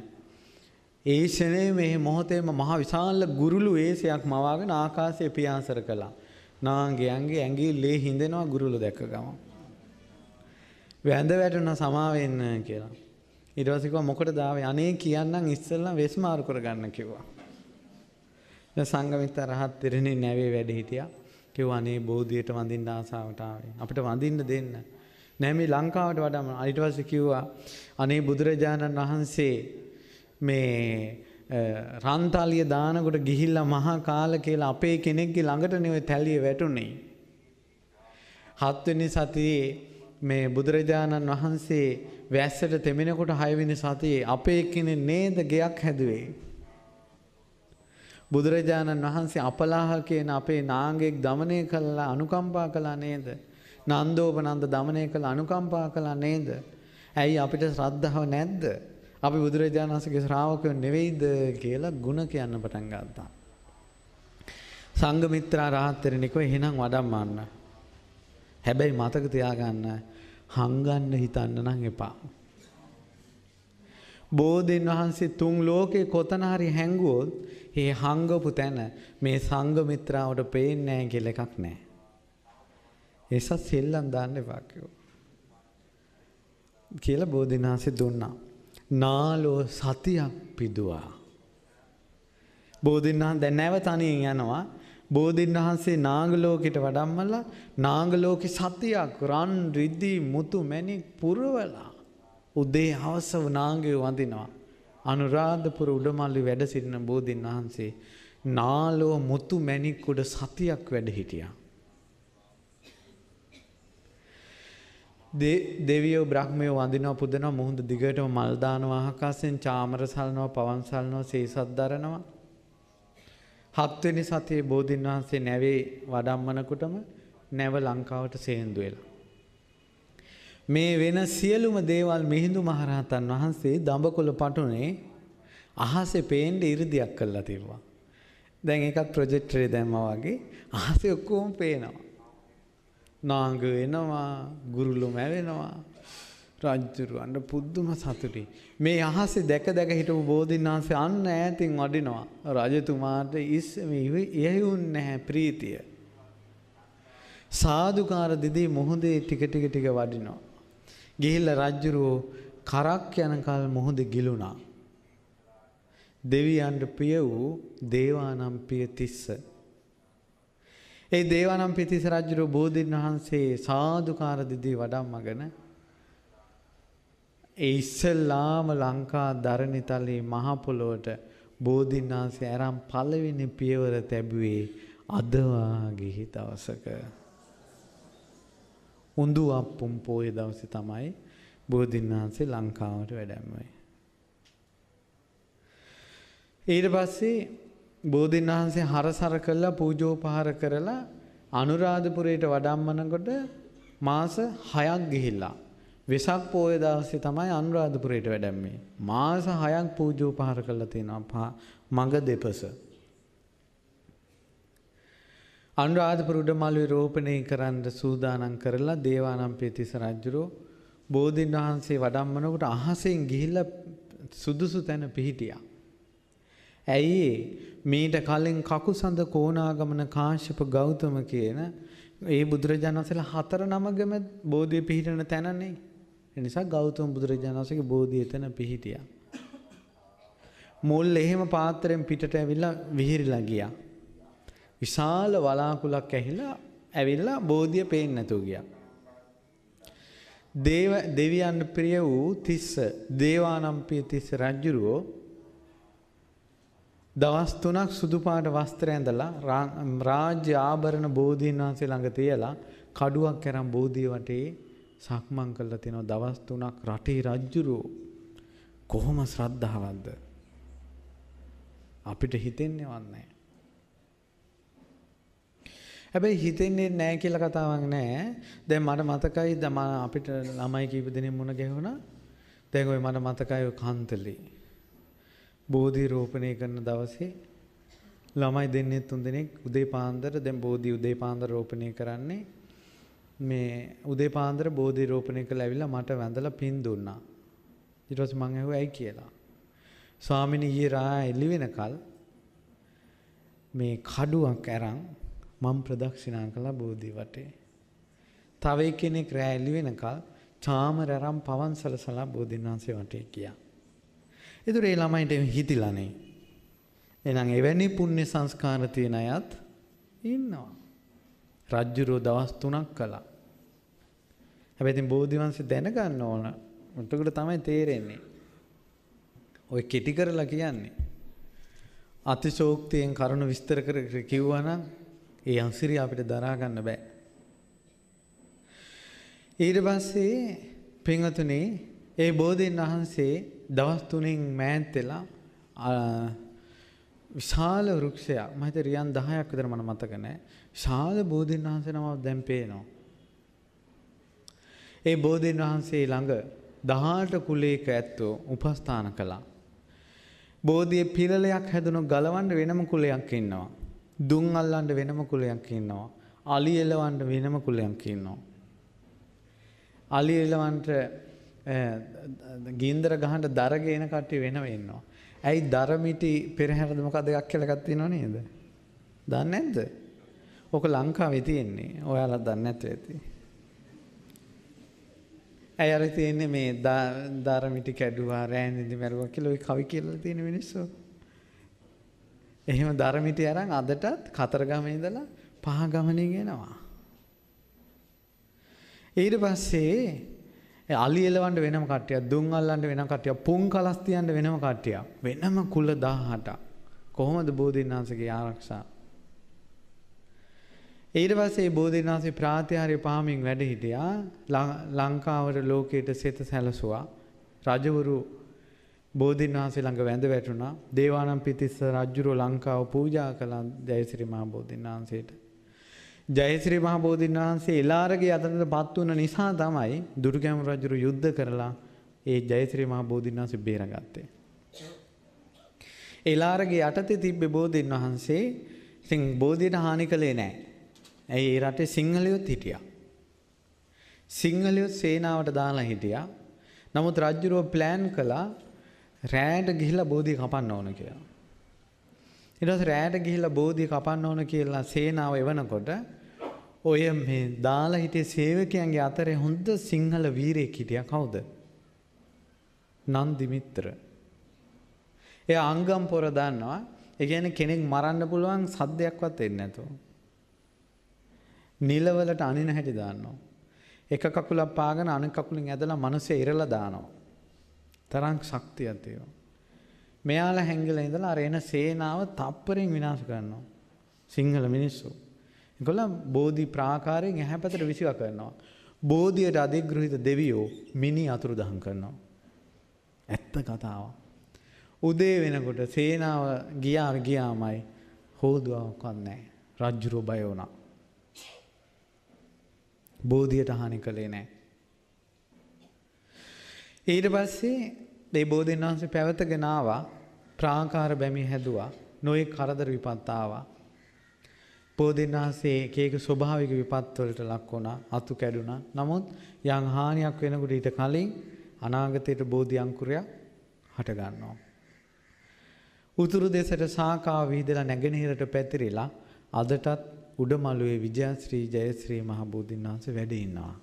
ඒ ෂනේ මේ මොහොතේම මහ විශාල ගුරුළු වේශයක් මවාගෙන ආකාශයේ පියාසර කළා. නාගයන්ගේ ඇඟිලි ලේ හිඳෙනවා ගුරුළු දැක්ක ගමන්. වැඳ වැටුණා සමා වෙන්න කියලා. ඊට පස්සේ කිව්වා මොකටද ආවේ? අනේ කියන්නම් ඉස්සෙල්ලා වෙස්මාරු කරගන්න කිව්වා. දැන් සංඝමිත්‍ර රහත් තෙරණිය නැවේ වැඩ හිටියා. කිව්වා අනේ බෝධියට වඳින්න ආසාවට ආවේ. අපිට වඳින්න දෙන්න. නෑ මේ ලංකාවට වඩාම. ඊට පස්සේ කිව්වා අනේ බුදුරජාණන් වහන්සේ මේ රන්තලිය දානකොට ගිහිල්ලා මහා කාල කියලා අපේ කෙනෙක්ගේ ළඟට නෙවෙයි තැලිය වැටුනේ. 7 වෙනි සතියේ මේ බුදුරජාණන් වහන්සේ වැස්සට තෙමෙනකොට 6 වෙනි සතියේ අපේ කෙනෙක් නේද ගෙයක් හැදුවේ. බුදුරජාණන් වහන්සේ අපලාහ කියන අපේ නාගයෙක් দমনය කළා අනුකම්පා කළා නේද? නන්දෝපනන්ද দমনය කළා අනුකම්පා කළා නේද? ඇයි අපිට ශ්‍රද්ධාව නැද්ද? අපි බුදුරජාණන් වහන්සේගේ ශ්‍රාවකයෝ නෙවෙයිද කියලා ಗುಣ කියන්න පටන් ගත්තා. සංඝමිත්‍රා රහත් තෙරණිකෝ එහෙනම් වඩම්මන්න. හැබැයි මතක තියාගන්න හංගන්න හිතන්න නම් එපා. බෝධීන් වහන්සේ තුන් ලෝකේ කොතන හරි හැංගුවොත් ඒ හංගපු තැන මේ සංඝ මිත්‍රාවට පේන්නේ නැහැ කියලා එකක් නැහැ. ඒසත් සෙල්ලම් දාන්න එපා කියලා බෝධීන් වහන්සේ දුන්නා. නාලෝ සතියක් පිදුවා. බෝධීන් වහන්සේ දැන් නැව තනියෙන් යනවා. බෝධීන් වහන්සේ නාගලෝකෙට වඩම්මලා නාගලෝකේ සතියක් රන් රිදී මුතු මැණික් පුරවලා උදේ හවස නාගය වඳිනවා. අනුරාධපුර උඩමල්ලි වැඩ සිටින බෝධීන් වහන්සේ නාලෝ මුතු මැණික් උඩ සතියක් වැඩ හිටියා. දෙවියෝ බ්‍රහ්මයෝ වඳිනවා පුදනවා මුහුද දිගටම මල් දානවා අහකසෙන් චාමර සල්නවා පවන් සල්නවා සීසත් දරනවා. 7 වෙනි සතියේ බෝධීන් වහන්සේ නැවේ වඩම්මනකොටම නැව ලංකාවට සේන්දු වෙලා. මේ වෙන සියලුම දේවල් මිහිඳු මහරහතන් වහන්සේ දඹකොළ පටුනේ අහසේ පේන්න ඉරිදියක් කරලා තිබුණා. දැන් ඒකත් ප්‍රොජෙක්ටරේ දැම්මා වගේ අහසේ ඔක්කොම පේනවා. නාග වෙනවා, ගුරුළු මැවෙනවා. රජුරවන්න පුදුම සතුටි. මේ අහසේ දැක දැක හිටපු බෝධීන් වහන්සේ අන්න ඈතින් වඩිනවා. රජතුමාට ඉහෙවුන් නැහැ ප්‍රීතිය. සාදුකාර දිදී මොහොතේ ටික ටික වඩිනවා. ගිහිල්ලා රජුරෝ කරක් යනකල් මොහොත ගිලුණා. දෙවියන්ට ප්‍රිය වූ දේවානම්පිය තිස්ස. ඒ දේවානම්පිය තිස්ස රජුරෝ බෝධීන් වහන්සේ සාදුකාර දිදී වඩම්මගෙන ඒ ඉස්සෙල්ලාම ලංකා දරණිතලේ මහ පොළොවට බෝධීන් වහන්සේ ආරම් පළවෙනි පියවර තැබුවේ අද වාගේ දවසක. උඳු අප්පුම් පොයේ දවසේ තමයි බෝධීන් වහන්සේ ලංකාවට වැඩමවේ. ඊට පස්සේ බෝධීන් වහන්සේ හරසර කළා පූජෝපහාර කරලා අනුරාධපුරයට වඩම්මනකොට මාස 6ක් ගිහිල්ලා වෙසක් පොය දවසේ තමයි අනුරාධපුරයට වැඩමවේ. මාස 6ක් පූජෝපහාර කළා තියෙනවා මඟ දෙපස. අනුරාධපුර උඩමළුවේ රෝපණය කරන්න සූදානම් කරලා දේවානම්පිය තිස්ස රජුරෝ බෝධීන් වහන්සේ වඩම්මනකොට අහසෙන් ගිහිල්ලා සුදුසු තැන පිහිටියා. ඇයි මීට කලින් කකුසඳ කෝණාගමන කාශ්‍යප ගෞතම කියන ඒ බුදුරජාණන් වහන්සේලා 4 නමගම බෝධිය පිහිටන තැනනේ. ඒ නිසා ගෞතම බුදුරජාණන් වහන්සේගේ බෝධිය එතන පිහිටියා. මුල් එහෙම පාත්‍රයෙන් පිටට ඇවිල්ලා විහිරිලා ගියා. විශාල වලාකුලක් ඇවිල්ලා බෝධිය පේන්නේ නැතුව ගියා. දෙවියන් ප්‍රිය වූ තිස්ස දේවානම්පිය තිස්ස රජුරෝ දවස් 3ක් සුදු පාට වස්ත්‍රය ඇඳලා රාජ්‍ය ආභරණ බෝධීන් වහන්සේ ළඟ තියලා කඩුවක් අරන් බෝධිය වටේ සක්මන් කරලා තිනවා. දවස් 3ක් රටේ රජුරෝ කොහොම ශ්‍රද්ධාවක්ද අපිට හිතෙන්නේවත් නැහැ. හැබැයි හිතෙන්නේ නැහැ කියලා කතාවක් නැහැ. දැන් මට මතකයි අපිට ළමයි කීප දෙනෙක් මුණ ගැහුණා. දැන් ඔය මට මතකයි ඔය කන්තලේ බෝධි රෝපණය කරන දවසේ ළමයි දෙන්නේ 3 දෙනෙක් උදේ පාන්දර දැන් බෝධි උදේ පාන්දර රෝපණය කරන්නේ මේ උදේ පාන්දර බෝධි රෝපණය කරලා ඇවිල්ලා මට වැඳලා පින් දුන්නා. ඊට පස්සේ මං ඇහුවා ඇයි කියලා. ස්වාමිනී ඊයේ රාත්‍රී එළි වෙනකල් මේ කඩුවක් අරන් මම ප්‍රදක්ෂිනා කළා බෝධි වටේ. තව කෙනෙක් රෑ එළි වෙනකල් චාමර අරන් පවන් සලසලා බෝධීන් වහන්සේ වටේ ගියා. ඒතර ඒ ළමයින්ට හිතිලා නේ. එහෙනම් එවැනි පුණ්‍ය සංස්කාර තියෙන අයත් ඉන්නවා. රජ්ජුරෝ දවස් 3ක් කළා. හැබැයි ඉතින් බෝධි වංශය දැනගන්න ඕන. උන්ටකට තමයි තේරෙන්නේ. ඔය කෙටි කරලා කියන්නේ. අතිශෝක්තියෙන් කරුණ විස්තර කර කිව්වා නම් ඒ අංශිරිය අපිට දරා ගන්න බෑ. ඊට පස්සේ පින්වතුනි ඒ බෝධීන් වහන්සේ දවස් 3න් මෑත් වෙලා විශාල වෘක්ෂයක් මම හිතේ රියන් 10ක් විතර මම මතක නැහැ. විශාල බෝධීන් වහන්සේ නමක් දැන් පේනවා. ඒ බෝධීන් වහන්සේ ළඟ 18 කුලයක ඇත්තෝ උපස්ථාන කළා. බෝධියේ පිරලයක් හැදුණු ගලවන්න වෙනම කුලයක් ඉන්නවා. දුම් අල්ලන්න වෙනම කුලයක් ඉන්නවා. අලි එලවන්න වෙනම කුලයක් ඉන්නවා. අලි එලවන්න ගින්දර ගහන්න දර ගේන කට්ටිය වෙනම ඉන්නවා. ඇයි දර මිටි පෙරහැරද මොකද එකක් කියලා එකක් තියෙනව නේද? දන්නේ නැද්ද? ඔක ලංකාවේ තියෙන්නේ. ඔයාලා දන්නේ නැත්ද ඇති. ඇයි අර තියෙන්නේ මේ දර මිටි කැඩුවා රෑනිදි මැරුවා කියලා ওই කවි කියලා තියෙන මිනිස්සු. එහෙම දර මිටි අරන් අදටත් කතරගමේ ඉඳලා පහ ගමනින් එනවා. ඊට පස්සේ අලි එලවන්න වෙනම කට්ටියක්, දුම් අල්ලන්න වෙනම කට්ටියක්, පුන් කලස් තියන්න වෙනම කට්ටියක්. වෙනම කුල 18ක්. කොහොමද බෝධින්නාථගේ ආරක්ෂා? ඊට පස්සේ බෝධින්නාථේ ප්‍රාතිහාර්ය පාමින් වැඩ හිටියා. ලංකාවට ලෝකයට සෙත සැලසුවා. රජවරු බෝධින්නාථේ ළඟ වැඳ වැටුණා. දේවානම්පියතිස්ස රජුරෝ ලංකාව පූජා කළා ජයශ්‍රී මහ බෝධින්නාථේට. ජයශ්‍රී මහ බෝධින්නාථේ එලාරගේ අතටපත් වුණ නිසා තමයි දුටුගැමුණු රජුරු යුද්ධ කරලා ඒ ජයශ්‍රී මහ බෝධින්නාථේ බේරගත්තේ. එලාරගේ යටතේ තිබ්බ බෝධින්වහන්සේ ඉතින් බෝධියට හානි කළේ නැහැ. ඇයි ඒ රටේ සිංහලයොත් හිටියා. සිංහලයොත් සේනාවට දාලා හිටියා. නමුත් රජුරෝ ප්ලෑන් කළා රෑට ගිහිල්ලා බෝධිය කපන්න ඕන කියලා. ඊට පස්සේ රෑට ගිහිල්ලා බෝධිය කපන්න ඕන කියලා සේනාව එවනකොට ඔය මේ දාලා හිටිය සේවකයන්ගේ අතරේ හොඳ සිංහල වීරයෙක් හිටියා. කවුද? නන්දි මිත්‍ර. එයා අංගම් පොර දන්නවා. ඒ කියන්නේ කෙනෙක් මරන්න පුළුවන් සද්දයක්වත් එන්නේ නැතුව. නිලවලට අනින හැටි දාන්නවා. එක කකුලක් පාගෙන අනෙක් කකුලෙන් ඇදලා මිනිස්සු ඉරලා දානවා. තරම් ශක්තියක් තියෙනවා. මෙයාලා හැංගිලා ඉඳලා අර එන සේනාව තප්පරෙන් විනාශ කරනවා. සිංහල මිනිස්සු. ඒගොල්ලෝ බෝධි ප්‍රාකාරයෙන් එහා පැත්තට විසිවා කරනවා. බෝධියට අධිග්‍රහිත දෙවියෝ මිනි අතුරුදහන් කරනවා. ඇත්ත කතාව. උදේ වෙනකොට සේනාව ගියාමයි හොදුවක්වත් නැහැ. රජුරෝ බය වුණා. බෝධියට හානි කළේ නැහැ. ඊට පස්සේ මේ බෝධින්වහන්සේ පැවතගෙන ආවා. ප්‍රාකාර බැමි හැදුවා. නොයෙක් කරදර විපත් ආවා. බෝධින්වහන්සේ එක ස්වභාවික විපත් වලට ලක් වුණා. අතු කැඩුනා. නමුත් යම් හානියක් වෙනකොට ඊට කලින් අනාගතයට බෝධි අංකුරයක් හට ගන්නවා. උතුරු දෙසට ශාඛාව විහිදලා නැගෙනහිරට පැතිරිලා අදටත් උඩමළුවේ විජයශ්‍රී ජයශ්‍රී මහ බෝධින්වහන්සේ වැඩ ඉන්නවා.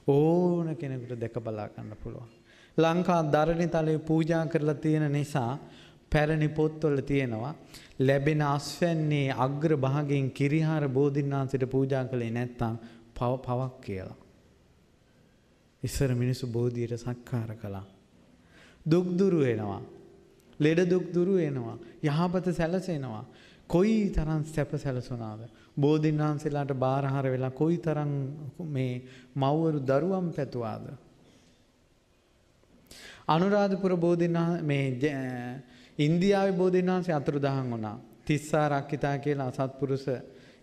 ඕන කෙනෙකුට දැක බලා ගන්න පුළුවන්. ලංකා ධරණිතලයේ පූජා කරලා තියෙන නිසා පැරණි පොත්වල තියෙනවා ලැබෙන අස්වැන්නේ අග්‍ර භාගයෙන් කිරිහාර බෝධින්වහන්සේට පූජා කළේ නැත්නම් පවක් කියලා. ඉස්සර මිනිස්සු බෝධියට සක්කාර කළා. දුක් දුරු වෙනවා. ලෙඩ දුක් දුරු වෙනවා. යහපත සැලසෙනවා. කොයි තරම් සැප සැලසුණාද? බෝධින්වහන්සේලාට බාරහාර වෙලා කොයි තරම් මේ මව්වරු දරුවම් පැතුවාද? අනුරාධපුර බෝධින්වහන්සේ මේ ඉන්දියාවේ බෝධින්වහන්සේ අතුරුදහන් වුණා. තිස්සා රක්කිතා කියලා අසත්පුරුෂ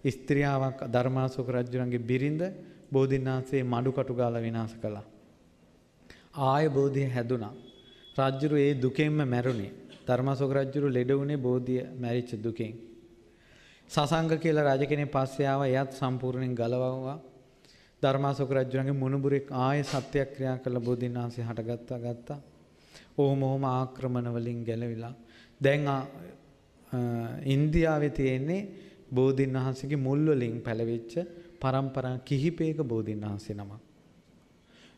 ස්ත්‍රියාවක් ධර්මාශෝක රජුණන්ගේ බිරිඳ බෝධින්වහන්සේ මඩුකටු ගාලා විනාශ කළා. ආය බෝධිය හැදුනා. රජුරු ඒ දුකෙන්ම මැරුණේ. ධර්මාශෝක රජුරු ලෙඩ වුණේ බෝධිය මැරිච්ච දුකෙන්. සසංග කියලා රජ කෙනෙක් පස්සේ ආවා. එයත් සම්පූර්ණයෙන් ගලවුවා. ධර්මාශෝක රජුණන්ගේ මුණුබුරෙක් ආයේ සත්‍යක්‍රියා කළ බෝධින්වහන්සේ හටගත්තා. ඕම ආක්‍රමණ වලින් ගැලවිලා දැන් ඉන්දියාවේ තියෙන්නේ බෝධින්වහන්සේගේ මුල් වලින් පැලවිච්ච පරම්පරා කිහිපයක බෝධින්වහන්සේ නමක්.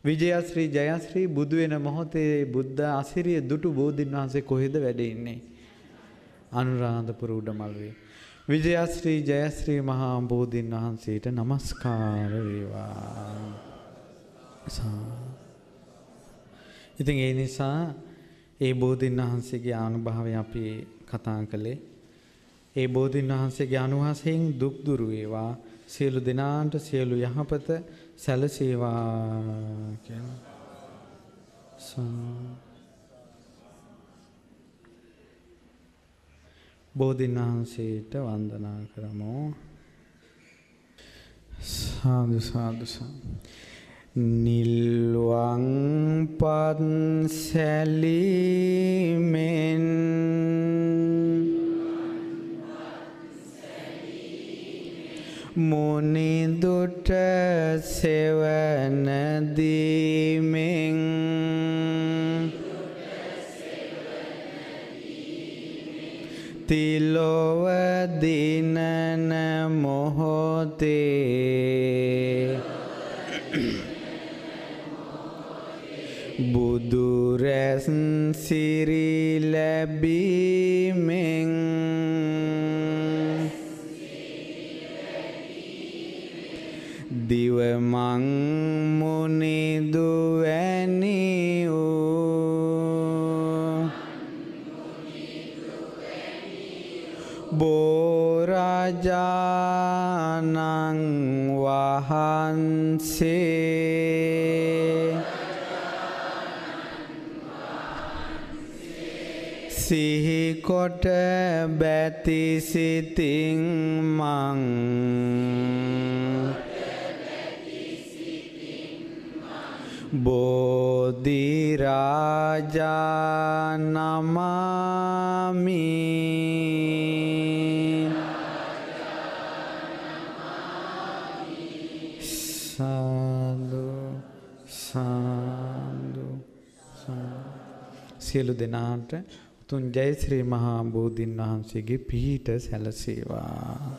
විජයශ්‍රී ජයශ්‍රී බුදු වෙන මොහොතේ බුද්ධ අසිරිය දුටු බෝධින්වහන්සේ කොහෙද වැඩ ඉන්නේ? අනුරාධපුර උඩමළුවේ. විජයශ්‍රී ජයශ්‍රී මහා බෝධින්වහන්සේට নমස්කාර වේවා. ඉතින් ඒ නිසා ඒ බෝධින්වහන්සේගේ අනුභවය අපි කතා කළේ. ඒ බෝධින්වහන්සේගේ අනුහසයෙන් දුක් දුරු වේවා. සියලු දෙනාට සියලු යහපත සැලසේවා කියන බෝධින්වහන්සේට වන්දනා කරමු. සාදු සාදු නිල්වං පත්සැලීමෙන් මුනිදුට සෙවන දී තිලොව දිනන මොහොතේ බුදුරැස් සිරි ලැබීමෙන් දිවමං මුනිදු වැනි වූ බෝරජාණන් වහන්සේ සිහිකොට බැති සිතින් මං බෝධිරාජා නමාමි සාදු සාදු සියලු දෙනාට උතුම් ජය ශ්‍රී මහා බෝධීන් වහන්සේගේ පිහිට සැලසේවා.